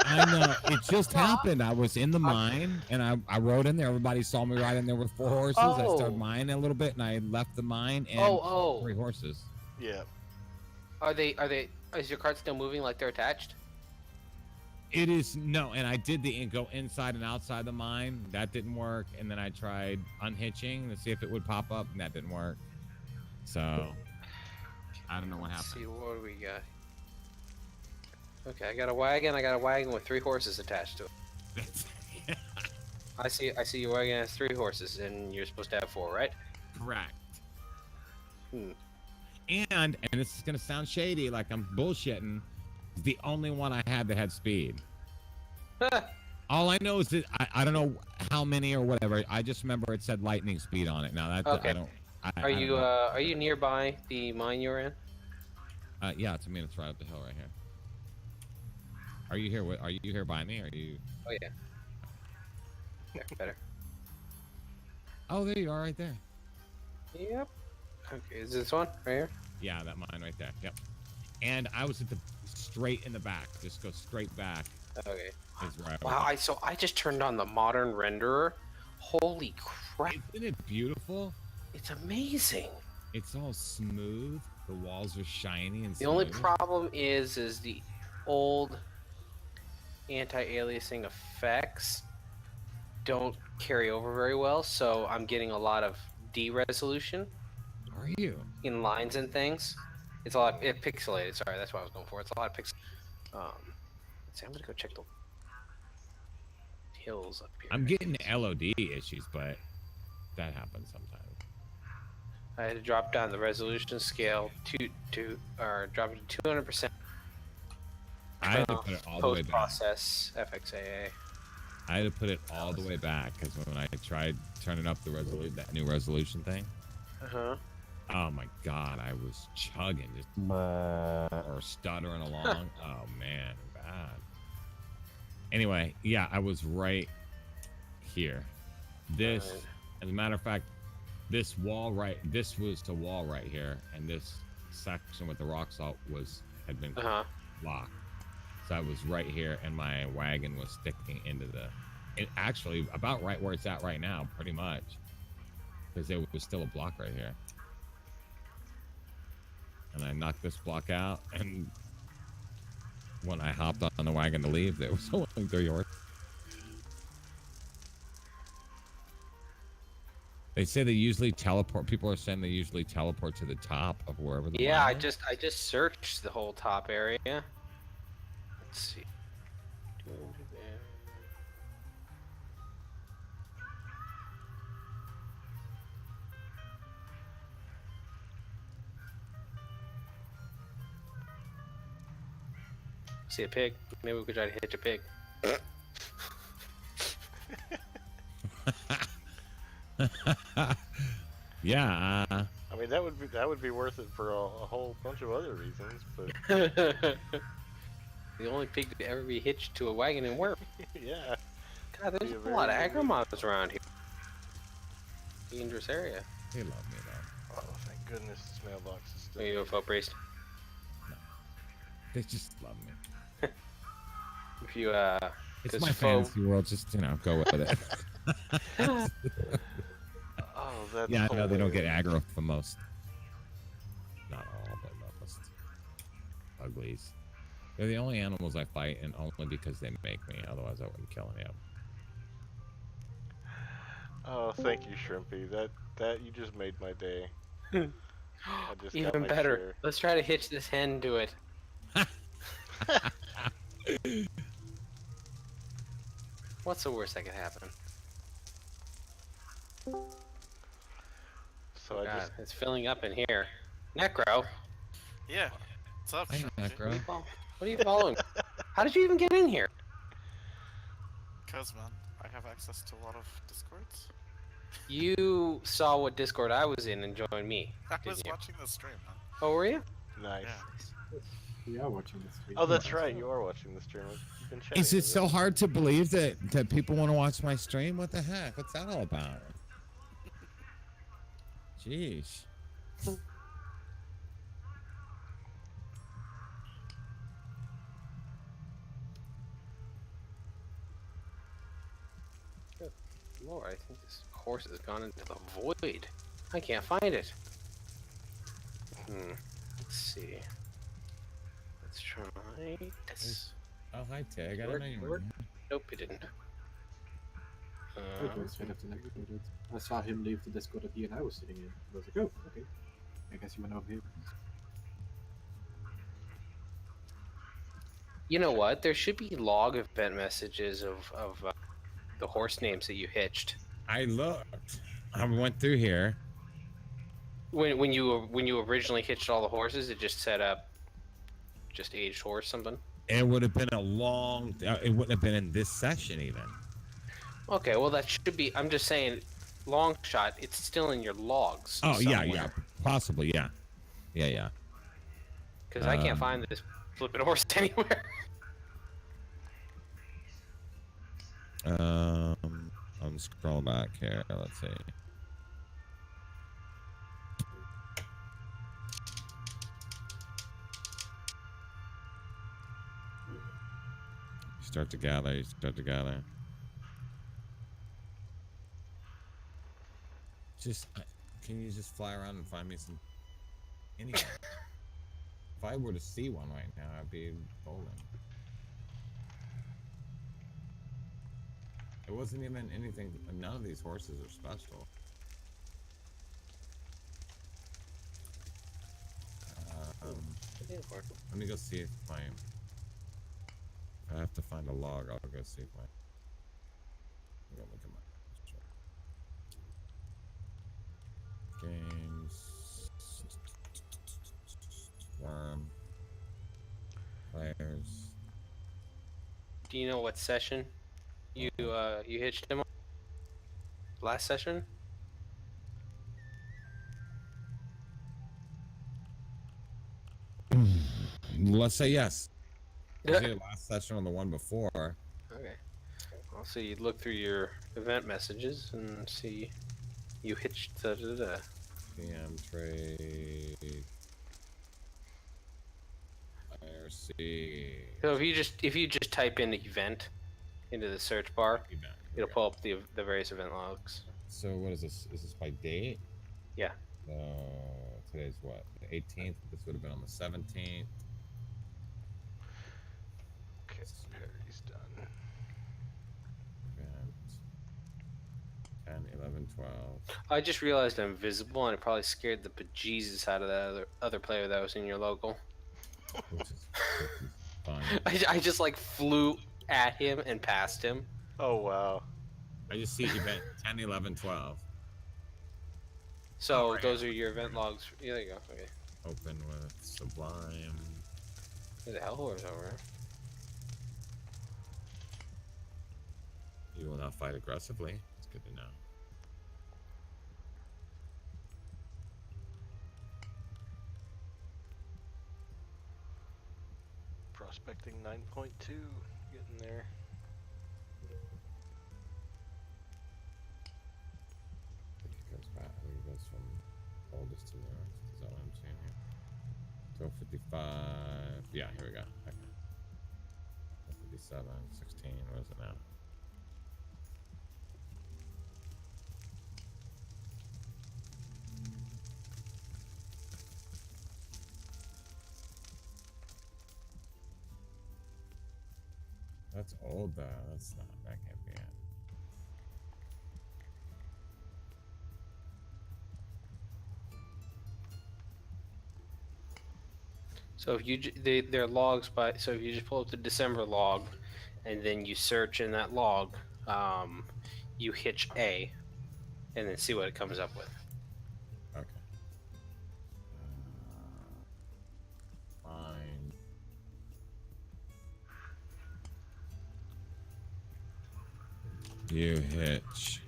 I know it just happened. I was in the mine, and I rode in there. Everybody saw me ride in there with 4 horses. I started mining a little bit, and I left the mine and 3 horses. Yeah. Is your cart still moving like they're attached? It is no, and I did go inside and outside the mine. That didn't work, and then I tried unhitching to see if it would pop up, and that didn't work. So I don't know what happened. Let's see, what do we got? Okay, I got a wagon. I got a wagon with 3 horses attached to it. Yeah. I see your wagon has 3 horses, and you're supposed to have 4, right? Correct. Hmm. And this is gonna sound shady, like I'm bullshitting. The only one I had that had speed. All I know is that I don't know how many or whatever. I just remember it said lightning speed on it. Now that Okay. I don't. Are you nearby the mine you're in? Yeah, it's right up the hill right here. Are you here? Are you here by me? Are you? Oh yeah. Yeah, better. Oh, there you are, right there. Yep. Okay, is this one right here? Yeah, that mine right there. Yep. And I was at the straight in the back. Just go straight back. Okay. Is right. Wow, I just turned on the modern renderer. Holy crap! Isn't it beautiful? It's amazing. It's all smooth. The walls are shiny and smooth. The only problem is the old anti-aliasing effects don't carry over very well, so I'm getting a lot of D-resolution. Are you? In lines and things. It's a lot pixelated, sorry, that's what I was going for. It's a lot of pixel. Let's see, I'm gonna go check the hills up here. I'm getting LOD issues, but that happens sometimes. I had to drop down the resolution scale drop it to 200%. I had to put it all the way back. Post-process FXAA. I had to put it all the way back because when I tried turning up the that new resolution thing. Oh my god, I was chugging, just or stuttering along. Oh man, bad. Anyway, yeah, I was right here. This, as a matter of fact, this was the wall right here, and this section with the rock salt had been locked. So I was right here, and my wagon was sticking into actually about right where it's at right now, pretty much, because there was still a block right here. And I knocked this block out, and when I hopped on the wagon to leave, there was only 3 horses. They say they usually teleport. People are saying they usually teleport to the top of wherever the Yeah, mine I just searched the whole top area. Let's see. See a pig? Maybe we could try to hitch a pig. Yeah. I mean, that would be worth it for a whole bunch of other reasons, but The only pig to ever be hitched to a wagon in Wurm. yeah. God, there's a lot of agromobs around here. Dangerous area. They love me though. Oh, thank goodness this mailbox is still. Are you UFO priest? No. They just love me. If you It's my fantasy world. Just go with it. Oh, that's yeah, I know they don't get hilarious. aggro for most. Not all, but most. Uglies. They're the only animals I fight, and only because they make me. Otherwise, I wouldn't kill any of them. Oh, thank you, Shrimpy. That you just made my day. I just got Even my better. share. Let's try to hitch this hen to it. What's the worst that could happen? So Oh I God, just it's filling up in here. Necro, Yeah. What's up, Hey, Shrimpy? Necro. what are you following? How did you even get in here? Cause man, I have access to a lot of Discords. You saw what Discord I was in and joined me, I didn't was you? watching the stream, man. Oh, were you? Nice. Yeah. We are watching this stream. Oh, that's right. You are watching the stream. You've been chatting. Is it with so us. hard to believe that people want to watch my stream? What the heck? What's that all about? Jeez. Good Lord, I think this horse has gone into the void. I can't find it. Let's see. Let's try this. Oh, hi, Tig. I don't know you were here. Nope, it didn't. It went straight after Negative. I saw him leave the Discord that he and I was sitting in. I was like, oh, okay. I guess he went over here. You know what? There should be log event messages of the horse names that you hitched. I looked. I went through here. When you originally hitched all the horses, it just set up just aged horse something. It would have been a long. It wouldn't have been in this session even. Okay, well that should be. I'm just saying, long shot. It's still in your logs. Oh somewhere. yeah, possibly yeah. Because I can't find this flipping horse anywhere. I'm scroll back here. Let's see. You start to gather. Just, can you just fly around and find me some? Anyway, if I were to see one right now, I'd be bowling. It wasn't even anything. None of these horses are special. Let me go see if my. If I have to find a log, I'll go see if my. I'm gonna look at my. Games. Wurm. Players. Do you know what session you hitched him on? Last session? Let's say yes. Yeah. The last session on the one before. Okay. Well, so you look through your event messages and see you hitched PM trade. IRC. So if you just type in event into the search bar, it'll pull up the various event logs. So what is this? Is this by date? Yeah. Today's what? The 18th. This would have been on the 17th. Okay, Perry's done. Event 10, 11, 12. I just realized I'm visible and it probably scared the bejesus out of that other player that was in your local. Which is fine. I just like flew at him and past him. Oh wow. I just see event 10, 11, 12. So those are your event logs. Yeah, there you go. Okay. Open with Sublime. There's a hell horse over there. You will not fight aggressively. It's good to know. Prospecting 9.2. Getting there. I think it goes back. I think it goes from oldest to newest. Is that what I'm seeing here? 1255. Yeah, here we go. Okay. 57, 16. What is it now? That's old though. That's not. That can't be it. So if you they're logs by, so if you just pull up the December log, and then you search in that log, you hitch A, and then see what it comes up with. Okay. Fine. You hitch.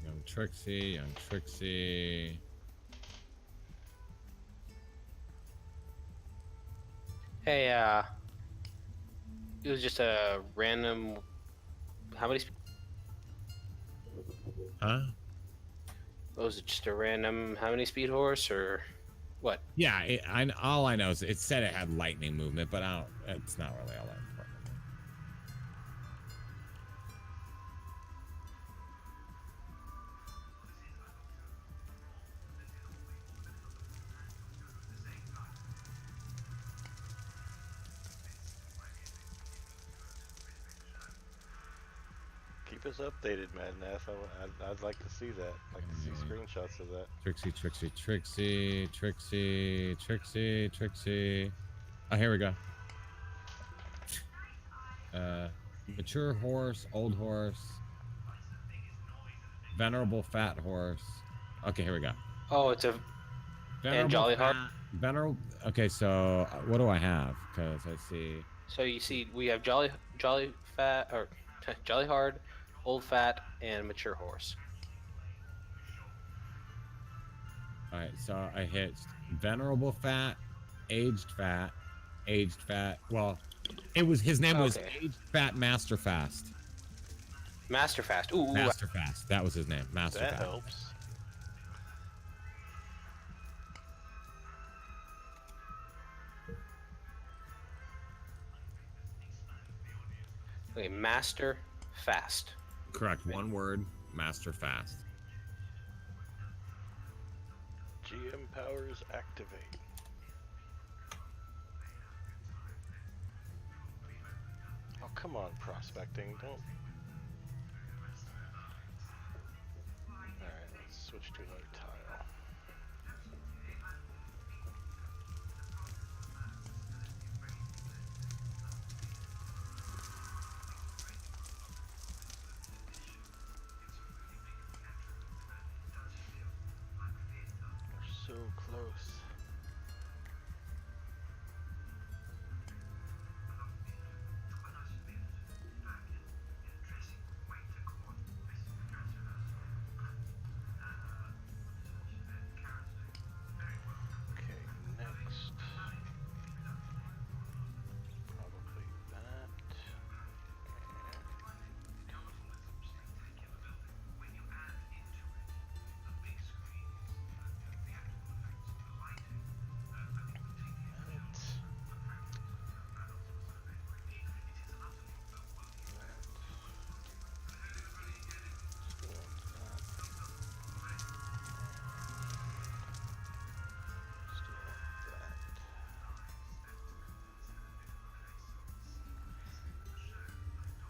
Young Trixie, young Trixie. Hey, it was just a random. How many? Huh? Was it just a random? How many speed horse or what? Yeah, all I know is it said it had lightning movement, but I don't. It's not really all that important. Keep us updated, Madness. I'd like to see that. Like to see screenshots of that. Trixie, Trixie, Trixie, Trixie, Trixie, Trixie. Oh, here we go. Mature horse, old horse, venerable fat horse. Okay, here we go. Oh, it's a Venerable Jolly fat, Heart? Venerable. Okay, so what do I have? Because I see. So you see, we have Jolly Fat or Jolly Hard, Old Fat, and Mature Horse. All right, so I hitched venerable fat, aged fat, aged fat. Well, it was his name was Okay. aged fat master fast. Master Fast. Ooh, Master fast. That was his name. Master That fast. helps. okay, Master Fast. Correct. One word. Master fast. GM powers activate. Oh, come on, prospecting. Don't. Alright, let's switch to another tile. We're so close. Okay, next. Probably that.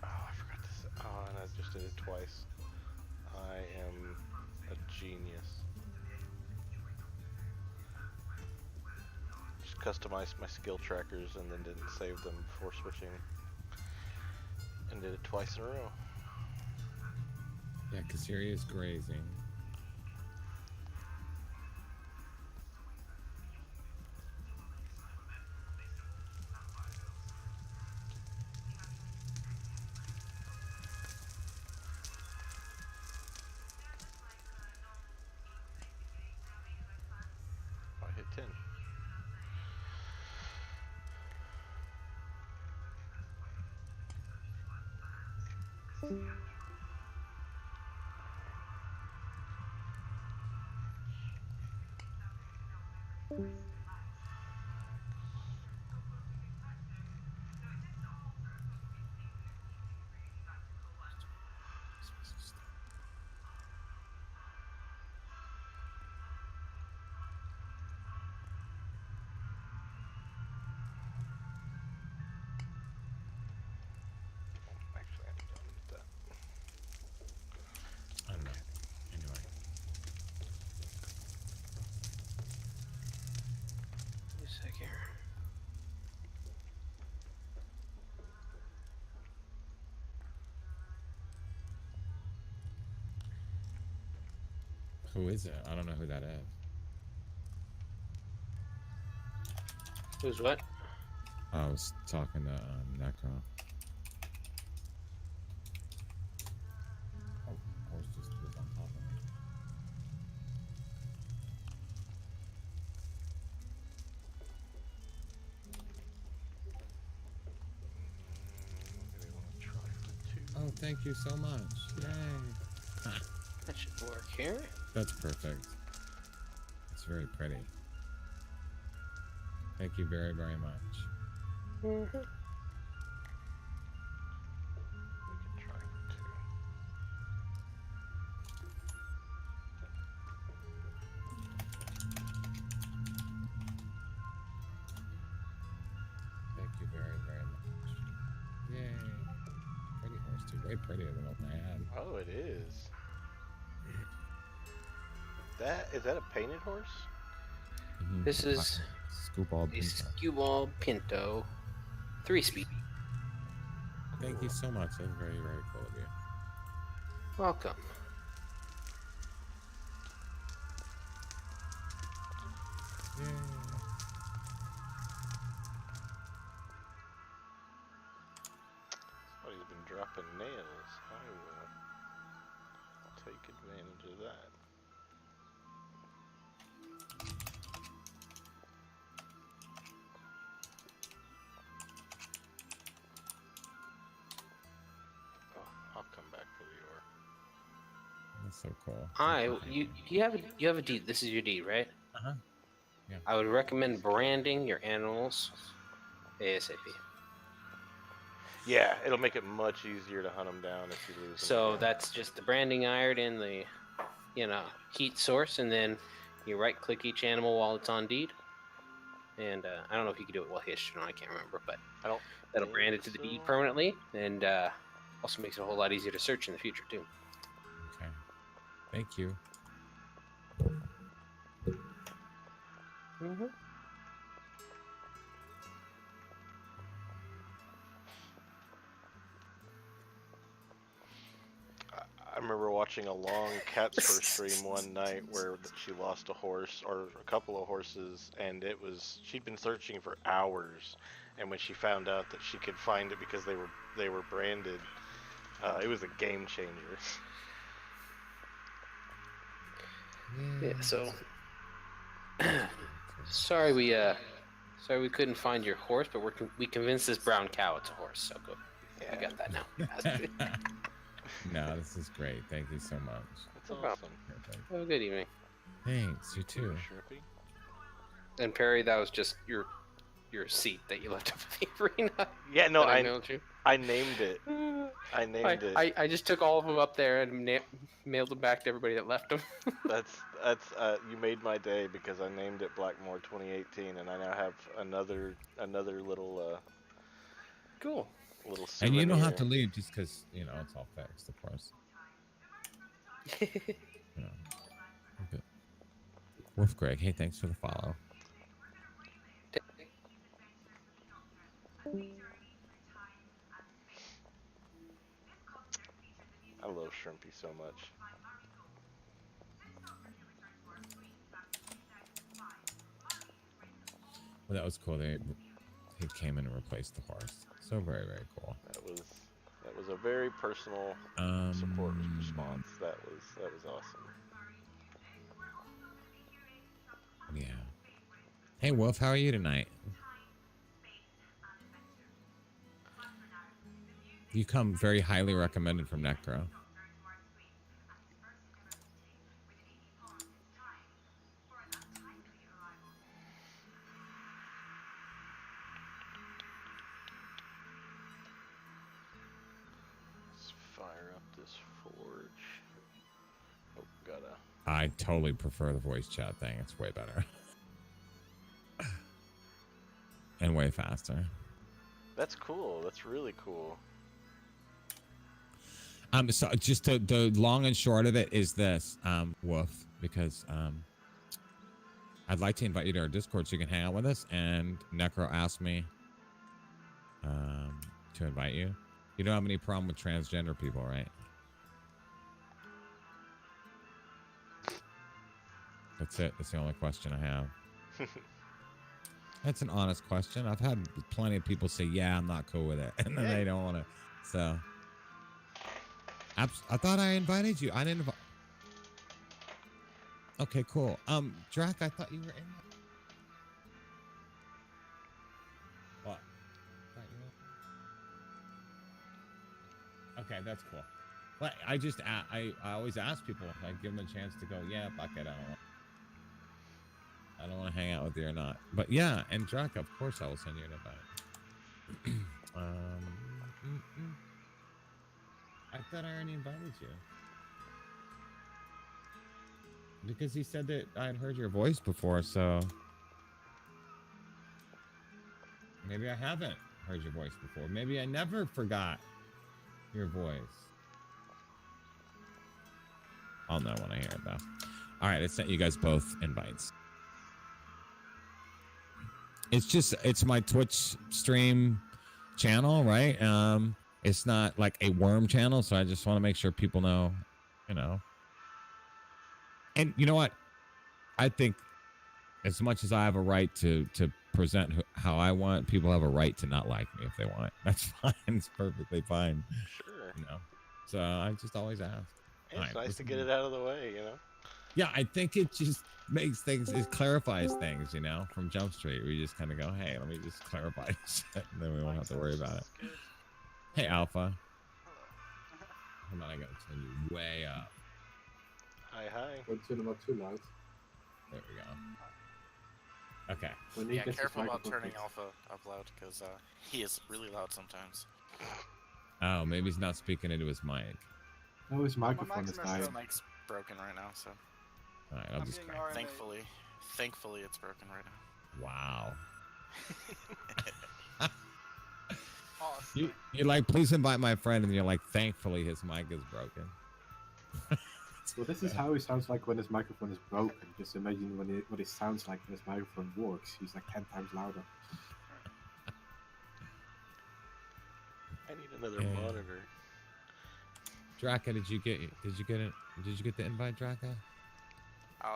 Oh, I forgot to say. Oh, and I just did it twice. I am a genius. Just customized my skill trackers and then didn't save them before switching. And did it twice in a row. Yeah, Kassiri is grazing. I hit 10. Actually, I don't need that. I don't know. Anyway. Who is it? I don't know who that is. Who's what? I was talking to Necro. Oh, horse just was on top of me. Maybe want to try for 2. Oh, thank you so much. Yay. That should work here. That's perfect. It's very pretty. Thank you very, very much. Mm-hmm. We can try for 2. Thank you very, very much. Yay. Pretty horse too. Way prettier than what I had. Oh, it is. Is that a painted horse? This is Scooball a Pinto. Skewball Pinto 3-speed. Thank you so much. That's very, very cool of you. Welcome. Yay. Oh, he's been dropping nails. I will take advantage of that. Oh, I'll come back for the ore. That's so cool. You have a deed. This is your deed, right? Uh-huh. Yeah. I would recommend branding your animals ASAP. Yeah, it'll make it much easier to hunt them down if you lose them. So again. that's just the branding iron in the, heat source, and then you right-click each animal while it's on deed. And I don't know if you can do it while hitched or not. I can't remember, but I don't. that'll brand it to the deed permanently, and also makes it a whole lot easier to search in the future too. Okay. Thank you. Mm-hmm. I remember watching a long Cat's Fur stream one night where she lost a horse or a couple of horses, and she'd been searching for hours, and when she found out that she could find it because they were branded, it was a game changer. Yeah. So sorry we couldn't find your horse, but we convinced this brown cow it's a horse. So good. Yeah. I got that now. No, this is great. Thank you so much. That's No awesome. problem. Perfect. Have a good evening. Thanks. You too. Shrimpy. And Perry, that was just your seat that you left up in the arena. Yeah, no, that I I mailed you. named it. I named it. I just took all of them up there and mailed them back to everybody that left them. That's you made my day because I named it Blackmore 2018, and I now have another little Cool. little. And you don't have to souvenir. leave just because, it's all fixed, of course. Okay. Wolf Greg, hey, thanks for the follow. I love Shrimpy so much. Well, that was cool. He came in and replaced the horse. So very, very cool. That was a very personal support response. That was awesome. Yeah. Hey, Wolf, how are you tonight? You come very highly recommended from Necro. Let's fire up this forge. Oh, gotta. I totally prefer the voice chat thing. It's way better. And way faster. That's cool. That's really cool. So just the long and short of it is this, Wolf, because I'd like to invite you to our Discord so you can hang out with us. And Necro asked me to invite you. You don't have any problem with transgender people, right? That's it. That's the only question I have. That's an honest question. I've had plenty of people say, "Yeah, I'm not cool with it," and then they don't want to. So, I thought I invited you. I didn't. Okay, cool. Drac, I thought you were in. What? Okay, that's cool. But I just I always ask people. I give them a chance to go. Yeah, fuck it. I don't want to hang out with you or not. But yeah, and Drac, of course, I will send you an invite. I thought I already invited you. Because he said that I had heard your voice before, so maybe I haven't heard your voice before. Maybe I never forgot your voice. I'll know when I hear it, though. All right, I sent you guys both invites. It's my Twitch stream channel, right? It's not like a Wurm channel, so I just want to make sure people know, you know. And you know what? I think as much as I have a right to present how I want, people have a right to not like me if they want. That's fine. It's perfectly fine. Sure. You know. So I just always ask. It's nice to get it out of the way, you know. Yeah, I think it just makes things, it clarifies things, you know, from Jump Street. We just kind of go, hey, let me just clarify this shit, and then we won't have to worry about it. Hey, Alpha. Hold on, I gotta turn you way up. Hi. Don't turn them up too loud. There we go. Okay. When he Yeah, gets his careful about microphone turning fixed. Alpha up loud, because he is really loud sometimes. Oh, maybe he's not speaking into his mic. No, his My microphone is dying. mic's broken right now, so All right, I'll just crack. thankfully it's broken right now. Wow. Awesome. You're like, please invite my friend, and you're like, thankfully his mic is broken. Well, this is how he sounds like when his microphone is broken. Just imagine what it sounds like when his microphone works. He's like 10 times louder. I need another Yeah. monitor. Draka, did you get the invite, Draka?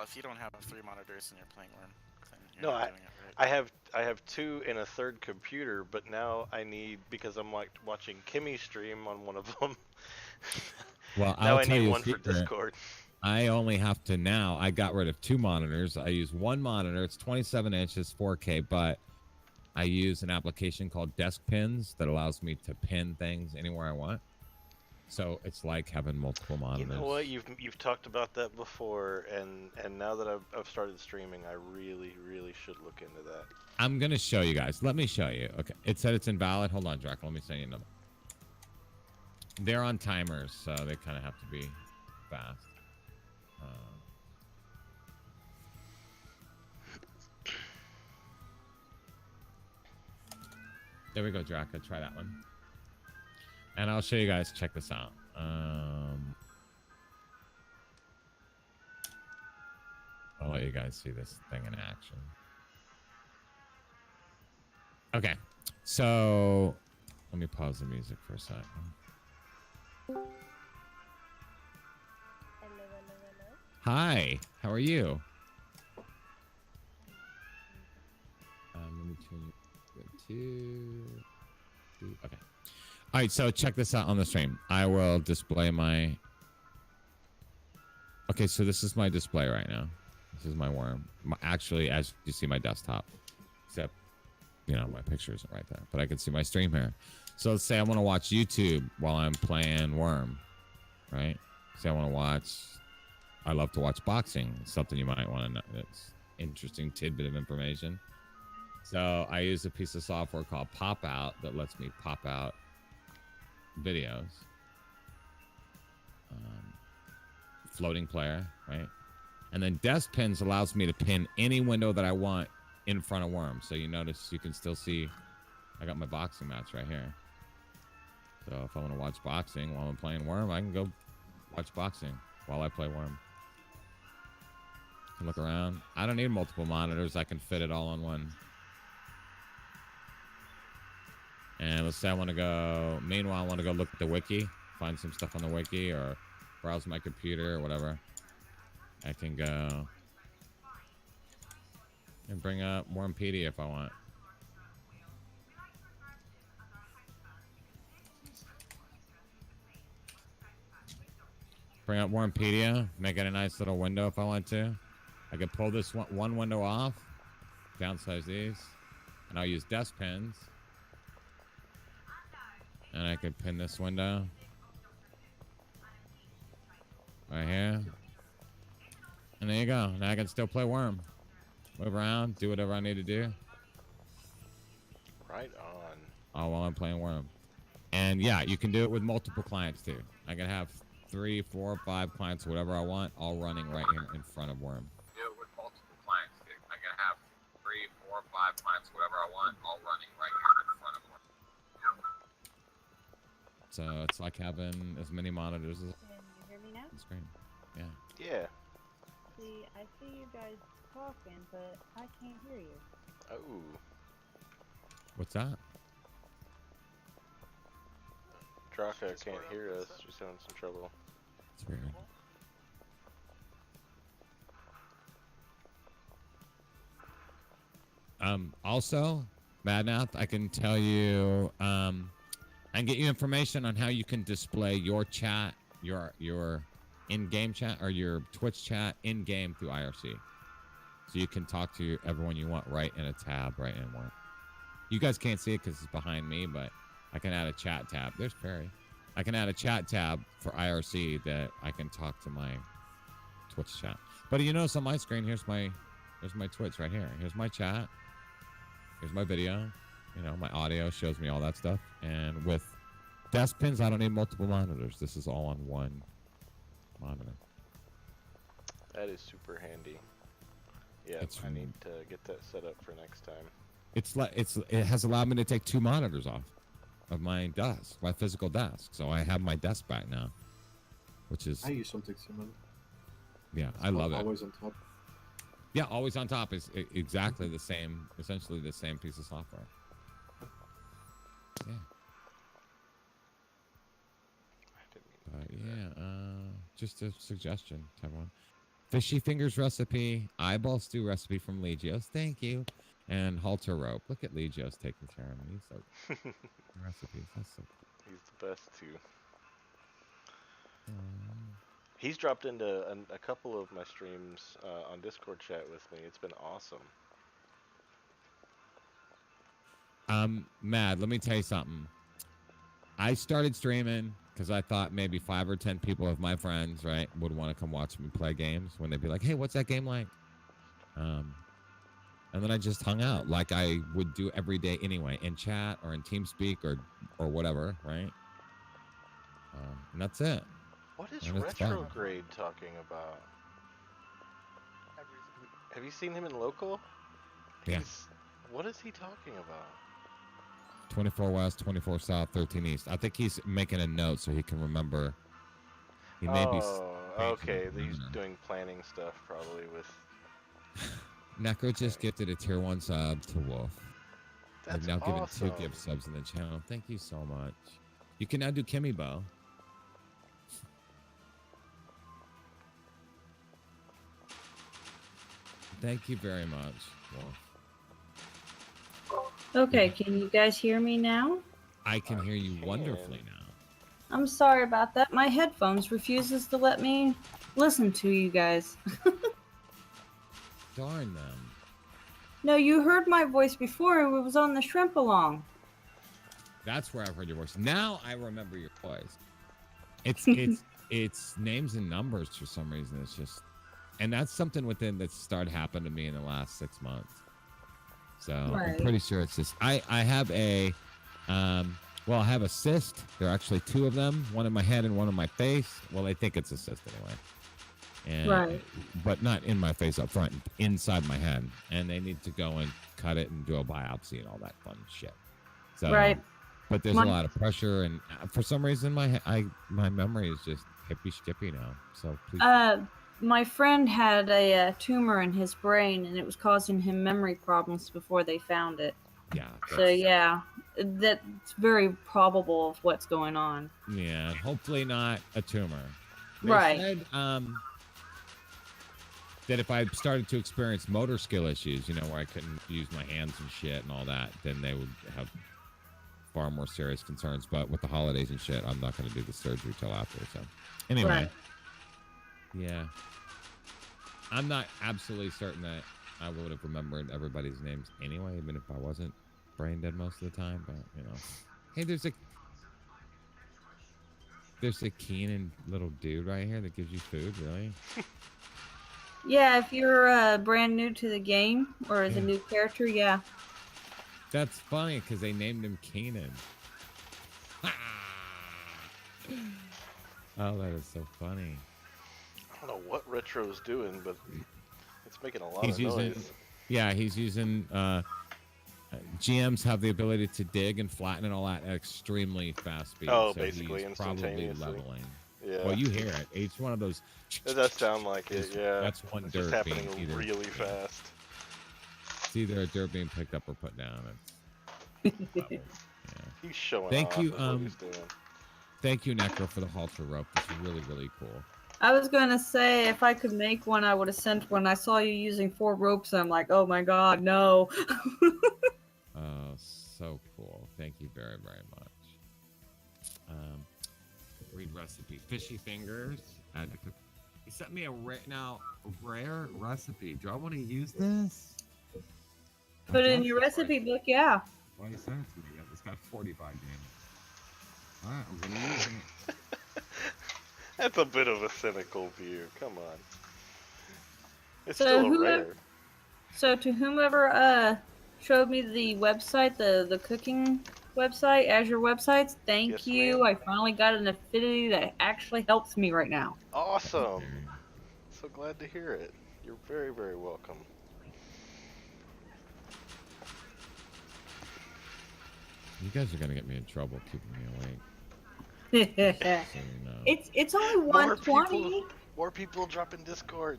If you don't have 3 monitors and you're playing Wurm, then you're No, not doing it right. I have 2 in a third computer, but now I need, because I'm like watching Kimmy stream on one of them. Well, now I'll I tell need you a one for secret. Discord. I only have to now. I got rid of 2 monitors. I use 1 monitor. It's 27 inches, 4K, but I use an application called Desk Pins that allows me to pin things anywhere I want. So it's like having multiple monitors. You know what? You've talked about that before, and now that I've started streaming, I really should look into that. I'm gonna show you guys. Let me show you. Okay, it said it's invalid. Hold on, Drac. Let me send you another. They're on timers, so they kind of have to be fast. There we go, Draka. Try that one. And I'll show you guys. Check this out. I'll let you guys see this thing in action. Okay. So let me pause the music for a second. Hello. Hi. How are you? Let me turn you to okay. All right, so check this out on the stream. I will display my. Okay, so this is my display right now. This is my Wurm. Actually, as you see, my desktop. Except, you know, my picture isn't right there, but I can see my stream here. So let's say I want to watch YouTube while I'm playing Wurm, right? Say I want to watch. I love to watch boxing. It's something you might want to know. It's interesting tidbit of information. So I use a piece of software called Pop Out that lets me pop out videos. Floating player, right? And then Desk Pins allows me to pin any window that I want in front of Wurm. So you notice you can still see I got my boxing match right here. So if I want to watch boxing while I'm playing Wurm, I can go watch boxing while I play Wurm. Can look around. I don't need multiple monitors. I can fit it all on one. And let's say I want to go, meanwhile, I want to go look at the wiki, find some stuff on the wiki or browse my computer or whatever. I can go And bring up Wurm PD if I want. Bring up Wurmpedia, make it a nice little window if I want to. I could pull this one window off, downsize these, and I'll use desk pins. And I could pin this window right here. And there you go. Now I can still play Wurm. Move around, do whatever I need to do. Right on. All while I'm playing Wurm. And yeah, you can do it with multiple clients too. I can have 3, 4, 5 clients, whatever I want, all running right here in front of Wurm. Do it with multiple clients too. I can have 3, 4, 5 clients, whatever I want, all running right here in front of Wurm. So it's like having as many monitors as Can you hear me now? the screen. Yeah. Yeah. See, I see you guys talking, but I can't hear you. Oh. What's that? Draka can't hear us. She's having some trouble. It's weird. Also, Madnath, I can tell you, I can get you information on how you can display your chat, your in-game chat or your Twitch chat in-game through IRC. So you can talk to everyone you want right in a tab, right in one. You guys can't see it because it's behind me, but I can add a chat tab. There's Perry. I can add a chat tab for IRC that I can talk to my Twitch chat. But you notice on my screen, here's my Twitch right here. Here's my chat. Here's my video. You know, my audio shows me all that stuff. And with desk pins, I don't need multiple monitors. This is all on one monitor. That is super handy. Yeah, It's I need to get that set up for next time. It has allowed me to take 2 monitors off of my desk, my physical desk. So I have my desk back now, which is I use something similar. yeah, I love it. Always on top. Yeah, always on top is exactly the same, essentially the same piece of software. Yeah. But yeah, just a suggestion to everyone. Fishy fingers recipe, eyeball stew recipe from Legios. Thank you. And halter rope. Look at Legios taking care of me. He's so recipes. That's so cool. He's the best too. He's dropped into a couple of my streams on Discord chat with me. It's been awesome. Mad, let me tell you something. I started streaming because I thought maybe 5 or 10 people of my friends, right, would want to come watch me play games when they'd be like, hey, what's that game like? And then I just hung out like I would do every day anyway, in chat or in TeamSpeak or whatever, right? And that's it. What is And it's fun. Retrograde talking about? Have you seen him in local? Yeah. What is he talking about? 24 West, 24 South, 13 East. I think he's making a note so he can remember. He may be. Oh, okay. He's doing planning stuff probably with. Necro just gifted a tier 1 sub to Wolf. That's I've now awesome. given 2 gift subs in the channel. Thank you so much. You can now do Kimmy Bow. Thank you very much, Wolf. Okay, can you guys hear me now? I can hear you wonderfully now. I'm sorry about that. My headphones refuses to let me listen to you guys. Darn them. No, you heard my voice before. It was on the shrimp along. That's where I've heard your voice. Now I remember your voice. It's it's names and numbers for some reason. It's just, and that's something within that started happening to me in the last 6 months. So Right. I'm pretty sure it's just I have a well, I have a cyst. There are actually 2 of them, one in my head and one in my face. Well, I think it's a cyst anyway. And, Right. But not in my face up front, inside my head. And they need to go and cut it and do a biopsy and all that fun shit. So, Right. But there's a lot of pressure, and for some reason my memory is just hippy skippy now. So please. My friend had a tumor in his brain, and it was causing him memory problems before they found it. Yeah. So yeah, that's very probable of what's going on. Yeah. Hopefully not a tumor. They Right. Said, that if I started to experience motor skill issues, you know, where I couldn't use my hands and shit and all that, then they would have far more serious concerns. But with the holidays and shit, I'm not going to do the surgery till after. So anyway, Right. yeah, I'm not absolutely certain that I would have remembered everybody's names anyway, even if I wasn't brain dead most of the time. But you know, hey, there's a Keenan little dude right here that gives you food, really? Yeah, if you're brand new to the game or as a new character, yeah. That's funny because they named him Keenan. Oh, that is so funny. I don't know what Retro's doing, but it's making a lot He's of using, noise. yeah, he's using. GMs have the ability to dig and flatten and all that at extremely fast speed. Oh, so basically he's probably instantaneously. leveling. Yeah. Well, you hear it. Each one of those. It does sound like it, yeah. That's one it's dirt just happening being either really fast. It's either a dirt being picked up or put down. It's leveled. Yeah. He's showing Thank off you, with what he's doing. Thank you, Necro, for the halter rope. This is really, really cool. I was gonna say if I could make one, I would have sent one. I saw you using 4 ropes, and I'm like, oh my god, no. Oh, so cool. Thank you very, very much. Read recipe. Fishy fingers. Add to cook. He sent me a rare recipe. Do I want to use this? Put it in your recipe book, yeah. Why you sent it to me? It's got 45 games. Alright, I'm gonna use it. That's a bit of a cynical view. Come on. It's So still a whoever- rare. So to whomever showed me the website, the cooking website, Azure websites, thank Yes, you. ma'am. I finally got an affinity that actually helps me right now. Awesome. So glad to hear it. You're very, very welcome. You guys are gonna get me in trouble keeping me awake. So you know. It's only More 1:20. More people drop in Discord.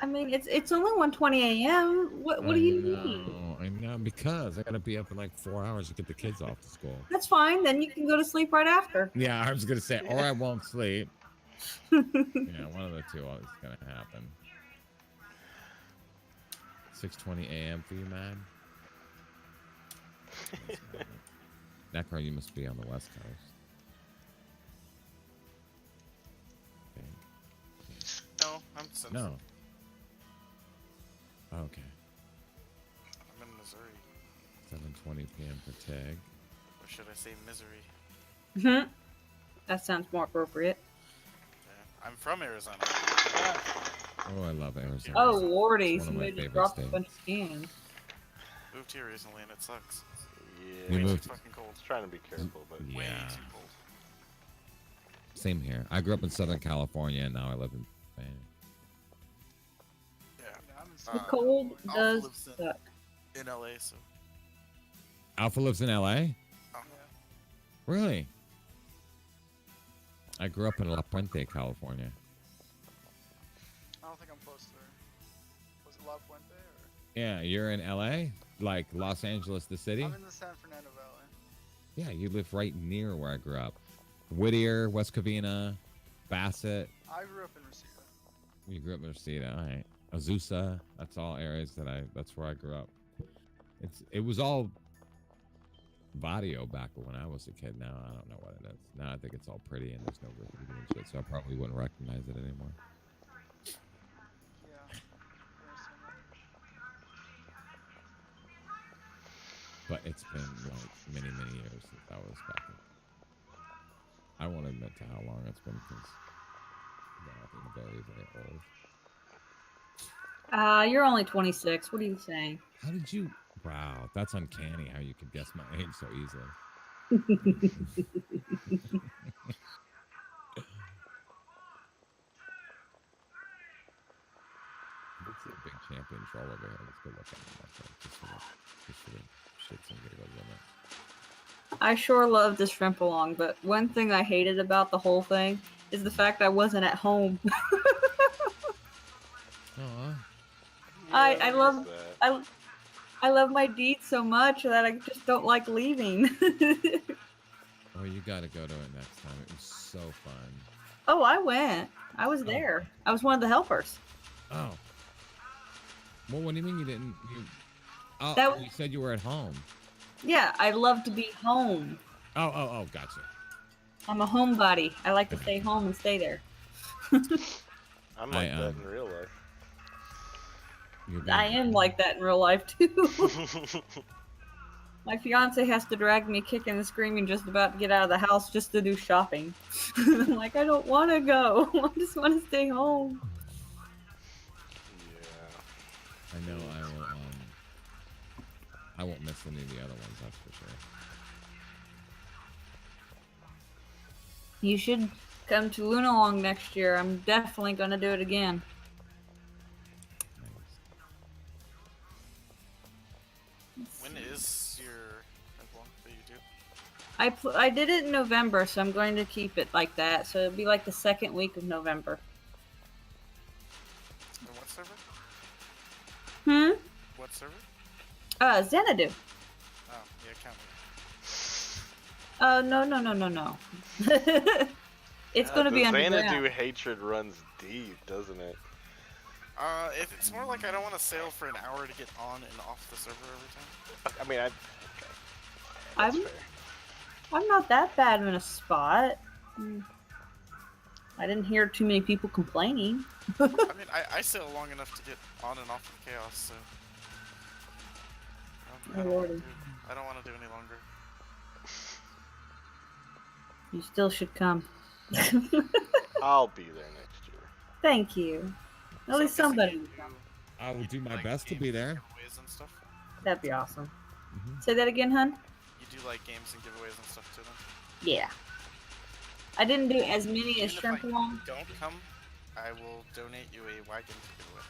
I mean, it's only 1:20 a.m. What do you need? I know, because I gotta be up in like 4 hours to get the kids off to school. That's fine. Then you can go to sleep right after. Yeah, I was gonna say, or I won't sleep. Yeah, one of the two is gonna happen. 6:20 a.m. for you, man. Necro, you must be on the West Coast. Okay. No, I'm Central. No. Okay. I'm in Missouri. 7:20 p.m. for Tag. Or should I say misery? Mhm. That sounds more appropriate. Yeah. I'm from Arizona. Oh, I love Arizona. Oh lordy, It's one of my somebody just favorite dropped a states. bunch of cans. Moved here recently and it sucks. Yeah. You Way moved- too fucking cold. It's trying to be careful, but Yeah. Way too cold. Same here. I grew up in Southern California, and now I live in Spain. Yeah. I'm in The Uh, cold Alpha does lives in- suck. In LA, so. Alpha lives in LA? Oh, Really? I grew up in La Puente, California. I don't think I'm close to her. Was it La Puente or? Yeah, you're in LA? Like Los Angeles, the city? I'm in the San Fernando Valley. Yeah, you live right near where I grew up. Whittier, West Covina, Bassett. I grew up in Reseda. You grew up in Reseda, all right. Azusa, that's all areas that's where I grew up. It was all Vadio back when I was a kid. Now I don't know what it is. Now I think it's all pretty and there's no graffiti and shit, so I probably wouldn't recognize it anymore. Yeah. Very similar. But it's been like many, many years since I was back in. I won't admit to how long it's been because I'm very, very old. You're only 26. What are you saying? How did you? Wow, that's uncanny how you could guess my age so easily. Let's see a big champion troll over here. Let's go look at him. Just for the shits and giggles of it. I sure love this shrimp along, but one thing I hated about the whole thing is the fact I wasn't at home. Aw. I love that. I love my deeds so much that I just don't like leaving. Oh, you gotta go to it next time. It was so fun. Oh, I went. I was there. I was one of the helpers. Oh. Well, what do you mean you didn't? Oh, That- you said you were at home. Yeah, I love to be home. Oh, gotcha. I'm a homebody. I like to stay home and stay there. I'm like that in real life. I am like that in real life too. My fiance has to drag me kicking and screaming just about to get out of the house just to do shopping. I'm like, I don't want to go. I just want to stay home. Yeah. I know I will. I won't miss any of the other ones. That's for sure. You should come to Lunalong next year. I'm definitely gonna do it again. When is your one that you do? I did it in November, so I'm going to keep it like that. So it'll be like the second week of November. And what server? What server? Xanadu. Oh, yeah, count me. No. It's gonna be underground. Xanadu hatred runs deep, doesn't it? If it's more like I don't want to sail for an hour to get on and off the server every time. I mean, that's fair. I'm not that bad in a spot. I didn't hear too many people complaining. I mean, I sail long enough to get on and off of chaos, so I don't want to do any longer. You still should come. I'll be there next year. Thank you. At least somebody will come. I will do my best to be there. Giveaways and stuff. That'd be awesome. Say that again, hun? You do like games and giveaways and stuff to them? Yeah. I didn't do as many as Even Shrimp if I Along. don't come, I will donate you a wagon to give away.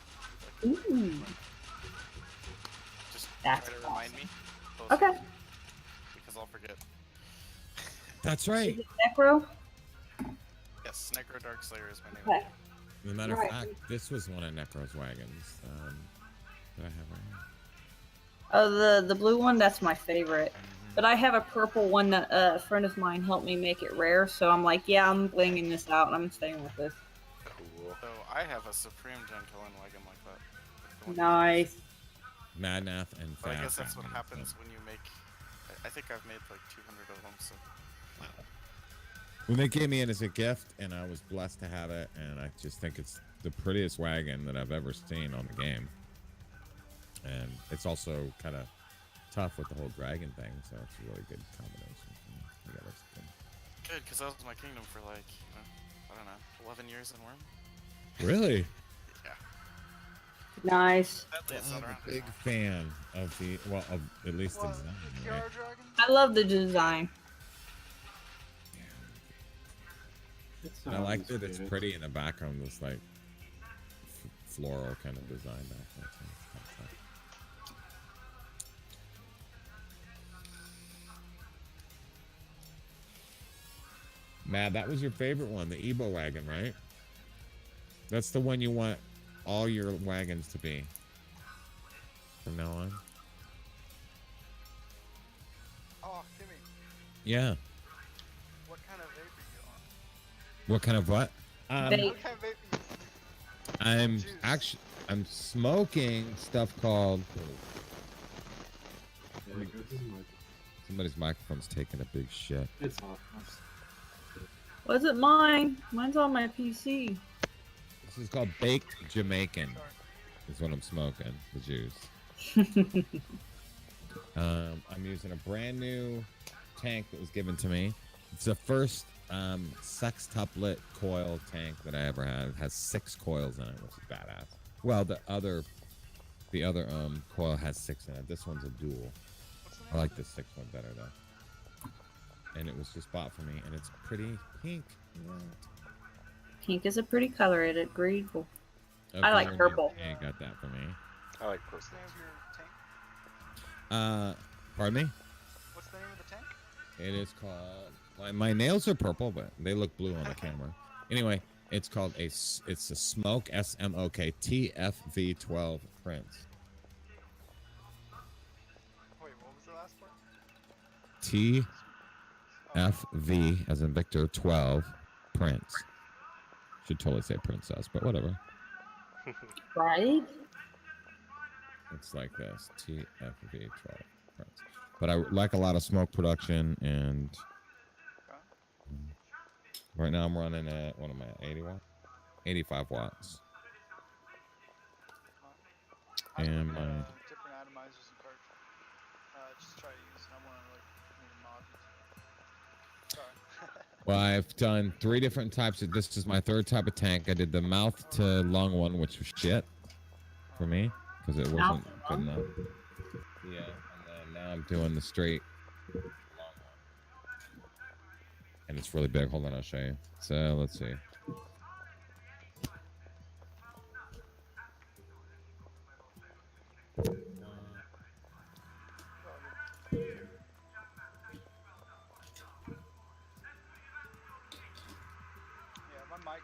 Ooh. Just That's try to remind me. Okay. Because I'll forget. That's right. Is it Necro? Yes, Necro Darkslayer is my name. Okay. As a matter Right. of fact, this was one of Necro's wagons that I have right now. Oh, the blue one? That's my favorite. But I have a purple one that a friend of mine helped me make it rare, so I'm like, yeah, I'm blinging this out and I'm staying with this. Cool. So I have a Supreme Gentleman wagon like that. The one you Nice. Madnath and But I Fast. guess that's what happens when you make. I think I've made like 200 of them, so. When they gave me it as a gift, and I was blessed to have it, and I just think it's the prettiest wagon that I've ever seen on the game. And it's also kind of tough with the whole dragon thing, so it's a really good combination. Yeah, that's good. Good, because that was my kingdom for like, I don't know, 11 years in Wurm. Really? Yeah. Nice. I'm a big fan of the, well, of at least the design, right? I love the design. And I like that it's pretty in the background, this like floral kind of design back there. So it's kind of tough. Mad, that was your favorite one, the Ebo wagon, right? That's the one you want all your wagons to be from now on. Oh, Kimmy, Yeah. what kind of vape are you on? What kind of what? Vape. What kind of vape are you I'm I'm smoking stuff called. Somebody's microphone's taking a big shit. It's off. Was it mine? Mine's on my PC. This is called Baked Jamaican. Is what I'm smoking. The juice. I'm using a brand new tank that was given to me. It's the first sextuplet coil tank that I ever had. It has 6 coils in it, which is badass. Well, the other coil has 6 in it. This one's a dual. I like the 6 one better though. And it was just bought for me, and it's pretty pink. Yeah. Pink is a pretty color. It agreeable. A I like brand new purple. tank got that for me. I like What's purple. the name of your tank? Pardon me? What's the name of the tank? It is called. My nails are purple, but they look blue on the camera. Anyway, it's called it's a Smoke SMOK TFV12 Prince. Wait, what was the last part? TFV as in Victor 12 Prince. Should totally say princess, but whatever. Right? It's like this. TFV 12. But I like a lot of smoke production, and right now I'm running at, what am I, 80 watts? 85 watts. I was And looking my... at different atomizers and cards. Just try to use. I want to like need a mod. Sorry. Well, I've done 3 different types. This is my 3rd type of tank. I did the mouth to lung one, which was shit for me because it wasn't good enough. Yeah, and then now I'm doing the straight long one. And it's really big. Hold on, I'll show you. So let's see. Yeah, my mic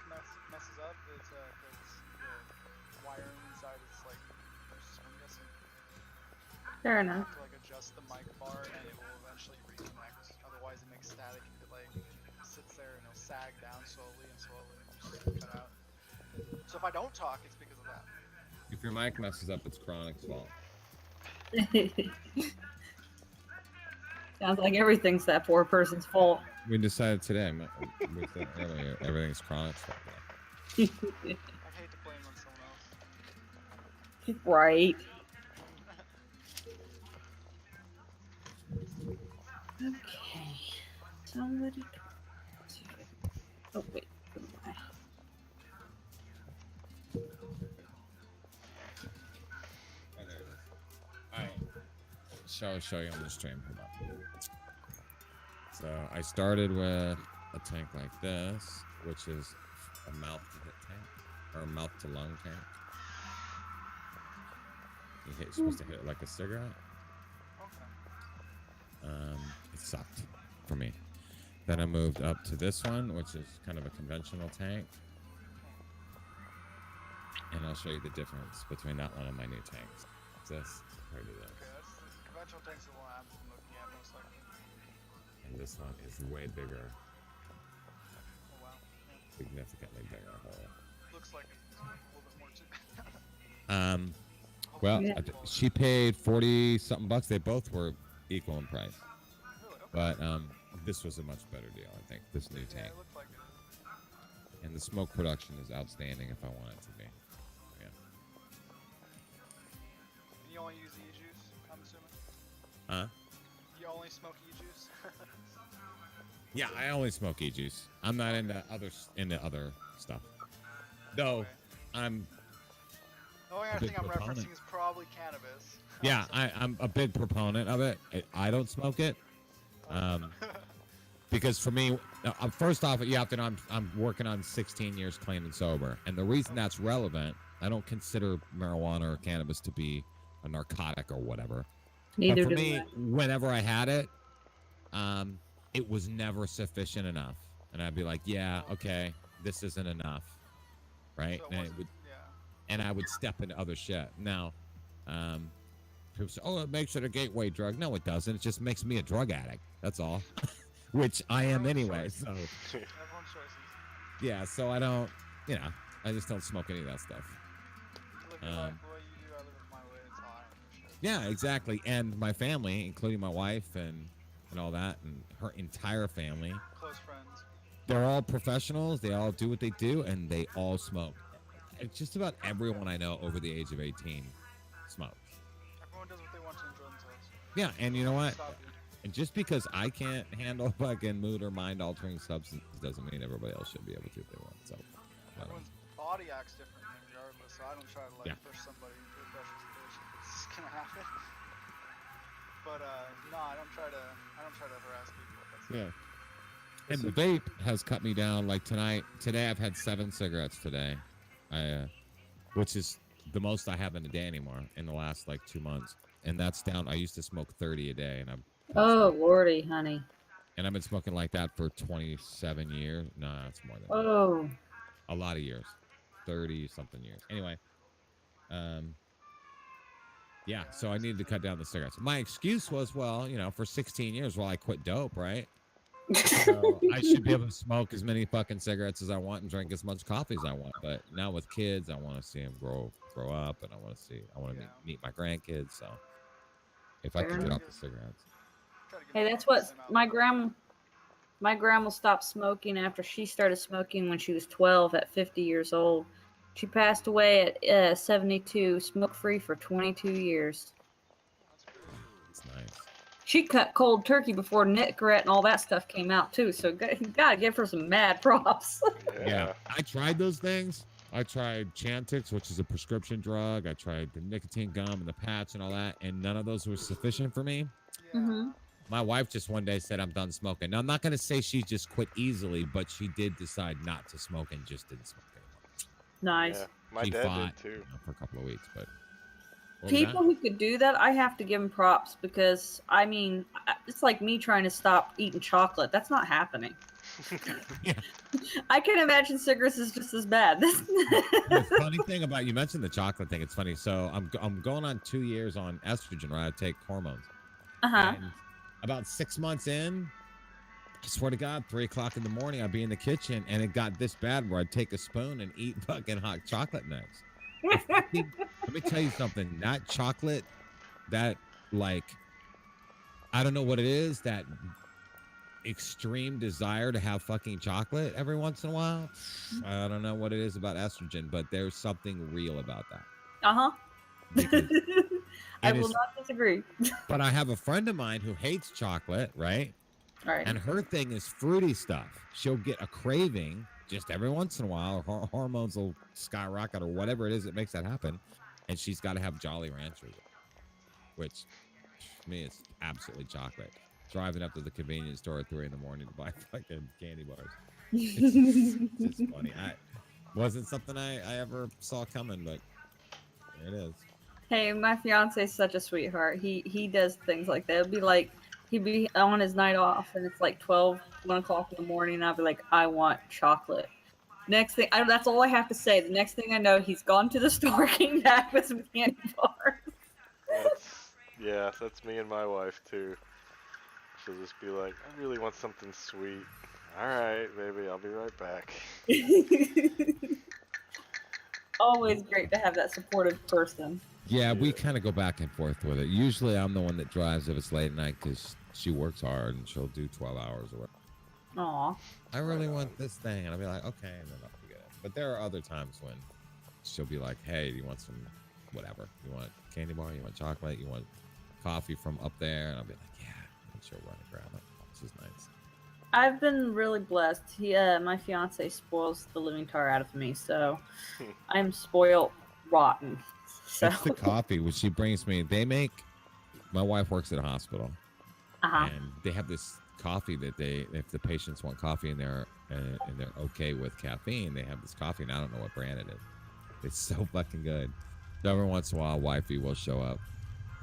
messes up. It's because the wiring inside is like loose, I'm guessing. Fair I enough. have to like adjust the mic bar and it will eventually reconnect. Otherwise it makes static if it like sits there and it'll sag down slowly and just cut out. So if I don't talk, it's because of that. If your mic messes up, it's Chronic's fault. Sounds like everything's that poor person's fault. We decided today. We said earlier, everything's Chronic's fault. I hate to blame on someone else. Right. Okay. Somebody. Oh wait. Goodbye. Alright. I'll show you on the stream. Hold on. So I started with a tank like this, which is a mouth to hit tank, or a mouth to lung tank. You're supposed to hit it like a cigarette. Okay. It sucked for me. Then I moved up to this one, which is kind of a conventional tank. And I'll show you the difference between that one and my new tanks. This, compared to this. Okay, that's the conventional tanks are the one I'm looking at most likely. And this one is way bigger, Oh wow. Yeah. significantly bigger hole. Looks like it's a little bit more too. Well, Yeah. she paid 40 something bucks. They both were equal in price. Really? Okay. But this was a much better deal, I think. This new Yeah, tank. it looked like it. And the smoke production is outstanding if I want it to be. Yeah. And you only use e-juice, I'm assuming? Huh? You only smoke e-juice? Yeah, I only smoke e-juice. I'm not into other stuff. Though Okay. I'm The only a other big thing I'm proponent. referencing is probably cannabis. yeah, I'm a big proponent of it. I don't smoke it. Because for me, first off, you have to know I'm working on 16 years clean and sober, and the reason that's relevant, I don't consider marijuana or cannabis to be a narcotic or whatever. Neither but for do me, I. whenever I had it, it was never sufficient enough, and I'd be like, yeah, okay, this isn't enough, right? So it And wasn't- would, yeah. and I would step into other shit. Now, people say, oh, it makes it a gateway drug. No, it doesn't. It just makes me a drug addict. That's all. Which I am anyway. So Everyone's choices. yeah. So I don't, I just don't smoke any of that stuff. You live your life the way you do, I live it my way, it's all I am for sure. Yeah, exactly. And my family, including my wife and all that, and her entire family, Close friends. they're all professionals. They all do what they do, and they all smoke. And just about everyone I know over the age of 18 smokes. Everyone does what they want to enjoy themselves. Yeah, and you know what? Stop you. And just because I can't handle fucking mood or mind altering substances doesn't mean everybody else should be able to if they want. So, Everyone's body acts differently regardless, so I don't try to like Yeah. push somebody into a pressure situation if it's gonna happen. But no, I don't try to harass people. That's yeah. And the vape has cut me down. Like today I've had 7 cigarettes today, which is the most I have in a day anymore in the last like 2 months. And that's down. I used to smoke 30 a day, and Oh lordy, honey. I've been smoking like that for 27 years. No, it's more than that. Oh. A lot of years, 30 something years. Anyway, yeah. So I needed to cut down the cigarettes. My excuse was, well, for 16 years while I quit dope, right? So I should be able to smoke as many fucking cigarettes as I want and drink as much coffee as I want. But now with kids, I want to see them grow up, and I want to Yeah. meet my grandkids. So if I Fair can get enough. off the cigarettes, Try to give Hey, my that's mom the what same my outlook. grandma. My grandma stopped smoking after she started smoking when she was 12 at 50 years old. She passed away at 72, smoke-free for 22 years. That's good. it's nice. She cut cold turkey before Nicorette and all that stuff came out, too, so you gotta give her some mad props. Yeah, I tried those things. I tried Chantix, which is a prescription drug. I tried the nicotine gum and the patch and all that, and none of those were sufficient for me. Yeah. Mhm. My wife just one day said, I'm done smoking. Now, I'm not going to say she just quit easily, but she did decide not to smoke and just didn't smoke anymore. Nice. Yeah, my She dad fought did too. for a couple of weeks, but what was People who could do that, I have to give them props because, I mean, it's like me trying to stop eating chocolate. That's not happening. Yeah. I can imagine cigarettes is just as bad. The funny thing about you mentioned the chocolate thing, it's funny. So I'm going on 2 years on estrogen, right? I take hormones. Uh-huh. And about 6 months in, I swear to God, 3 o'clock in the morning, I'd be in the kitchen, and it got this bad where I'd take a spoon and eat fucking hot chocolate mix. Let me tell you something. That chocolate, that like, I don't know what it is, that extreme desire to have fucking chocolate every once in a while. I don't know what it is about estrogen, but there's something real about that. Uh-huh. Because I it will is- not disagree. But I have a friend of mine who hates chocolate, right? All right. And her thing is fruity stuff. She'll get a craving just every once in a while. Her hormones will skyrocket or whatever it is that makes that happen. And she's got to have Jolly Ranchers, which to me is absolutely chocolate. Driving up to the convenience store at 3 in the morning to buy fucking candy bars. It's just funny. I wasn't something I ever saw coming, but there it is. Hey, my fiance is such a sweetheart. He does things like that. It'll be like he'd be on his night off and it's like 1 o'clock in the morning and I'll be like, I want chocolate. Next thing, that's all I have to say. The next thing I know, he's gone to the store, came back with some candy bars. That's me and my wife too. She'll just be like, I really want something sweet. All right, baby, I'll be right back. Always great to have that supportive person. Yeah, we kind of go back and forth with it. Usually I'm the one that drives if it's late at night because she works hard and she'll do 12 hours or whatever. Aw. I really want this thing. And I'll be like, okay, and then I'll get it. But there are other times when she'll be like, hey, do you want some whatever? You want candy bar? You want chocolate? You want coffee from up there? And I'll be like, yeah. And she'll run and grab it. This is nice. I've been really blessed. My fiance spoils the living tar out of me, so I'm spoiled rotten. So. It's the coffee, which she brings me. My wife works at a hospital, and they have this coffee that if the patients want coffee and they're okay with caffeine, they have this coffee, and I don't know what brand it is. It's so fucking good. So every once in a while, wifey will show up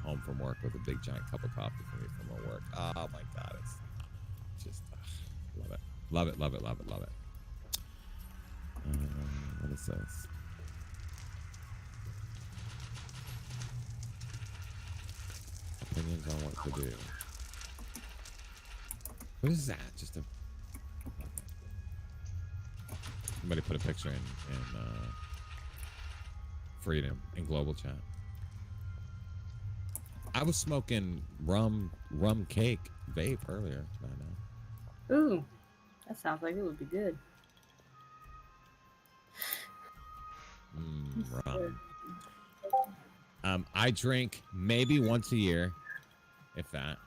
home from work with a big giant cup of coffee for me from her work. Oh my God, it's just love it. Love it, love it, love it, love it. What is this? Opinions on what to do. What is that? Just a... Somebody put a picture in Freedom in global chat. I was smoking rum cake vape earlier. I know. Ooh, that sounds like it would be good. Rum. I drink maybe once a year, if that,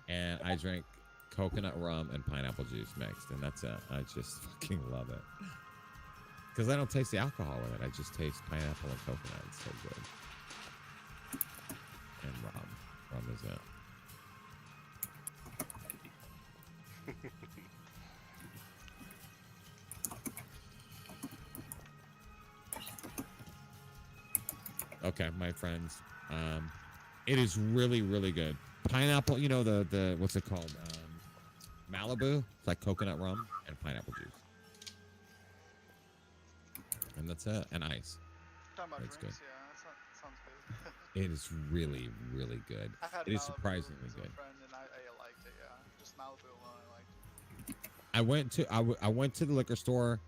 and I drink coconut rum and pineapple juice mixed, and that's it. I just fucking love it because I don't taste the alcohol in it. I just taste pineapple and coconut. It's so good. And rum is it. Okay, my friends. It is really, really good. Pineapple, you know the what's it called? Malibu. It's like coconut rum and pineapple juice. And that's it. And ice. Talking about That's drinks, good. yeah, that sounds good. It is really, really good. I've had It is Malibu surprisingly with a good. friend and I liked it, yeah. Just Malibu alone, I liked. I went to the liquor store,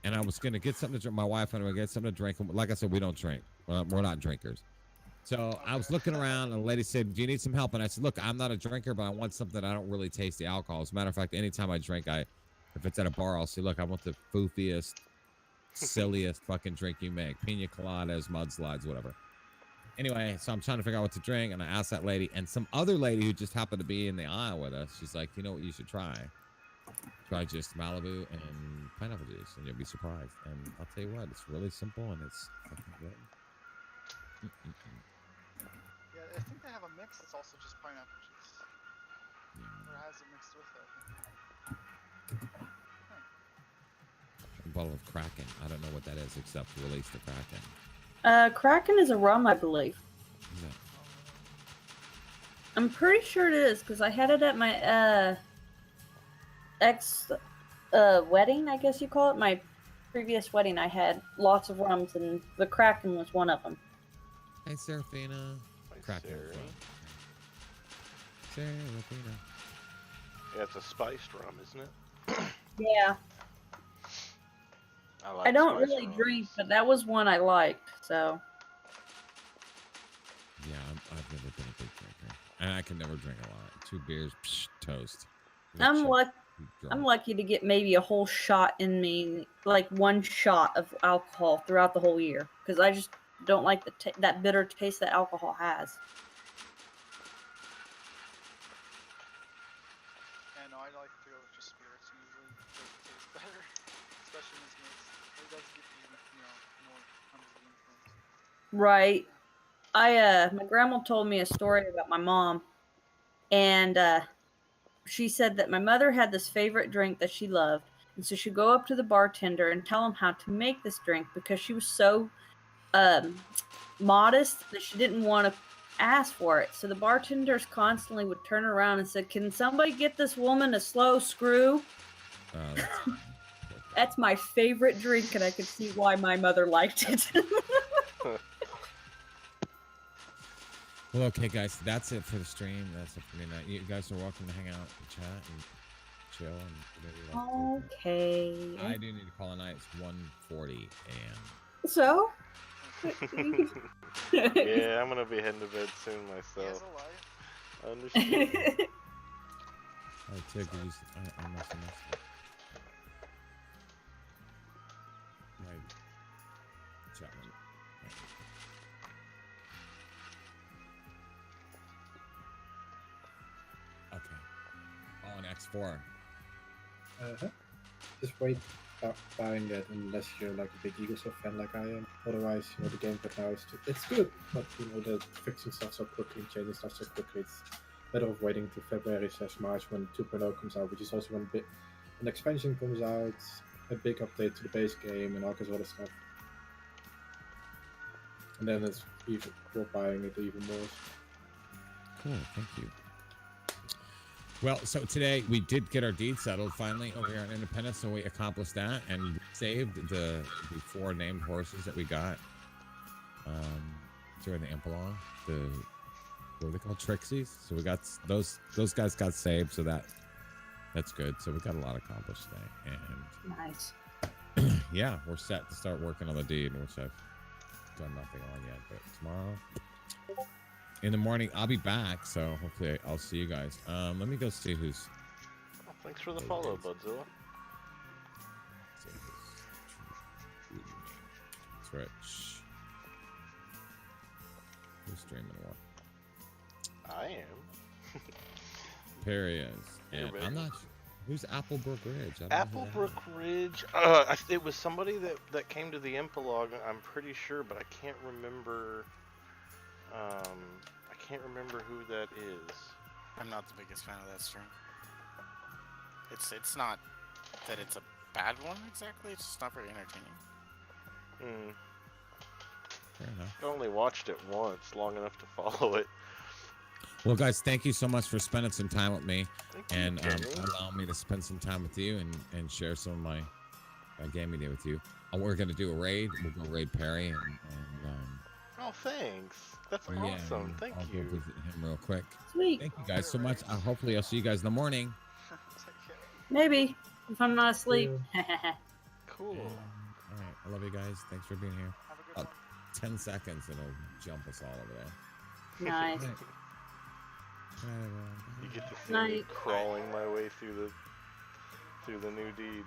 and I was gonna get something to drink. My wife and I were gonna get something to drink. Like I said, we don't drink. We're not drinkers. So I was looking around, and the lady said, "Do you need some help?" And I said, "Look, I'm not a drinker, but I want something I don't really taste the alcohol." As a matter of fact, anytime I drink, if it's at a bar, I'll say, "Look, I want the foofiest, silliest fucking drink you make: pina coladas, mudslides, whatever." Anyway, so I'm trying to figure out what to drink, and I asked that lady, and some other lady who just happened to be in the aisle with us. She's like, "You know what you should try? Try just Malibu and pineapple juice, and you'll be surprised." And I'll tell you what, it's really simple and it's fucking good. Yeah, I think they have a mix that's also just pineapple juice. Yeah. Or has it mixed with it, I think. A bottle of Kraken. I don't know what that is except release the Kraken. Kraken is a rum, I believe. Yeah. I'm pretty sure it is because I had it at my ex wedding, I guess you call it. My previous wedding, I had lots of rums, and the Kraken was one of them. Hey, Serafina. Hi, Kraken. Sarah. Serafina. Yeah, it's a spiced rum, isn't it? Yeah. like I don't spiced really rums. drink, but that was one I liked, so. Yeah, I've never been a big drinker. And I can never drink a lot. 2 beers, psh, toast. I'm lucky to get maybe a whole shot in me, like 1 shot of alcohol throughout the whole year, because I just don't like that bitter taste that alcohol has. Yeah, no, I like to go with just spirits usually. It tastes better, especially in this mix. It does give you, more tons of influence. Right. My grandma told me a story about my mom, and she said that my mother had this favorite drink that she loved, and so she'd go up to the bartender and tell him how to make this drink because she was so modest that she didn't want to ask for it. So the bartenders constantly would turn around and say, "Can somebody get this woman a slow screw?" That's my favorite drink, and I could see why my mother liked it. Well, okay, guys, that's it for the stream. That's it for me. You guys are welcome to hang out and chat and chill and whatever you like to do. Okay. I do need to call a night. It's 1:40 a.m. So? Yeah, I'm gonna be heading to bed soon He has myself. a life. I understand. Oh, Tig, I must have missed it. My chat room. Okay. Oh, an X4. Just wait buying that unless you're like a big Eaglesoft fan like I am. Otherwise, the gamepad now it's good, but they're fixing stuff so quickly and changing stuff so quickly. It's better off waiting to February/March when 2.0 comes out, which is also when an expansion comes out, a big update to the base game, and all kinds of other stuff. And then it's even worth buying it even more. Cool, thank you. Well, so today we did get our deed settled finally over here on Independence, so we accomplished that and saved the 4 named horses that we got during the Impelon. What are they called? Trixies. So we got those guys got saved, so that's good. So we got a lot accomplished today, and Nice. yeah, we're set to start working on the deed, which I've done nothing on yet. But tomorrow in the morning I'll be back, so hopefully I'll see you guys. Let me go see who's. Oh, thanks for the follow, Budzilla. Twitch. Who's streaming what? I am. Perry is. Here, And baby. I'm not. Who's Applebrook Ridge? I don't know who that Applebrook Ridge. It was somebody that came to the Impelog. I'm pretty sure, but I can't remember. I can't remember who that is. I'm not the biggest fan of that stream. It's not that it's a bad one exactly. It's just not very entertaining. Fair enough. I only watched it once, long enough to follow it. Well, guys, thank you so much for spending some time with me Thank you, and Kenny. allowing me to spend some time with you and share some of my gaming day with you. We're gonna do a raid. We'll go raid Perry and Oh, thanks. That's yeah, awesome. Thank I'll you. go visit him real quick. Sweet. Thank you guys so much. Hopefully I'll see you guys in the morning. Take care. Maybe. If I'm not asleep. Cool. All right. I love you guys. Thanks for being here. Have a good one. 10 seconds and it'll jump us all over there. Nice. All right. All right, everyone. You get to see me Night. crawling my way through the new deed.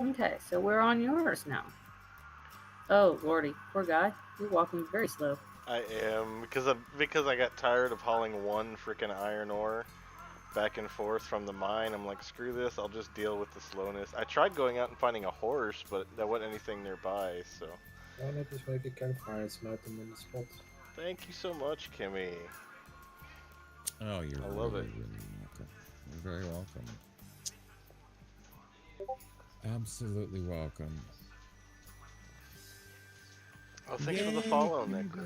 Okay, so we're on yours now. Oh, lordy. Poor guy. You're walking very slow. I am because I got tired of hauling one freaking iron ore back and forth from the mine. I'm like, screw this. I'll just deal with the slowness. I tried going out and finding a horse, but there wasn't anything nearby. So. Why not just make a campfire and smelt them on the spot? Thank you so much, Kimmy. Oh, you're I love really, it. really welcome. You're very welcome. Absolutely welcome. Oh, thank you for the follow, Nick girl.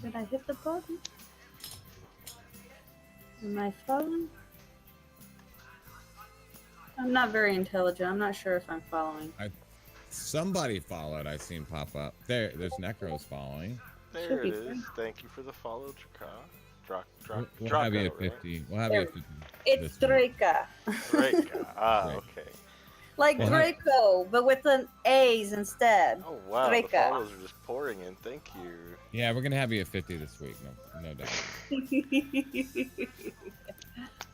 Did I hit the button? Am I following? I'm not very intelligent. I'm not sure if I'm following. Somebody followed. I seen pop up. There's Necros following. There Should it be is. free. Thank you for the follow, Draka. We'll have you at 50. We'll have you at 50. It's this week. Draca. Draka. Ah, Right. okay. Like Well, Draco, but with an A's instead. Oh wow, Draka. the follows are just pouring in. Thank you. Yeah, we're gonna have you at 50 this week. No doubt.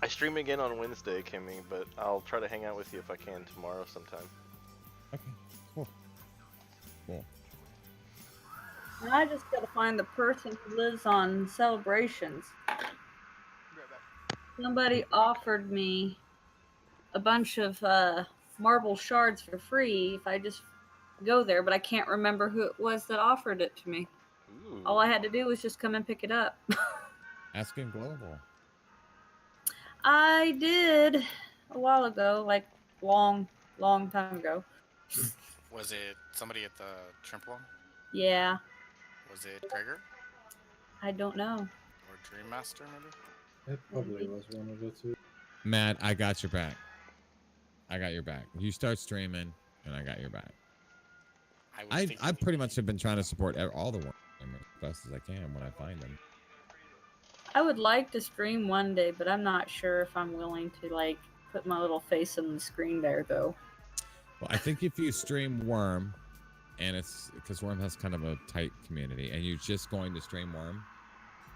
I stream again on Wednesday, Kimmy, but I'll try to hang out with you if I can tomorrow sometime. Okay. Cool. Cool. I just gotta find the person who lives on Celebrations. Be right back. Somebody offered me a bunch of marble shards for free if I just go there, but I can't remember who it was that offered it to me. Ooh. All I had to do was just come and pick it up. Asking Global. I did a while ago, like long time ago. Was it somebody at the Trimplum? Yeah, Was it Gregor? I don't know. Or Dream Master, maybe? It probably was one of the two. Matt, I got your back. I got your back. You start streaming, and I got your back. I pretty much have been trying to support all the work as best as I can when I find them. I would like to stream one day, but I'm not sure if I'm willing to like put my little face on the screen there though. Well, I think if you stream Wurm, and it's because Wurm has kind of a tight community, and you're just going to stream Wurm,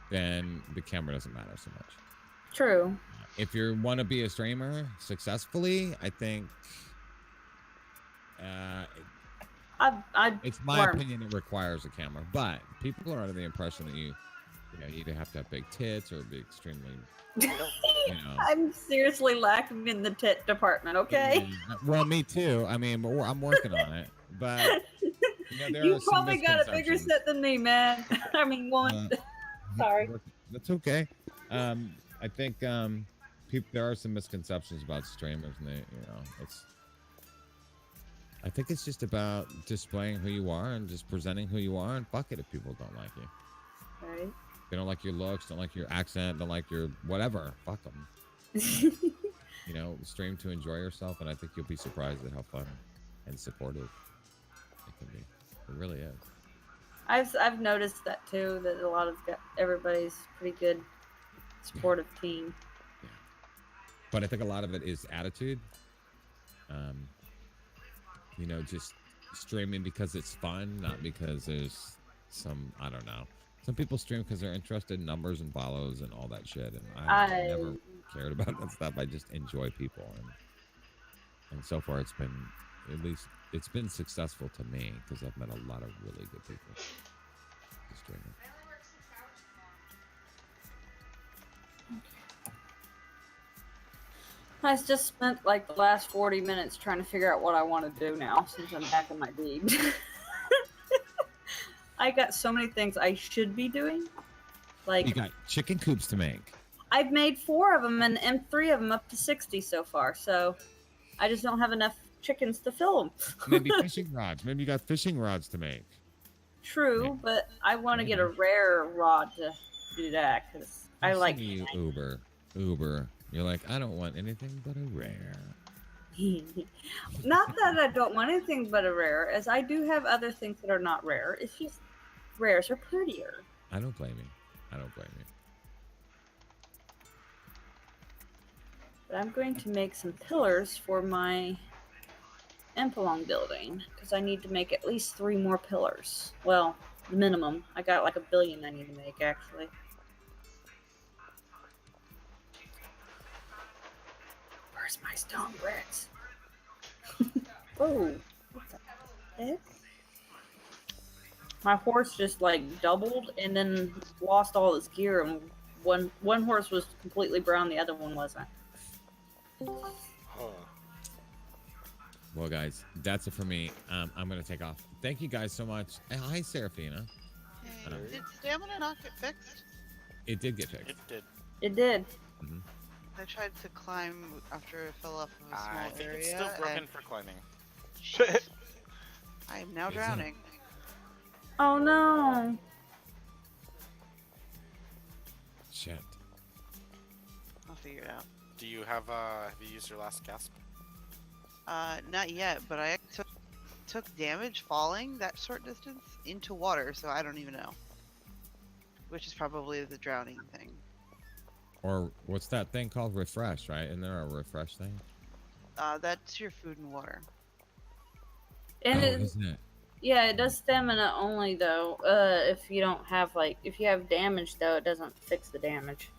then the camera doesn't matter so much. True. If you want to be a streamer successfully, I think it's my Wurm. opinion it requires a camera. But people are under the impression that you either have to have big tits or be extremely, I'm seriously lacking in the tit department. Okay. Well, me too. I mean, but I'm working on it. But there You are some probably got a bigger misconceptions. set than me, man. I mean, one. Sorry. That's okay. I think there are some misconceptions about streamers, and I think it's just about displaying who you are and just presenting who you are, and fuck it if people don't like you. Right. They don't like your looks, don't like your accent, don't like your whatever. Fuck them. Stream to enjoy yourself, and I think you'll be surprised at how fun and supportive it can be. It really is. I've noticed that too. That a lot of everybody's pretty good, supportive team. Yeah. But I think a lot of it is attitude. Just streaming because it's fun, not because there's I don't know. Some people stream because they're interested in numbers and follows and all that shit, and I never cared about that stuff. I just enjoy people, and so far it's been successful to me because I've met a lot of really good people streaming. I just spent like the last 40 minutes trying to figure out what I want to do now since I'm back in my deed. I got so many things I should be doing. Like You got chicken coops to make. I've made 4 of them and 3 of them up to 60 so far. So I just don't have enough chickens to fill them. Maybe fishing rods. Maybe you got fishing rods to make. True, but I want to get a rare rod to do that because I like. You Uber. You're like, I don't want anything but a rare. Not that I don't want anything but a rare, as I do have other things that are not rare. It's just rares are prettier. I don't blame you. But I'm going to make some pillars for my Empalong building, because I need to make at least 3 more pillars. Well, the minimum. I got like 1 billion I need to make, actually. Where's my stone bricks? Oh, what the heck? My horse just like doubled and then lost all its gear, and one horse was completely brown, the other one wasn't. Huh. Well, guys, that's it for me. I'm gonna take off. Thank you guys so much. Hi, Seraphina. Hey, did stamina not get fixed? It did get fixed. It did. It did. Mhm. I tried to climb after I fell off of a small I think area. it's still broken and for climbing. I am now Is it? drowning. Oh no. Shit. I'll figure it out. Do you have you used your last gasp? Not yet, but I took damage falling that short distance into water, so I don't even know. Which is probably the drowning thing. Or what's that thing called? Refresh, right? Isn't there a refresh thing? That's your food and water. And Oh, it, isn't it? yeah, it does stamina only though. If you don't have if you have damage though, it doesn't fix the damage.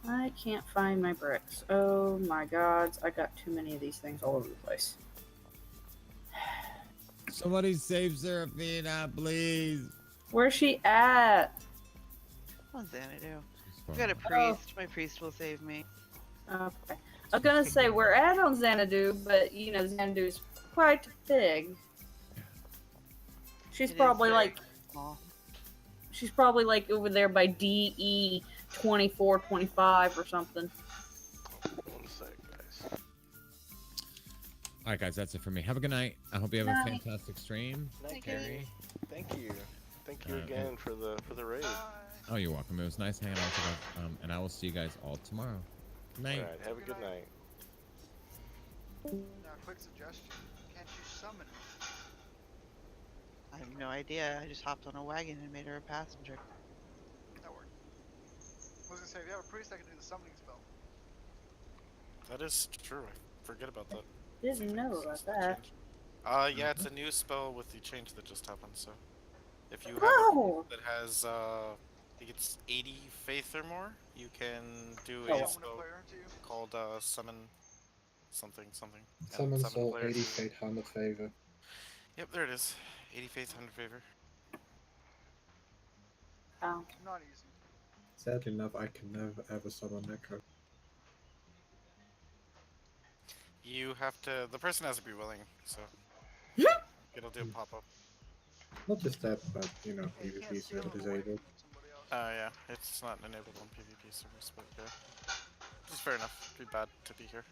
I can't find my bricks. Oh my gods, I got too many of these things all over the place. Somebody save Seraphina, please. Where's she at? What's Xanadu? She's I got a fine. priest. My priest will save me. Okay. I was gonna say we're at on Xanadu, but you know Xanadu's quite big. She's It is probably very like small. she's probably like over there by DE 24, 25 or something. 1 sec, guys. All right, guys, that's it for me. Have a good night. I hope you have a Night. fantastic stream. Night, Thank you. Carrie. Thank you. Thank you Uh, again for the raid. Oh, you're welcome. It was nice hanging out with you guys. And I will see you guys all tomorrow. Good night. Alright, have a good night. Now, quick suggestion. Can't you summon her? I have no idea. I just hopped on a wagon and made her a passenger. That worked. I was gonna say, if you have a priest, I can do the summoning spell. That is true. I forget about that. Didn't know about that. Yeah, it's a new spell with the change that just happened. So, if you have Oh! a that has I think it's 80 faith or more, you can do Oh, a wow. Summon a spell player to you. called summon something. Yeah, Summon soul, player. 80 fate, 100 favor. Yep, there it is. 80 faith, 100 favor. Oh. Not easy. Sadly enough, I can never ever summon Necro. You have to. The person has to be willing. So it'll do a pop up. Not just that, but you know, Yeah, you can't PvP seal server it away disabled. from somebody else. Yeah, it's not enabled on PvP servers, but yeah, it's fair enough. It'd be bad to be here.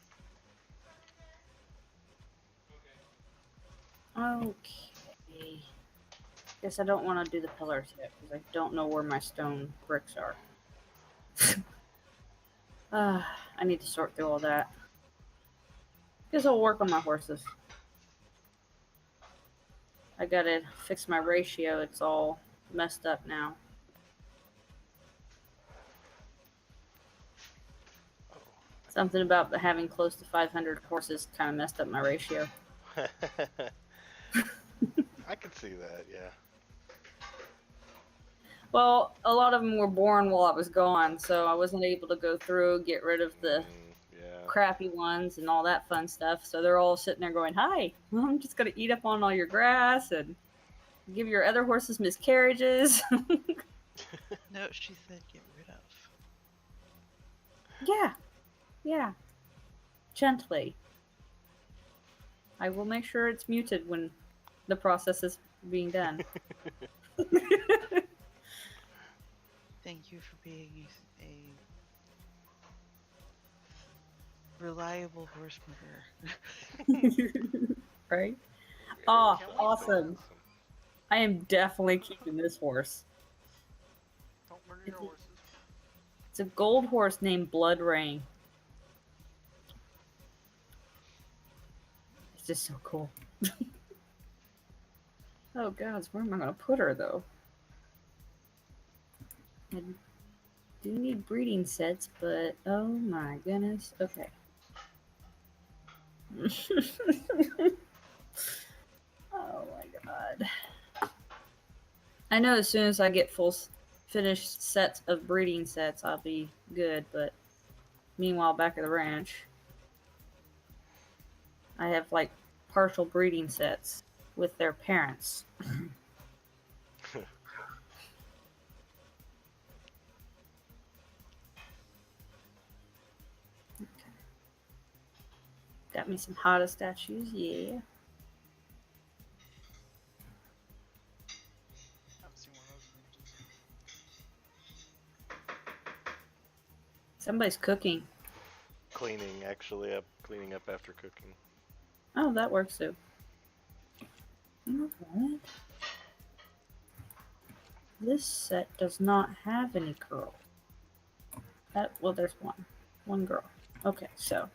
Okay. Guess I don't want to do the pillars yet because I don't know where my stone bricks are. I need to sort through all that. Guess I'll work on my horses. I gotta fix my ratio. It's all messed up now. Something about having close to 500 horses kind of messed up my ratio. I could see that, yeah. Well, a lot of them were born while I was gone, so I wasn't able to go through, get rid of the Yeah. crappy ones and all that fun stuff. So they're all sitting there going, "Hi, I'm just gonna eat up on all your grass and give your other horses miscarriages." No, she said get rid of. Yeah, gently. I will make sure it's muted when the process is being done. Thank you for being a reliable horse murderer. Right? Yeah, Oh, can't wait. awesome. I am definitely keeping this horse. Don't murder your horses. It's a gold horse named Blood Rain. It's just so cool. Oh gods, where am I gonna put her though? And do need breeding sets, but oh my goodness. Okay. Oh my god. I know as soon as I get finished sets of breeding sets, I'll be good, but meanwhile, back at the ranch, I have like partial breeding sets with their parents. Got me some Hada statues, yeah. haven't seen one of those in ages. Somebody's cooking. Cleaning up after cooking. Oh, that works too. You know what? This set does not have any girls. Well, there's one girl. Okay, so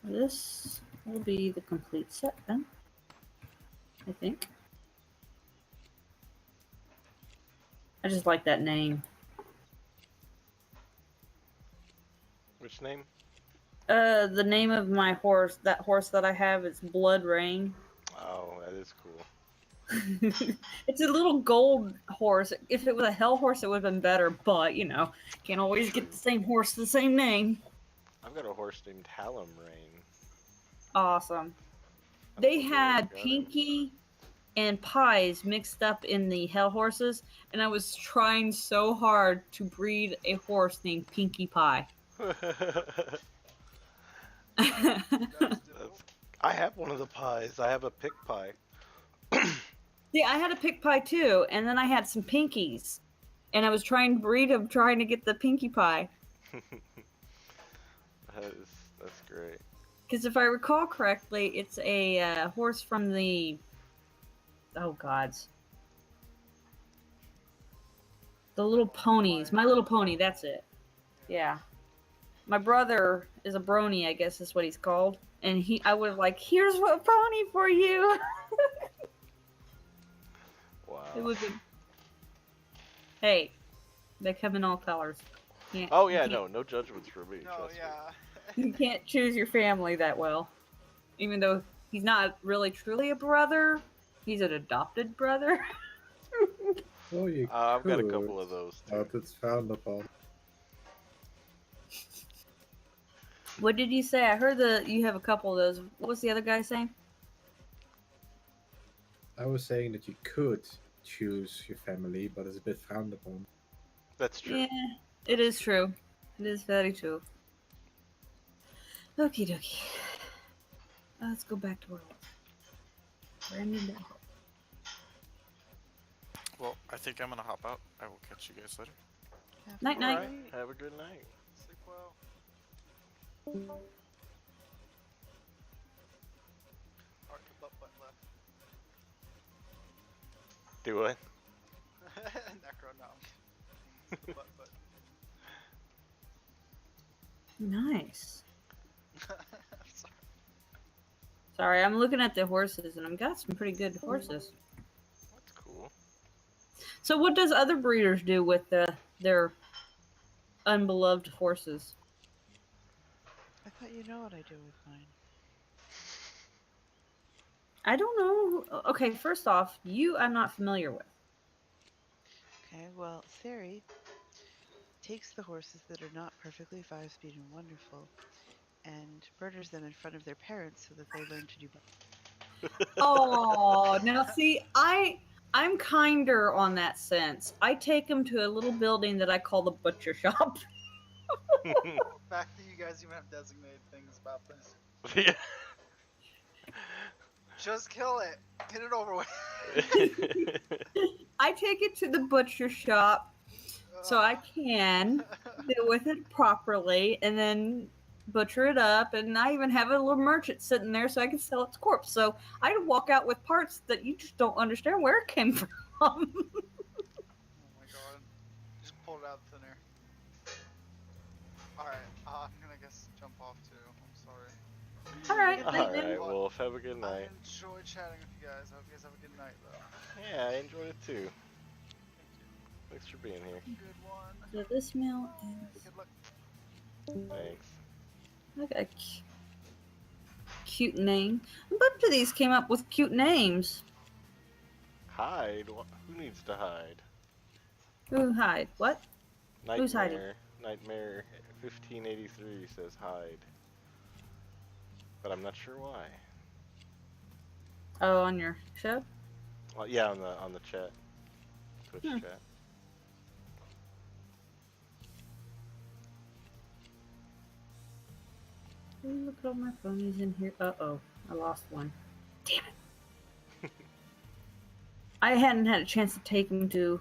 this will be the complete set then, I think. I just like that name. Which name? The name of my horse, that horse that I have, is Blood Rain. Oh, that is cool. It's a little gold horse. If it was a hell horse, it would have been better, but you know, can't always get the same horse the same name. I've got a horse named Hallam Rain. Awesome. I don't They know where I had got him. Pinky and Pies mixed up in the hell horses, and I was trying so hard to breed a horse named Pinkie Pie. That's I have one of the pies. I have a pick pie. See, I had a pick pie too, and then I had some pinkies, and I was trying to breed them, trying to get the Pinkie Pie. That's great. Because if I recall correctly, it's a horse from the... Oh, gods. The Little Ponies. My Little Pony, that's it. Yeah. My brother is a brony, I guess is what he's called. And I would have like, here's a pony for you. Wow. It would be... Hey, they come in all colors. Oh yeah, no judgments for me. No, trust me. yeah. You can't choose your family that well. Even though he's not really truly a brother, he's an adopted brother. Oh, you I've got a could, couple of those too. but it's frowned upon. What did you say? I heard you have a couple of those. What was the other guy saying? I was saying that you could choose your family, but it's a bit frowned upon. That's true. Yeah, it is true. It is very true. Okie dokie. Let's go back to where we were. Brandon Dow. Well, I think I'm gonna hop out. I will catch you guys later. Night night. Alright, have a good night. Sleep well. Alright, the butt left. Do what? Necro, no. The butt. Nice. Sorry. Sorry, I'm looking at the horses, and I've got some pretty good horses. That's cool. So what does other breeders do with their unbeloved horses? I thought you know what I do with mine. I don't know. Okay, first off, I'm not familiar with. Okay, well, Sari takes the horses that are not perfectly 5-speed and wonderful and murders them in front of their parents so that they learn to do better. Oh, now see, I'm kinder on that sense. I take them to a little building that I call the butcher shop. Fact that you guys even have designated things about this. Yeah. Just kill it. Get it over with. I take it to the butcher shop so I can deal with it properly and then butcher it up. And I even have a little merchant sitting there so I can sell its corpse. So I walk out with parts that you just don't understand where it came from. Oh my god. Just pulled it out of thin air. Alright, I'm gonna guess jump off too. I'm sorry. All right. Alright, well, have a good I night. enjoyed chatting with you guys. I hope you guys have a good night though. Yeah, I enjoyed it too. Thank you. Thanks for being here. Good one. So this mail is. Good luck. Thanks. Look at cute name. A bunch of these came up with cute names. Hide? Who needs to hide? Who hide? What? Who's hiding? Nightmare 1583 says hide. But I'm not sure why. Oh, on your show? Well, yeah, on the chat. Twitch chat. Ooh, look at all my ponies in here. Uh-oh. I lost one. Damn it. I hadn't had a chance to take them to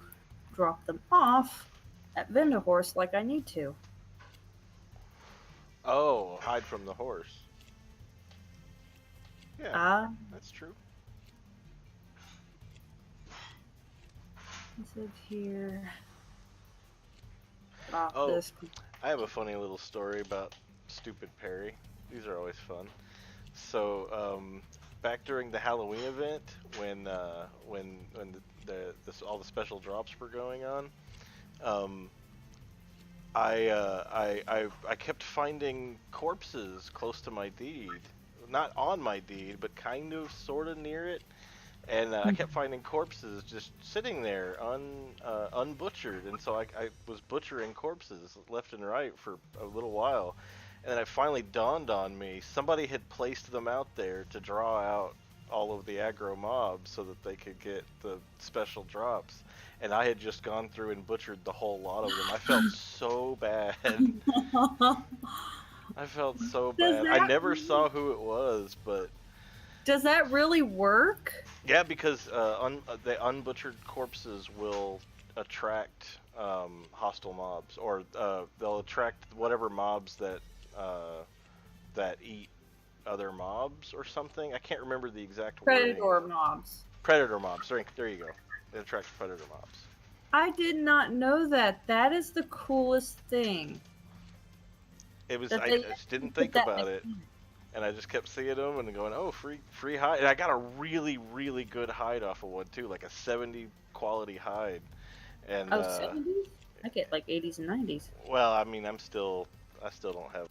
drop them off at Vendor Horse like I need to. Oh, hide from the horse. Yeah, Ah, that's true. let's live here. Drop Oh. this. I have a funny little story about Stupid Perry. These are always fun. So, back during the Halloween event, when all the special drops were going on, I kept finding corpses close to my deed, not on my deed, but kind of, sort of near it. And I kept finding corpses just sitting there, unbutchered, and so I was butchering corpses left and right for a little while, and then it finally dawned on me, somebody had placed them out there to draw out all of the aggro mobs so that they could get the special drops, and I had just gone through and butchered the whole lot of them. I felt so bad. I felt so bad. I never saw who it was, but... Does that really work? Yeah, because the unbutchered corpses will attract hostile mobs, or they'll attract whatever mobs that eat other mobs or something. I can't remember the exact Predator wording. mobs. Predator mobs. There you go. They attract predator mobs. I did not know that. That is the coolest thing. It was. That I they just didn't put think that about it, and I just kept seeing them and going, "Oh, free hide!" And I got a really good hide off of one too, like a 70 quality hide. And Oh, 70s? I get like 80s and 90s. well, I mean, I still don't have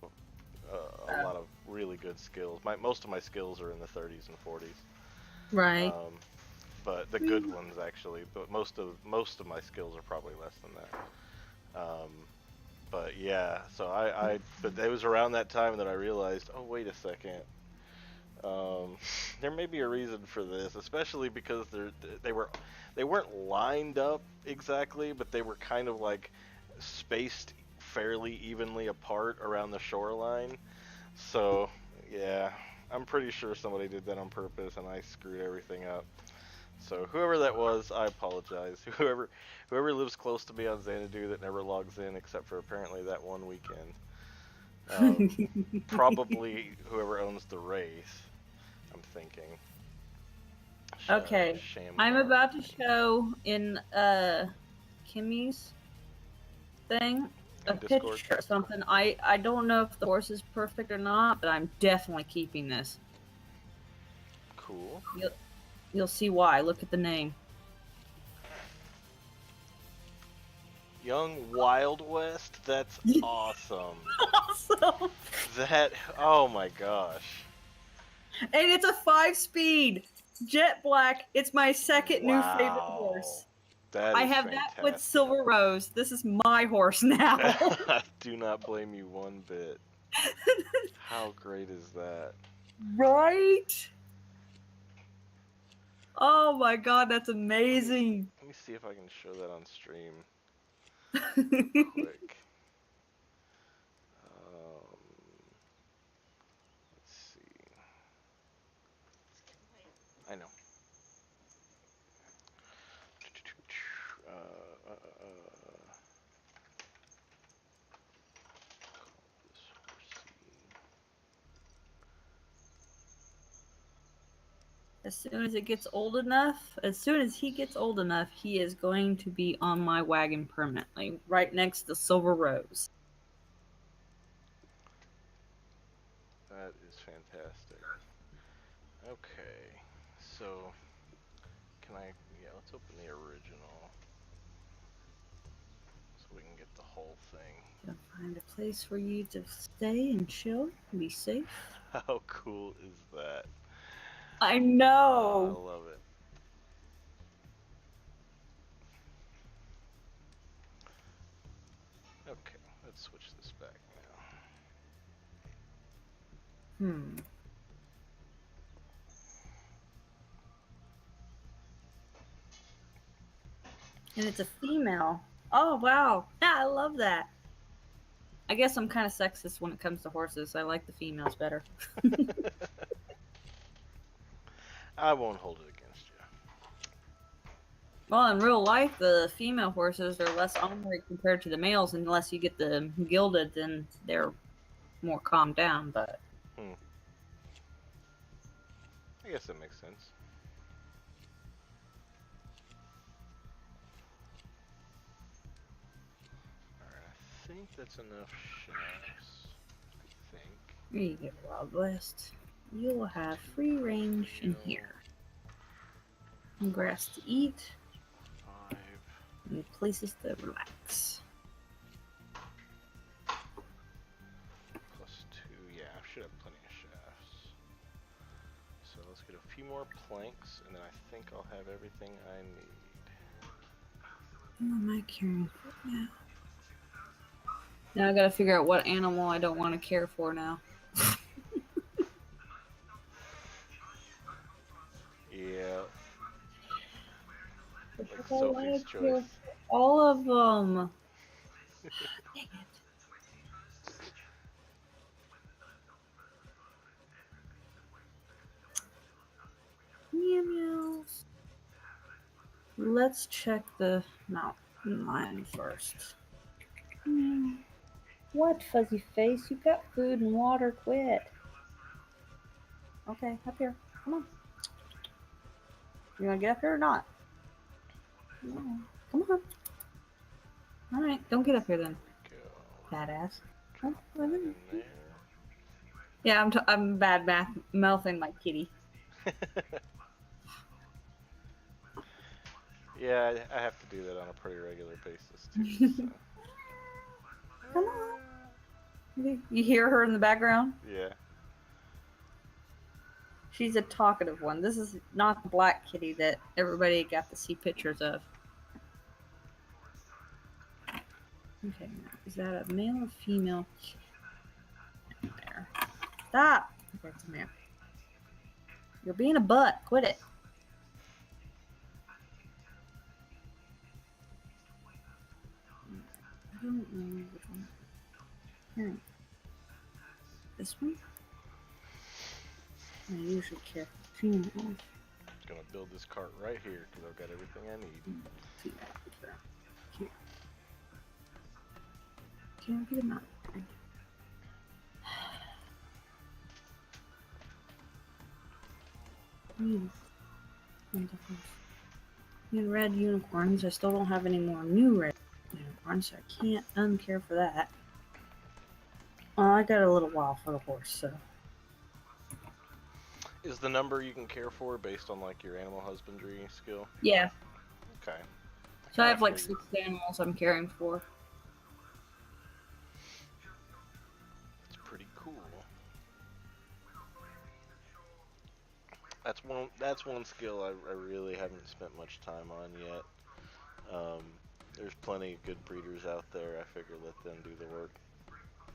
a lot of really good skills. Most of my skills are in the 30s and 40s. Right. But the good ones actually. But most of my skills are probably less than that. But yeah, so but it was around that time that I realized, oh wait a second, there may be a reason for this, especially because they weren't lined up exactly, but they were kind of like spaced fairly evenly apart around the shoreline. So yeah, I'm pretty sure somebody did that on purpose, and I screwed everything up. So whoever that was, I apologize. Whoever lives close to me on Xanadu that never logs in, except for apparently that one weekend. Probably whoever owns the Wraith, I'm thinking. Okay. I'm about to show in Kimmy's thing a Discord? picture or something. I don't know if the horse is perfect or not, but I'm definitely keeping this. Cool. You'll see why. Look at the name. Young Wild West? That's awesome. Awesome. Oh my gosh. And it's a 5-speed jet black. It's my second new favorite Wow. horse. That I is have that with fantastic. Silver Rose. This is my horse now. I do not blame you one bit. How great is that? Right? Oh my god, that's amazing. Let me see if I can show that on stream quick. Let's see. I know. This horsey. As soon as he gets old enough, he is going to be on my wagon permanently, right next to Silver Rose. That is fantastic. Okay, so can I? Yeah, let's open the original. Find a place for you to stay and chill and be safe. How cool is that? I I know. love it. Okay, let's switch this back now. Hmm. And it's a female. Oh, wow. Yeah, I love that. I guess I'm kind of sexist when it comes to horses. I like the females better. I won't hold it against you. Well, in real life, the female horses are less ornery compared to the males. Unless you get the gilded, then they're more calmed down. But I guess that makes sense. Alright, I think that's enough shafts. I think. here you go, Wild West. You will have free range in here. And grass to eat. 5. And places to relax. Plus 2. Yeah, I should have plenty of shafts. So let's get a few more planks, and then I think I'll have everything I need. What am I caring for now? Now I gotta figure out what animal I don't want to care for now. Yeah. Like I Sophie's wanna choice. care for all of them. Dang it. Meow meows. Let's check the mountain line first. Meow. What, fuzzy face? You got food and water. Quit. Okay, up here. Come on. You wanna get up here or not? No. Come on. Alright, don't get up here then. Go. Badass. Drop that in there. Yeah, I'm bad mouthing my kitty. Yeah, I have to do that on a pretty regular basis too. So. Come on. You hear her in the background? Yeah. She's a talkative one. This is not the black kitty that everybody got to see pictures of. Okay, now, is that a male or female? There. Stop! Okay, come here. You're being a butt. Quit it. I don't know which one. Here. This one? I usually care for females. Gonna build this cart right here because I've got everything I need. Here. Can't get him out. And red unicorns. I still don't have any more new red unicorns, so I can't uncare for that. I got a little while for the horse, so. Is the number you can care for based on like your animal husbandry skill? Yeah. Okay. So I have like 6 animals I'm caring for. It's pretty cool. That's one skill I really haven't spent much time on yet. There's plenty of good breeders out there. I figure let them do the work.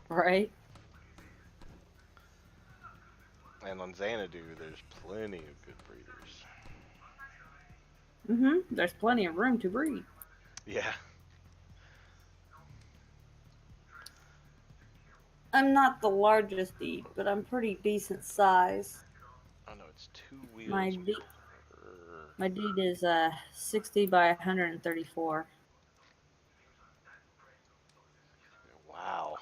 Right? And on Xanadu, there's plenty of good breeders. There's plenty of room to breed. Yeah. I'm not the largest deed, but I'm pretty decent size. Oh no, it's 2 wheels. My deed is 60 by 134. Wow.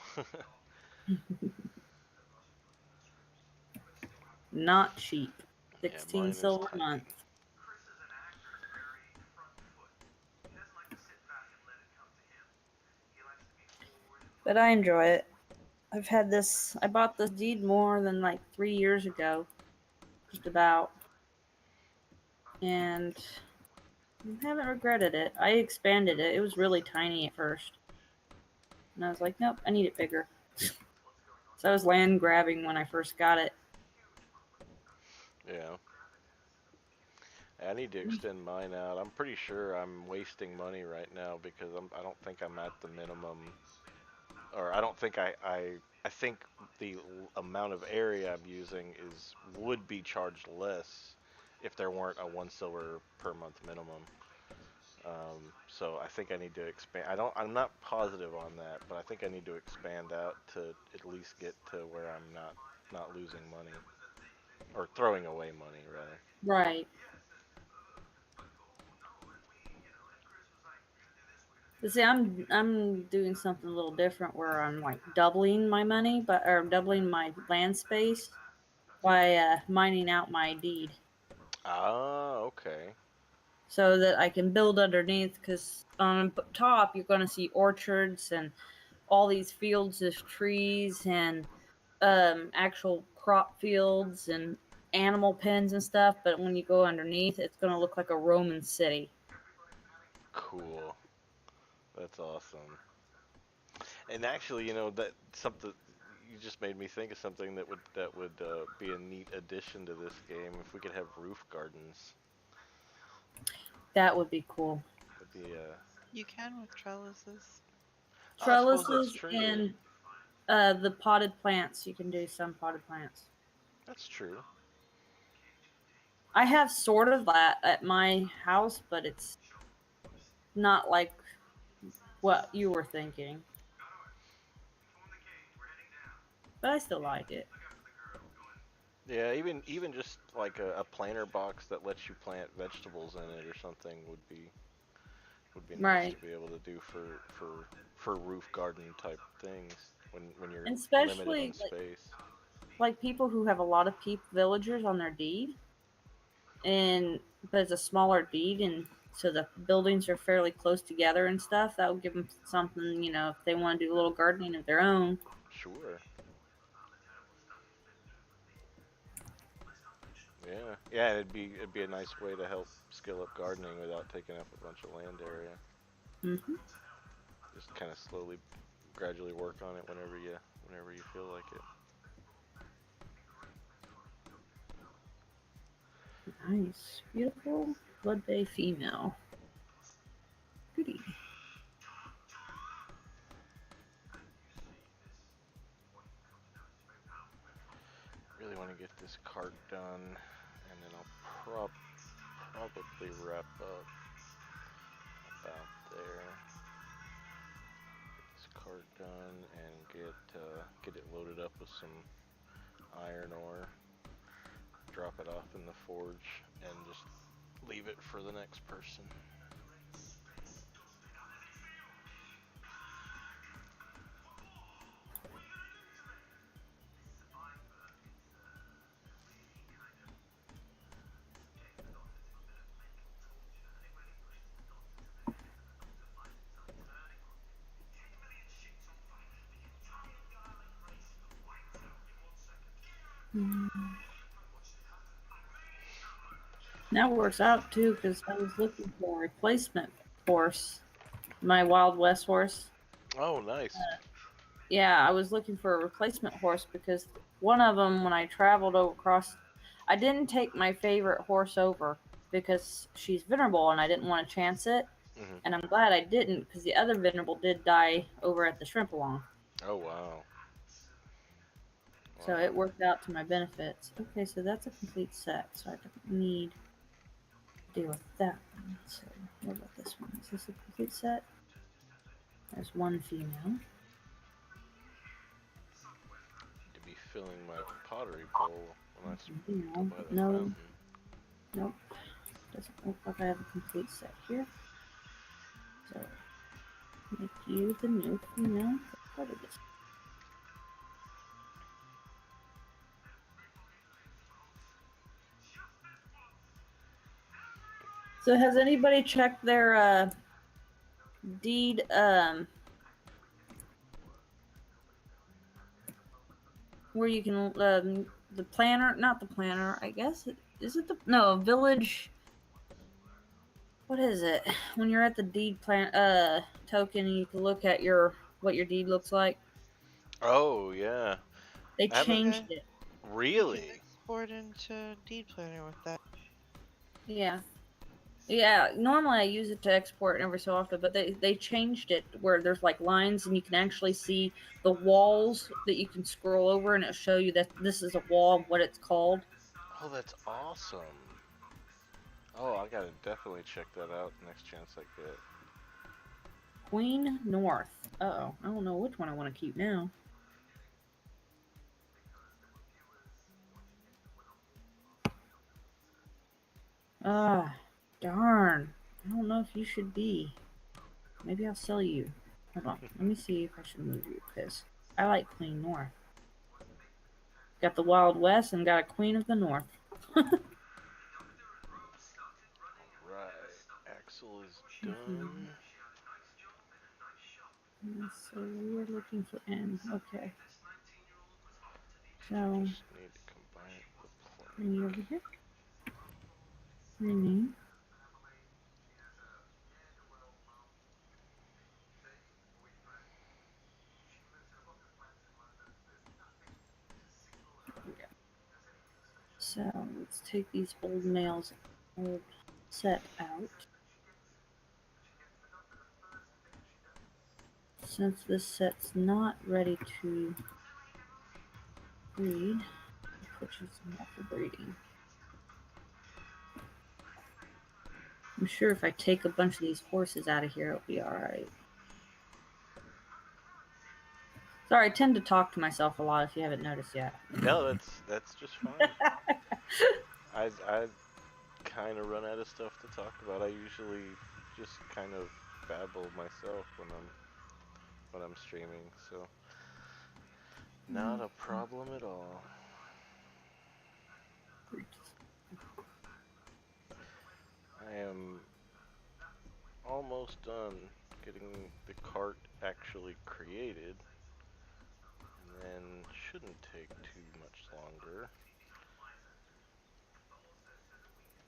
Not cheap. Yeah, 16 mine is silver a tiny. month. But I enjoy it. I bought this deed more than like 3 years ago. Just about. And I haven't regretted it. I expanded it. It was really tiny at first. And I was like, nope, I need it bigger. So I was land grabbing when I first got it. Yeah. I need to extend mine out. I'm pretty sure I'm wasting money right now because I don't think I'm at the minimum, or I don't think I think the amount of area I'm using would be charged less if there weren't a 1 silver per month minimum. So I think I need to expand. I'm not positive on that, but I think I need to expand out to at least get to where I'm not losing money or throwing away money rather. Right. But see, I'm doing something a little different where I'm like doubling my money, or doubling my land space by mining out my deed, Ah, okay. so that I can build underneath. Because on top you're going to see orchards and all these fields of trees and actual crop fields and animal pens and stuff. But when you go underneath, it's going to look like a Roman city. Cool. That's awesome. And actually, that something you just made me think of something that would be a neat addition to this game if we could have roof gardens. That would be cool. That'd be You can with trellises. I suppose that's Trellises true. and the potted plants. You can do some potted plants. That's true. I have sort of that at my house, but it's not like what you were thinking. But I still like it. Yeah, even just like a planter box that lets you plant vegetables in it or something would be nice Right. to be able to do for roof garden type things when you're And especially limited on space. like people who have a lot of villagers on their deed, but it's a smaller deed, and so the buildings are fairly close together and stuff. That would give them something, if they want to do a little gardening of their own. Sure. Yeah. Yeah, it'd be a nice way to help skill up gardening without taking up a bunch of land area. Mm-hmm. Just kind of slowly, gradually work on it whenever you feel like it. Nice. Beautiful Blood Bay female. Pretty. Really want to get this cart done, and then I'll probably wrap up about there. Get this cart done and get it loaded up with some iron ore. Drop it off in the forge and just leave it for the next person. That works out too, because I was looking for a replacement horse, my Wild West horse. Oh, nice. Yeah, I was looking for a replacement horse because one of them, when I traveled across, I didn't take my favorite horse over because she's venerable and I didn't want to chance it. Mm-hmm. And I'm glad I didn't, because the other venerable did die over at the Shrimp-along. Oh, wow. So it worked out to my benefits. Okay, so that's a complete set, so I don't need to deal with that one. So what about this one? Is this a complete set? There's one female. To be filling my pottery bowl when I by the No. fountain. Nope. Doesn't look like I have a complete set here. So make you the new female for Cottages. So has anybody checked their deed where you can the planner, not the planner, I guess is it village, what is it, when you're at the deed plan token, you can look at your what your deed looks like. Oh yeah. They I haven't- changed Okay. it. You Really? can export into Deed Planner with that. Yeah. Yeah, normally I use it to export every so often, but they changed it where there's like lines and you can actually see the walls that you can scroll over and it'll show you that this is a wall, what it's called. Oh, that's awesome. Oh, I gotta definitely check that out next chance I get. Queen North. Uh-oh. I don't know which one I want to keep now. Ah, darn. I don't know if you should be. Maybe I'll sell you. Hold on. Let me see if I should move you, because I like Queen North. Got the Wild West and got a Queen of the North. Right. Axel is done. So we're looking for N. Okay. So Just need to combine it with the plan. bring you over here. Rename. So let's take these old nails, old set out. Since this set's not ready to breed, I'll put you some more for breeding. I'm sure if I take a bunch of these horses out of here, it'll be alright. Sorry, I tend to talk to myself a lot if you haven't noticed yet. No, that's just fine. I kind of run out of stuff to talk about. I usually just kind of babble myself when I'm streaming, so not a problem at all. I am almost done getting the cart actually created, and then shouldn't take too much longer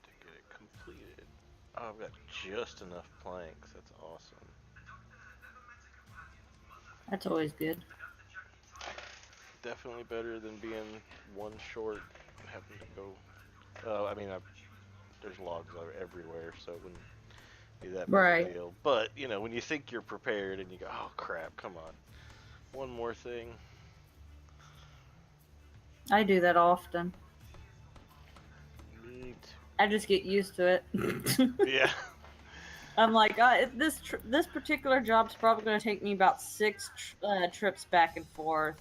to get it completed. Oh, I've got just enough planks. That's awesome. That's always good. Definitely better than being one short and having to go. I mean, there's logs everywhere, so it wouldn't be that big Right. a deal. But you know, when you think you're prepared and you go, "Oh crap, come on, one more thing." I do that often. Me I just get used to it. too. Yeah. I'm like, this particular job's probably going to take me about 6 trips back and forth.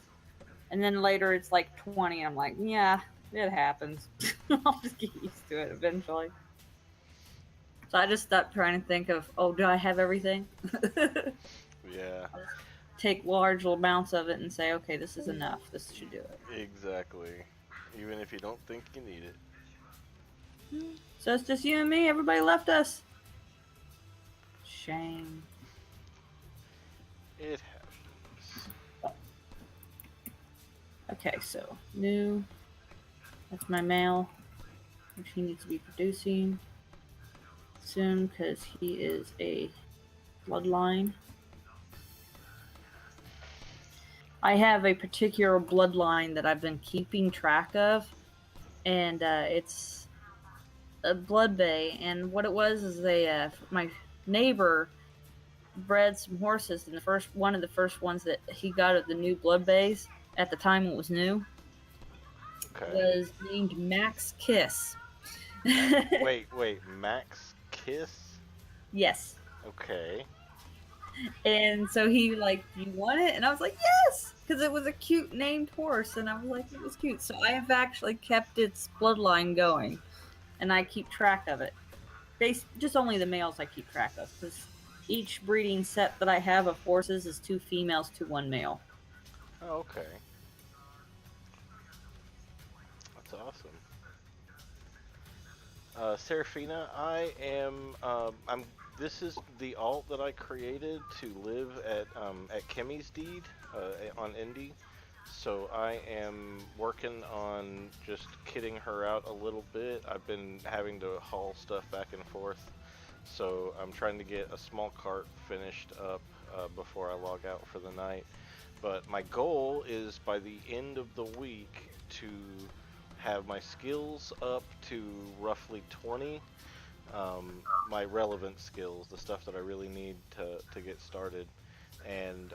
And then later it's like 20. And I'm like, yeah, it happens. I'll just get used to it eventually. So I just stopped trying to think of, oh, do I have everything? Yeah. Take large amounts of it and say, okay, this is enough. This should do it. Exactly. Even if you don't think you need it. So it's just you and me. Everybody left us. Shame. It happens. Okay, so new. That's my male, which he needs to be producing soon because he is a bloodline. I have a particular bloodline that I've been keeping track of, and it's a blood bay. And what it was is my neighbor bred some horses, and one of the first ones that he got at the new blood bays at the time it was new was named Max Kiss. Wait, Max Kiss? Yes. Okay. And so he like, do you want it? And I was like, yes, because it was a cute named horse, and I was like, it was cute. So I have actually kept its bloodline going, and I keep track of it. Just only the males I keep track of, because each breeding set that I have of horses is 2 females to 1 male. Oh, okay. That's awesome. Serafina, I am. This is the alt that I created to live at Kemi's deed on Indie. So I am working on just kitting her out a little bit. I've been having to haul stuff back and forth. So I'm trying to get a small cart finished up before I log out for the night. But my goal is by the end of the week to have my skills up to roughly 20. My relevant skills, the stuff that I really need to get started. And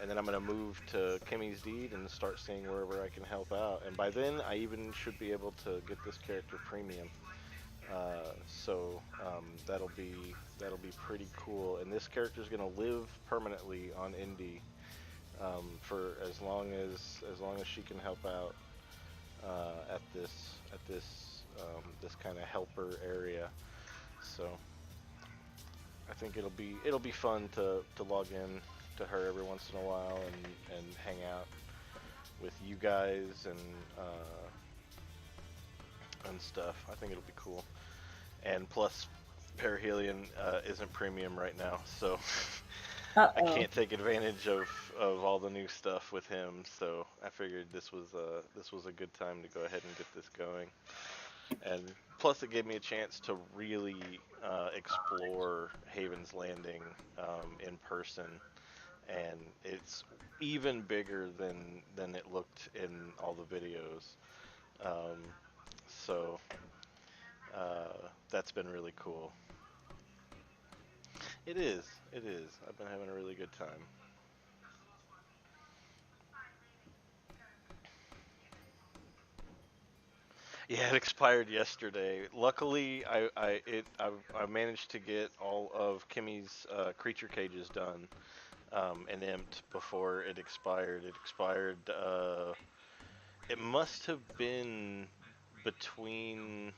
then I'm going to move to Kimmy's Deed and start seeing wherever I can help out. And by then, I even should be able to get this character premium. So that'll be pretty cool. And this character is going to live permanently on Indie for as long as she can help out at this kind of helper area. So I think it'll be fun to log in to her every once in a while and hang out with you guys and stuff. I think it'll be cool. And plus, Perihelion isn't premium right now, so I can't take advantage of all the new stuff with him. So I figured this was a good time to go ahead and get this going. And plus, it gave me a chance to really explore Haven's Landing in person, and it's even bigger than it looked in all the videos. So that's been really cool. It is. I've been having a really good time. Yeah, it expired yesterday. Luckily, I managed to get all of Kimmy's creature cages done and imped before it expired. It expired. It must have been between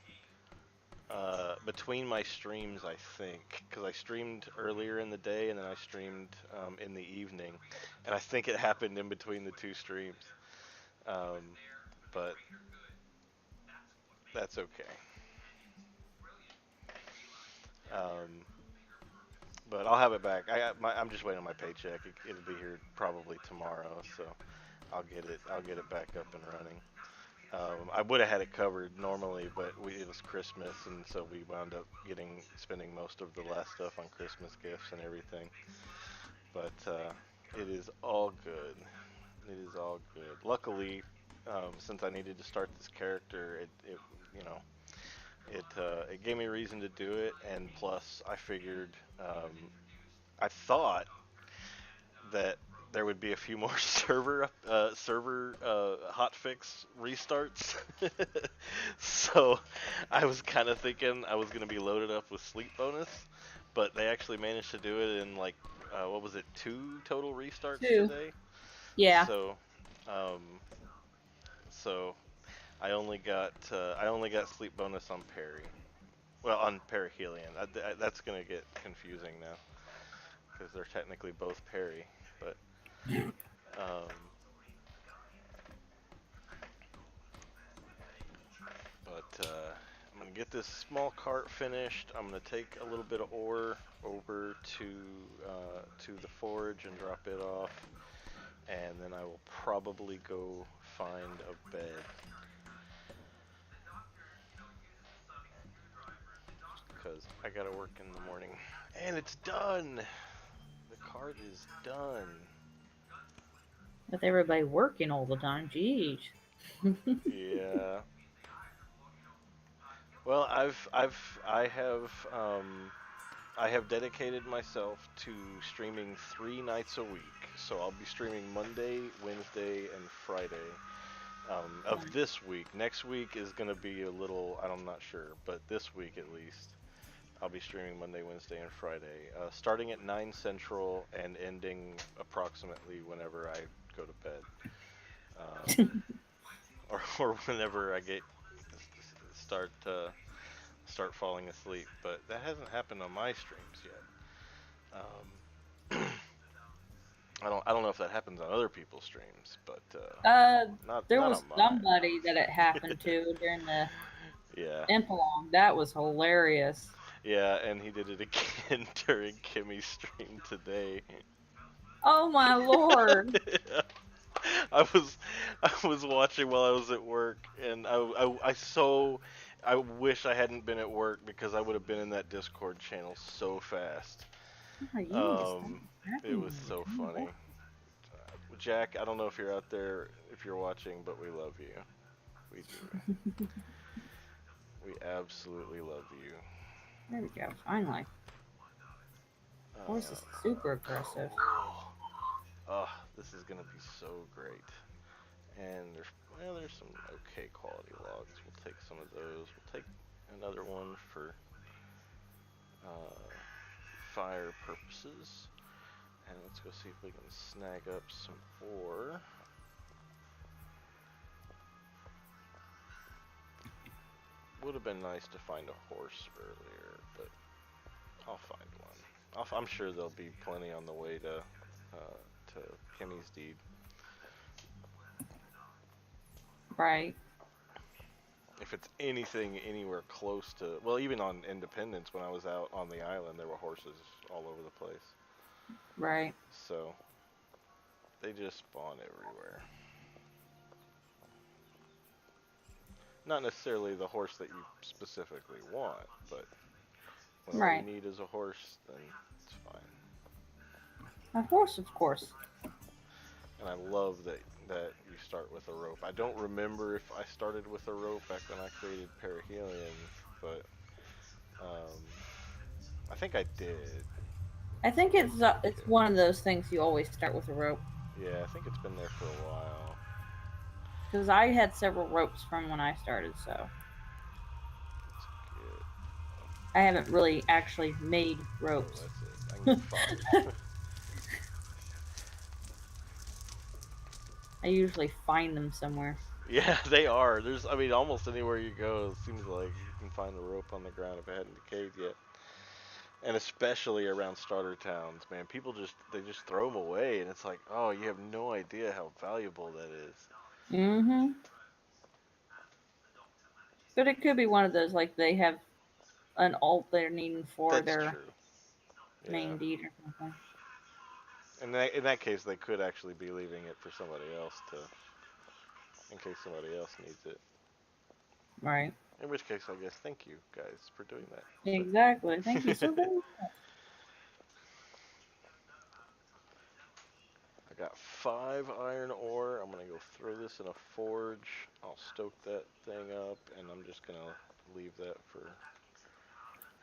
my streams, I think, because I streamed earlier in the day and then I streamed in the evening, and I think it happened in between the two streams. But that's okay. But I'll have it back. I'm just waiting on my paycheck. It'll be here probably tomorrow, so I'll get it back up and running. I would have had it covered normally, but it was Christmas, and so we wound up spending most of the last stuff on Christmas gifts and everything. But it is all good. It is all good. Luckily, since I needed to start this character, it gave me a reason to do it, and plus I figured, I thought that there would be a few more server hotfix restarts. So I was kind of thinking I was going to be loaded up with sleep bonus, but they actually managed to do it in like, what was it, 2 total restarts today? Yeah. So I only got sleep bonus on Perry. Well, on Perihelion. That's going to get confusing now, because they're technically both Perry, but I'm gonna get this small cart finished. I'm gonna take a little bit of ore over to the forge and drop it off, and then I will probably go find a bed, because I gotta work in the morning. And it's done! The cart is done. With everybody working all the time, jeez. Yeah. Well, I have dedicated myself to streaming 3 nights a week. So I'll be streaming Monday, Wednesday, and Friday of this week. Next week is going to be a little, I'm not sure, but this week at least, I'll be streaming Monday, Wednesday, and Friday, starting at 9 Central and ending approximately whenever I go to bed, or whenever I start falling asleep. But that hasn't happened on my streams yet. I don't know if that happens on other people's streams, but there not was on mine. somebody that it happened to during the Yeah. Impalong. That was hilarious. Yeah, and he did it again during Kimmy's stream today. Oh my lord! I was watching while I was at work, and I wish I hadn't been at work, because I would have been in that Discord channel so fast. It was so funny. Jack, I don't know if you're out there, if you're watching, but we love you. We do. We absolutely love you. There we go. Finally. Horse is super aggressive. Cool. Oh, this is gonna be so great. And there's some okay quality logs. We'll take some of those. We'll take another one for fire purposes. And let's go see if we can snag up some ore. Would have been nice to find a horse earlier, but I'll find one. I'm sure there'll be plenty on the way to Kimmy's deed. Right. If it's anything anywhere close to, well, even on Independence when I was out on the island, there were horses all over the place. Right. So they just spawn everywhere. Not necessarily the horse that you specifically want, but when all you need is a horse, then it's fine. A horse, of course. And I love that you start with a rope. I don't remember if I started with a rope back when I created Perihelion, but I think I did. I think it's one of those things you always start with a rope. Yeah, I think it's been there for a while. Because I had several ropes from when I started, so. That's good. I haven't really actually made ropes. Oh, that's it. I can get 5. I usually find them somewhere. Yeah, they are. I mean, almost anywhere you go, it seems like you can find a rope on the ground if it hadn't decayed yet. And especially around starter towns, man, people just throw them away, and it's like, oh, you have no idea how valuable that is. Mm-hmm. But it could be one of those, like they have an alt they're needing for their main deed or something. In that case, they could actually be leaving it for somebody else in case somebody else needs it. Right. In which case, I guess, thank you guys for doing that. Exactly. Thank you so much. I got 5 iron ore. I'm gonna go throw this in a forge. I'll stoke that thing up, and I'm just gonna leave that for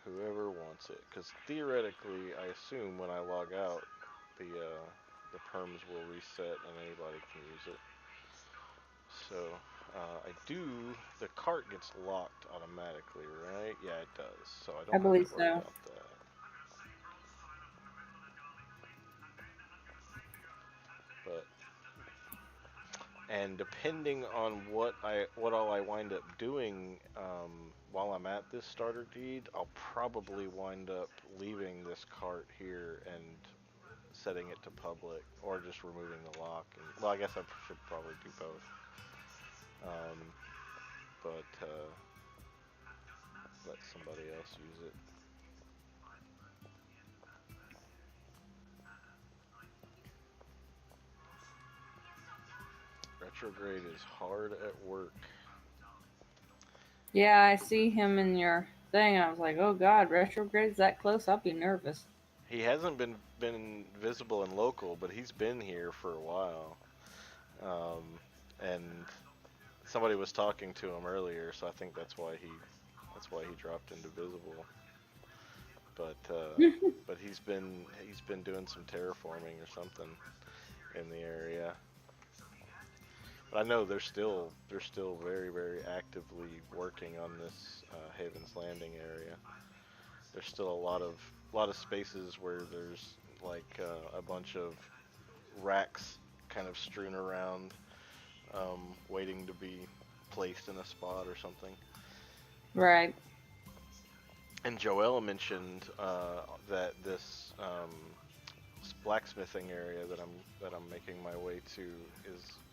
whoever wants it. Because theoretically, I assume when I log out, the perms will reset and anybody can use it. So the cart gets locked automatically, right? Yeah, it does. So I don't have to worry about that. And depending on what all I wind up doing while I'm at this starter deed, I'll probably wind up leaving this cart here and setting it to public, or just removing the lock. And, well, I guess I should probably do both. But let somebody else use it. Retrograde is hard at work. Yeah, I see him in your thing, and I was like, oh god, Retrograde's that close? I'll be nervous. He hasn't been visible and local, but he's been here for a while. And somebody was talking to him earlier, so I think that's why he dropped into visible. But but he's been doing some terraforming or something in the area. But I know they're still very, very actively working on this Haven's Landing area. There's still a lot of spaces where there's like a bunch of racks kind of strewn around, waiting to be placed in a spot or something. Right. And Joella mentioned that this blacksmithing area that I'm making my way to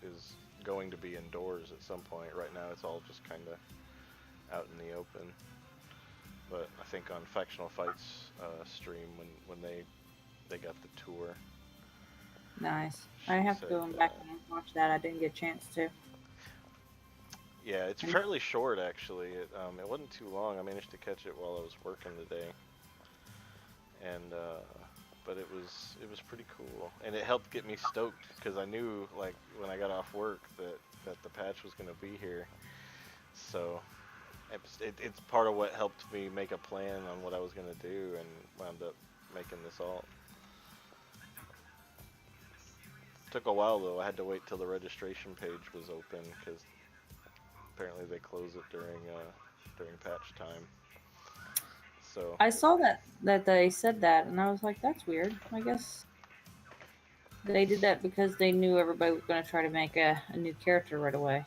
is going to be indoors at some point. Right now it's all just kind of out in the open. But I think on Factional Fights stream when they got the tour. Nice. I have to go back and watch that. I didn't get a chance to. Yeah, it's fairly short actually. It wasn't too long. I managed to catch it while I was working today. And but it was pretty cool, and it helped get me stoked because I knew like when I got off work that the patch was gonna be here. So it's part of what helped me make a plan on what I was gonna do, and wound up making this alt. Took a while though. I had to wait till the registration page was open because apparently they close it during patch time. So I saw that they said that, and I was like, that's weird. I guess they did that because they knew everybody was going to try to make a new character right away.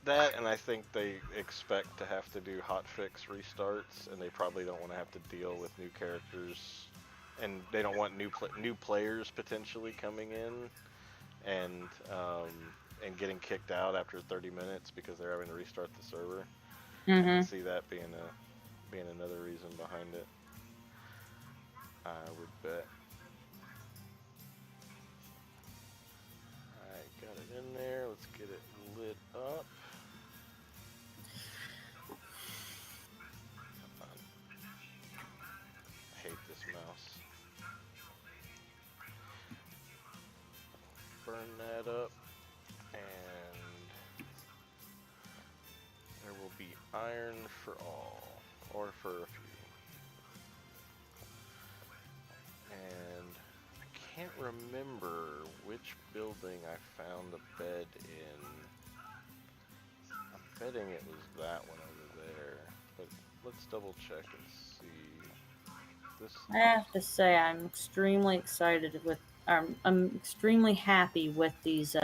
that, and I think they expect to have to do hotfix restarts, and they probably don't want to have to deal with new characters, and they don't want new players potentially coming in and getting kicked out after 30 minutes because they're having to restart the server. I can see that being another reason behind it. I would bet. Alright, got it in there. Let's get it lit up. Come on. I hate this mouse. Burn that up, and there will be iron for all, or for a few. And I can't remember which building I found the bed in. I'm betting it was that one over there, but let's double check and see. This. I have to say, I'm extremely excited with. I'm extremely happy with these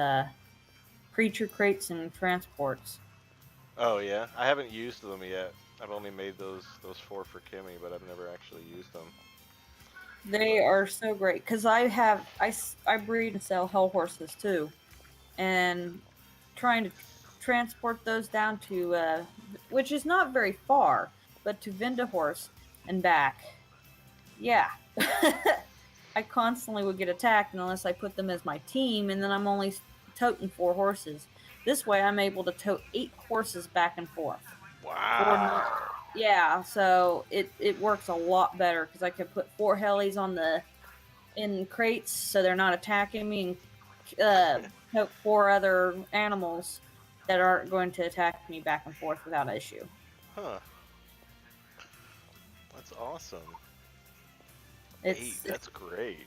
creature crates and transports. Oh yeah, I haven't used them yet. I've only made those 4 for Kimmy, but I've never actually used them. They are so great because I breed and sell hell horses too, and trying to transport those down to which is not very far, but to Vindahorse and back. Yeah. I constantly would get attacked unless I put them as my team, and then I'm only toting 4 horses. This way I'm able to tote 8 horses back and forth. Wow. Yeah, so it works a lot better because I can put 4 helis in crates so they're not attacking me, and tote 4 other animals that aren't going to attack me back and forth without issue. Huh. That's awesome. That's great.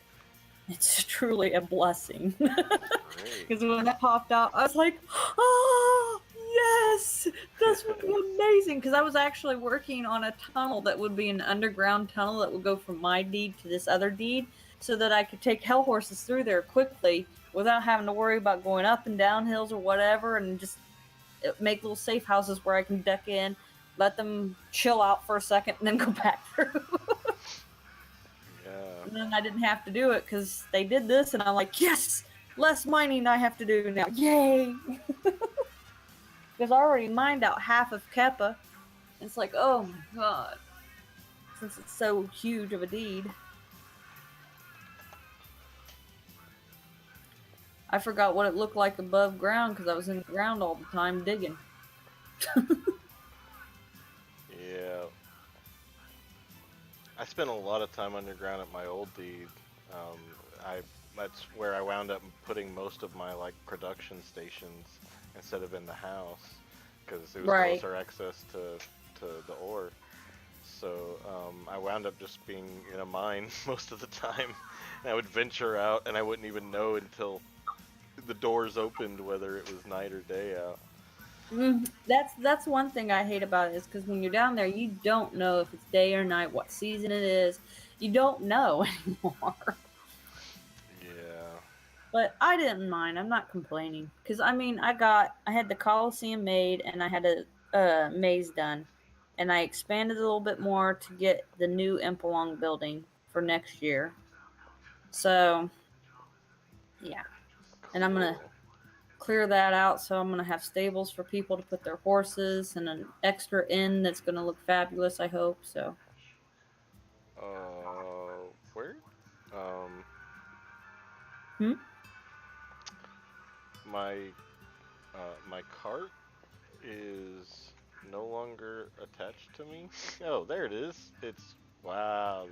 It's truly a blessing. Great. Because when that popped out, I was like, oh, yes! This would be amazing! Because I was actually working on a tunnel that would be an underground tunnel that would go from my deed to this other deed so that I could take hell horses through there quickly without having to worry about going up and down hills or whatever, and just make little safe houses where I can duck in, let them chill out for a second, and then go back through. And then I didn't have to do it because they did this, and I'm like, yes, less mining I have to do now. Yay! Because I already mined out half of Keppa. It's like, oh my god. Since it's so huge of a deed. I forgot what it looked like above ground because I was in the ground all the time digging. Yeah. I spent a lot of time underground at my old deed. That's where I wound up putting most of my production stations instead of in the house because it was closer access to the ore. So I wound up just being in a mine most of the time. And I would venture out and I wouldn't even know until the doors opened whether it was night or day out. That's one thing I hate about it is because when you're down there, you don't know if it's day or night, what season it is. You don't know anymore. Yeah. But I didn't mind. I'm not complaining because I had the Coliseum made and I had a maze done, and I expanded a little bit more to get the new Impelong building for next year. So, yeah, and I'm gonna clear that out, so I'm going to have stables for people to put their horses and an extra inn that's going to look fabulous, I hope, so. Where? My cart is no longer attached to me. Oh, there it is. Wow,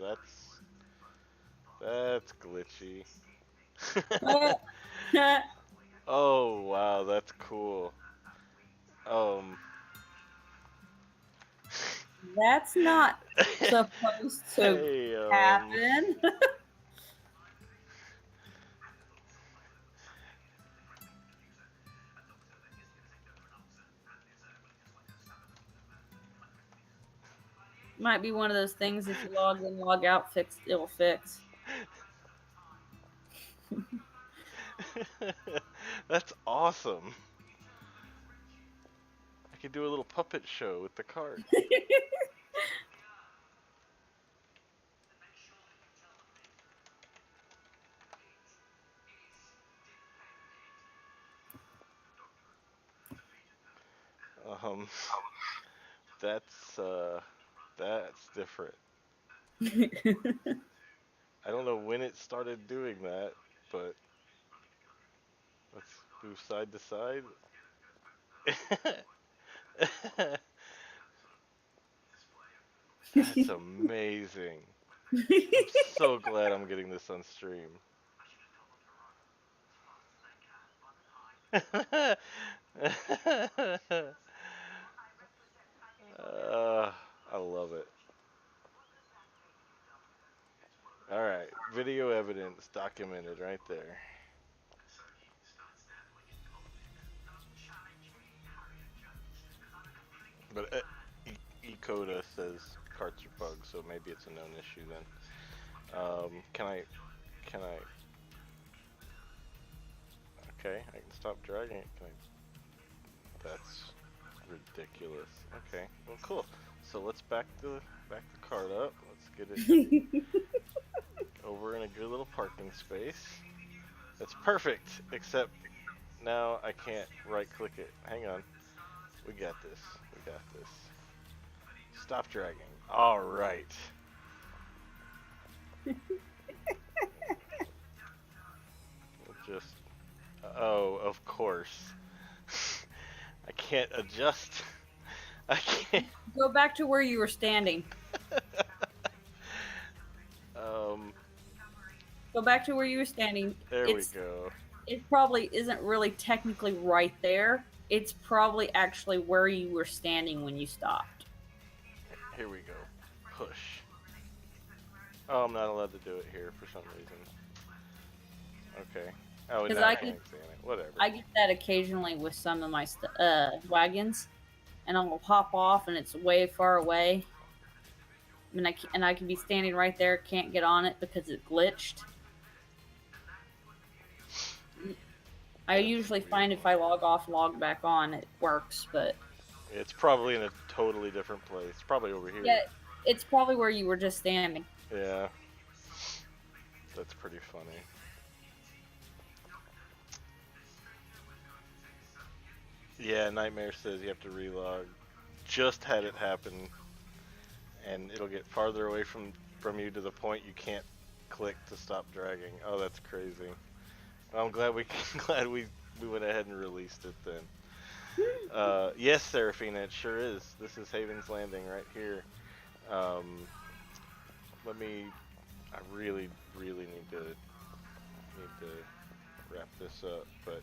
That's glitchy. Oh wow, that's cool. Um. That's not supposed to Hey, happen. Might be one of those things if you log in, log out, it will fix. That's awesome. I could do a little puppet show with the card. Um, that's different. I don't know when it started doing that, but let's move side to side. That's amazing. I'm so glad I'm getting this on stream. I love it. Alright, video evidence documented right there. But Ecoda says carts are bugged, so maybe it's a known issue then. Can I... Okay, I can stop dragging it. That's ridiculous. Okay, well cool. So let's back the cart up. Let's get it over in a good little parking space. That's perfect, except now I can't right click it. Hang on. We got this. We got this. Stop dragging. All right. We'll just... Oh, of course. I can't adjust. I can't. Go back to where you were standing. Go back to where you were standing. There we go. It probably isn't really technically right there. It's probably actually where you were standing when you stopped. Here we go. Push. Oh, I'm not allowed to do it here for some reason. Okay. Oh, now I can't examine it. Whatever. I get that occasionally with some of my wagons, and I'll hop off and it's way far away. I can be standing right there, can't get on it because it glitched. I usually find if I log off, log back on, it works, but... It's probably in a totally different place. It's probably over here. Yeah, it's probably where you were just standing. Yeah. That's pretty funny. Yeah, Nightmare says you have to relog. Just had it happen, and it'll get farther away from you to the point you can't click to stop dragging. Oh, that's crazy. Well, I'm glad we went ahead and released it then. Yes, Seraphina, it sure is. This is Haven's Landing right here. I really need to wrap this up, but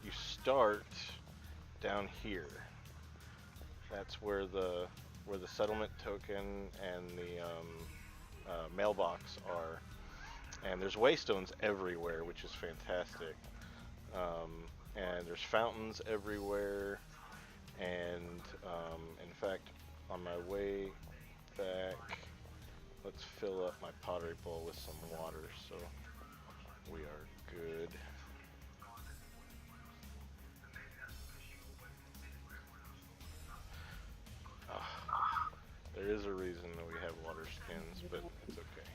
you start down here. That's where the settlement token and the mailbox are, and there's waystones everywhere, which is fantastic. And there's fountains everywhere, and in fact, on my way back, let's fill up my pottery bowl with some water so we are good. There is a reason that we have water skins, but it's okay.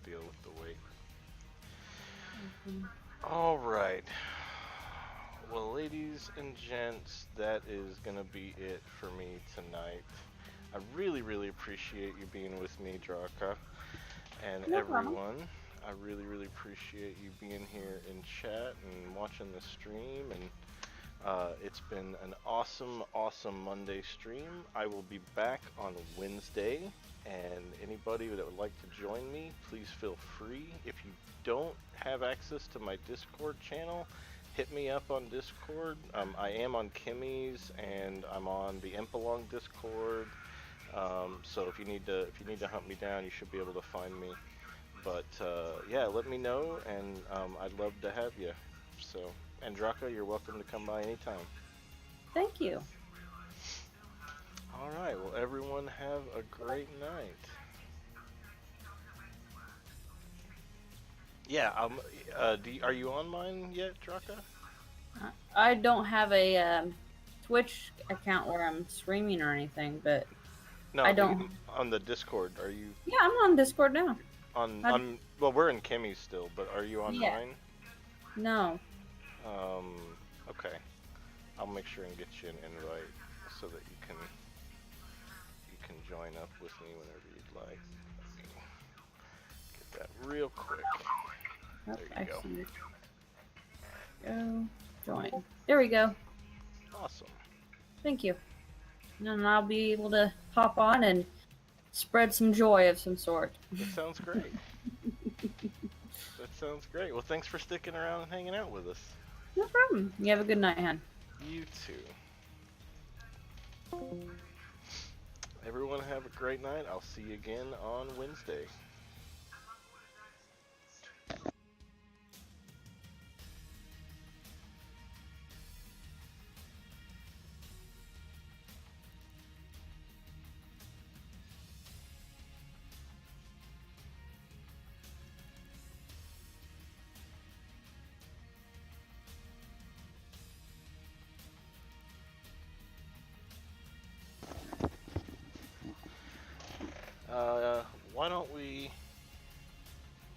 Deal with the weight. Alright. Well, ladies and gents, that is going to be it for me tonight. I really appreciate you being with me, Draka, and everyone. I really appreciate you being here in chat and watching the stream, and it's been an awesome Monday stream. I will be back on Wednesday And anybody that would like to join me, please feel free. If you don't have access to my Discord channel, hit me up on Discord. I am on Kimmy's, and I'm on the Empalong Discord. So if you need to hunt me down, you should be able to find me. But yeah, let me know, and I'd love to have you. So, Andraka, you're welcome to come by anytime. Thank you. All right. Well, everyone have a great night. Yeah. Are you on mine yet, Draka? I don't have a Twitch account where I'm streaming or anything, but No, I don't. On the Discord, are you? Yeah, I'm on Discord now. Well, we're in Kimmy's still, but are you on Yeah. mine? No. Okay. I'll make sure and get you an invite so that you can join up with me whenever you'd like. Let me get that real quick. Oh, There I you go. see it. Go join. There we go. Awesome. Thank you. And then I'll be able to hop on and spread some joy of some sort. That sounds great. That sounds great. Well, thanks for sticking around and hanging out with us. No problem. You have a good night, hon. You too. Everyone have a great night. I'll see you again on Wednesday.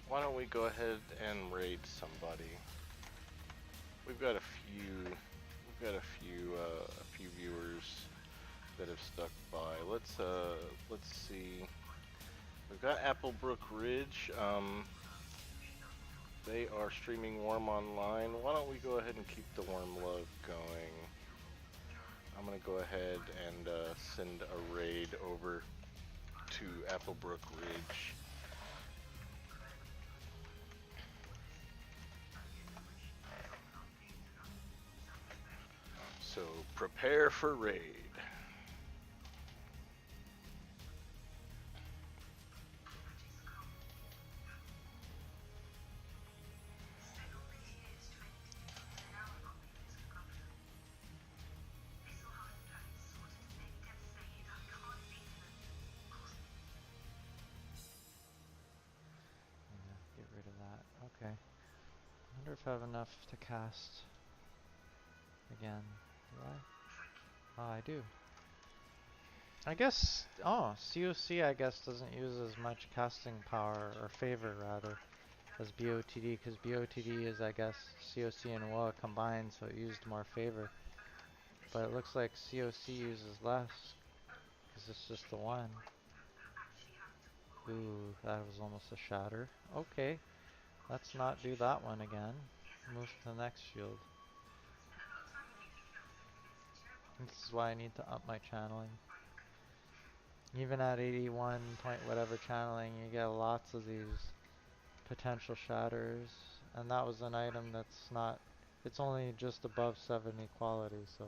Why don't we go ahead and raid somebody? We've got a few viewers that have stuck by. Let's see. We've got Applebrook Ridge. They are streaming Wurm online. Why don't we go ahead and keep the Wurm love going? I'm gonna go ahead and send a raid over to Applebrook Ridge. So prepare for raid. Get rid of that. Okay. I wonder if I have enough to cast again. Do I? Oh, I do. I guess, COC I guess doesn't use as much casting power, or favor rather, as BOTD, because BOTD is I guess COC and WoA combined, so it used more favor. But it looks like COC uses less, because it's just the one. Ooh, that was almost a shatter. Okay, let's not do that one again. Move to the next shield. This is why I need to up my channeling. Even at 81 point whatever channeling, you get lots of these potential shatters. And that was an item that's not, it's only just above 7 equality, so